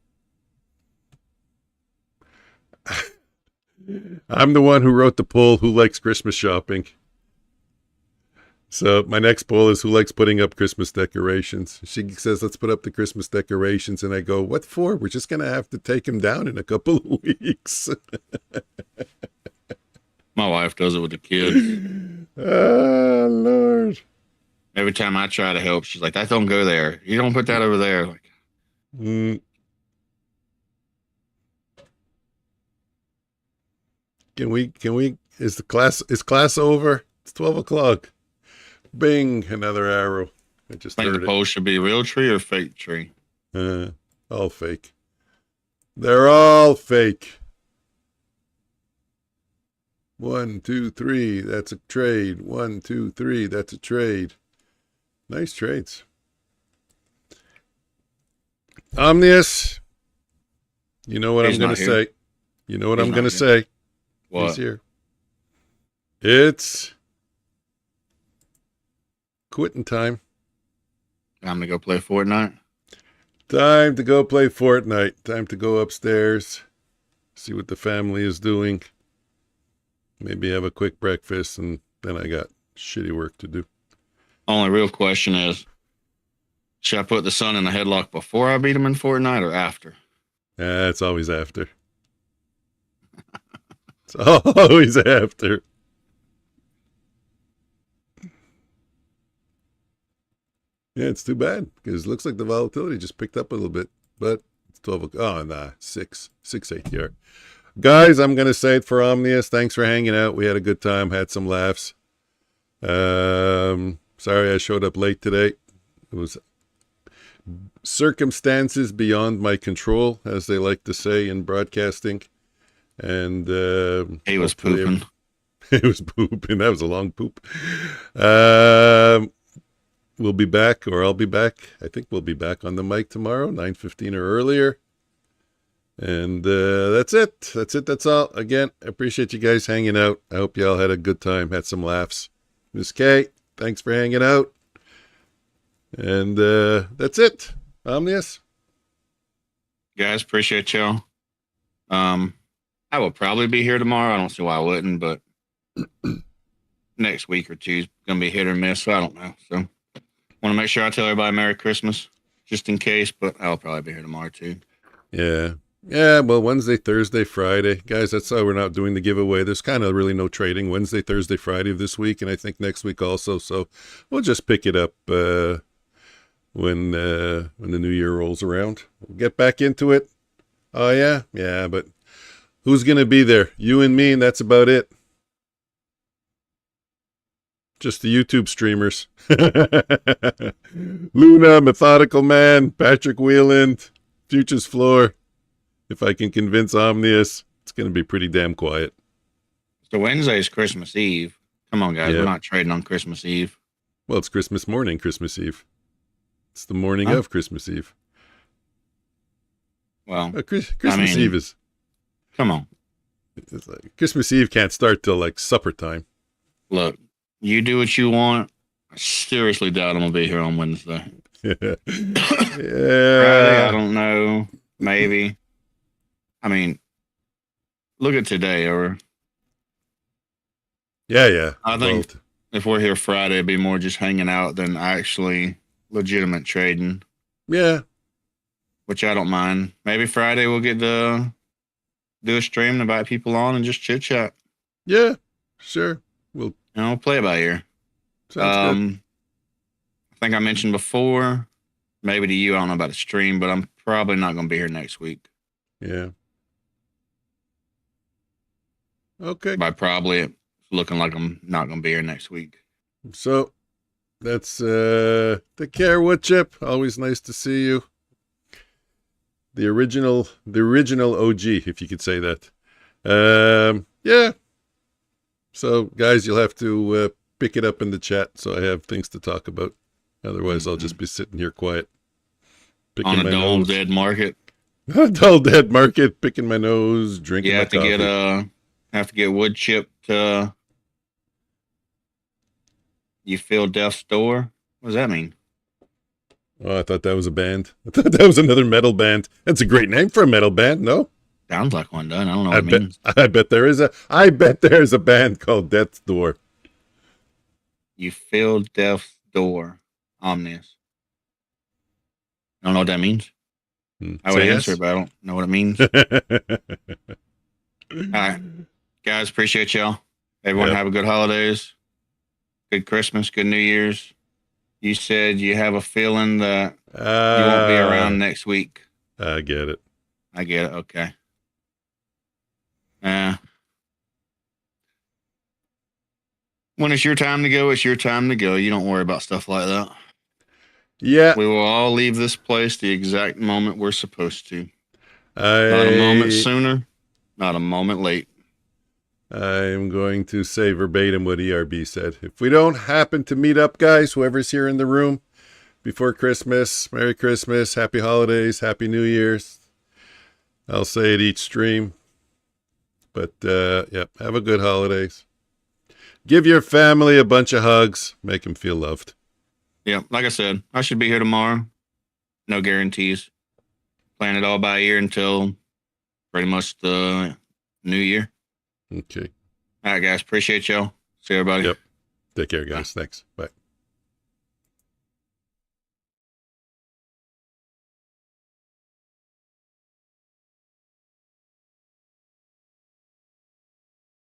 I'm the one who wrote the poll, who likes Christmas shopping. So my next poll is, who likes putting up Christmas decorations? She says, let's put up the Christmas decorations. And I go, what for? We're just going to have to take them down in a couple of weeks. My wife does it with the kids. Oh, Lord. Every time I try to help, she's like, that don't go there. You don't put that over there. Like, Can we, is class over? It's 12 o'clock. Bing, another arrow. I just think heard the poll should be real tree or fake tree. All fake. They're all fake. 1, 2, 3. That's a trade. 1, 2, 3. That's a trade. Nice trades. Omnius. You know what I'm going to say. You know what I'm going to say. What? He's here. It's quitting time. Time to go play Fortnite. Time to go play Fortnite. Time to go upstairs. See what the family is doing. Maybe have a quick breakfast, and then I got shitty work to do. Only real question is, should I put the son in the headlock before I beat him in Fortnite or after? It's always after. It's always after. Yeah, it's too bad because it looks like the volatility just picked up a little bit, but it's 12 o'clock. Oh, nah, 6 ATR. Guys, I'm going to say it for Omnius. Thanks for hanging out. We had a good time, had some laughs. Sorry I showed up late today. It was circumstances beyond my control, as they like to say in broadcasting. And he was pooping. He was pooping. That was a long poop. We'll be back, or I'll be back. I think we'll be back on the mic tomorrow, 9:15 or earlier. And that's it. That's all. Again, I appreciate you guys hanging out. I hope you all had a good time, had some laughs. Miss Kay, thanks for hanging out. And that's it. Omnius? Guys, appreciate y'all. I will probably be here tomorrow. I don't see why I wouldn't, but next week or two is going to be hit or miss, so I don't know. So want to make sure I tell everybody Merry Christmas, just in case, but I'll probably be here tomorrow too. Yeah. Yeah, well, Wednesday, Thursday, Friday. Guys, that's why we're not doing the giveaway. There's kind of really no trading Wednesday, Thursday, Friday of this week, and I think next week also. So we'll just pick it up when the new year rolls around. We'll get back into it. Oh, yeah? Yeah, but who's going to be there? You and me, and that's about it. Just the YouTube streamers. Luna, Methodical Man, Patrick Wheeland, Futures Floor. If I can convince Omnius, it's going to be pretty damn quiet. So Wednesday is Christmas Eve. Come on, guys. Yeah. We're not trading on Christmas Eve. Well, it's Christmas morning, Christmas Eve. It's the morning of Christmas Eve. Well, Christmas Eve is... Come on. It's like, Christmas Eve can't start till like supper time. Look, you do what you want. I seriously doubt I'm going to be here on Wednesday. Yeah. Friday, I don't know. Maybe. I mean, look at today, or Yeah. I think if we're here Friday, it'd be more just hanging out than actually legitimate trading. Yeah. Which I don't mind. Maybe Friday we'll get to do a stream and invite people on and just chit chat. Yeah, sure. We'll play it by ear. Sounds good. I think I mentioned before, maybe to you, I don't know about a stream, but I'm probably not going to be here next week. Yeah. Okay. By probably, it's looking like I'm not going to be here next week. So that's take care, Woodchip. Always nice to see you. The original OG, if you could say that. Yeah. So guys, you'll have to pick it up in the chat so I have things to talk about. Otherwise, I'll just be sitting here quiet. Picking on a my dull, nose. dead market. Dull dead market, picking my nose, drinking You my have to coffee. get wood chipped. You feel death's door. What does that mean? Oh, I thought that was a band. I thought that was another metal band. That's a great name for a metal band, no? Sounds like one, doesn't it? I don't know what it means. I bet there is a band called Death's Door. You feel death's door. Omnius. I don't know what that means. I would Say answer, yes. but I don't know what it means. All right, guys, appreciate y'all. Everyone Yep. have a good holidays, good Christmas, good New Year's. You said you have a feeling that you won't be around next week. I get it. I get it. Okay. When it's your time to go, it's your time to go. You don't worry about stuff like that. Yeah. We will all leave this place the exact moment we're supposed to. Not Not a moment sooner, not a moment late. I'm going to say verbatim what ERB said. If we don't happen to meet up, guys, whoever's here in the room before Christmas, Merry Christmas, Happy Holidays, Happy New Year's. I'll say it each stream. But, yep, have a good holidays. Give your family a bunch of hugs. Make them feel loved. Yeah, like I said, I should be here tomorrow. No guarantees. Playing it all by ear until pretty much the new year. Okay. All right, guys. Appreciate y'all. See everybody. Yep. Take care, guys. Thanks. Bye.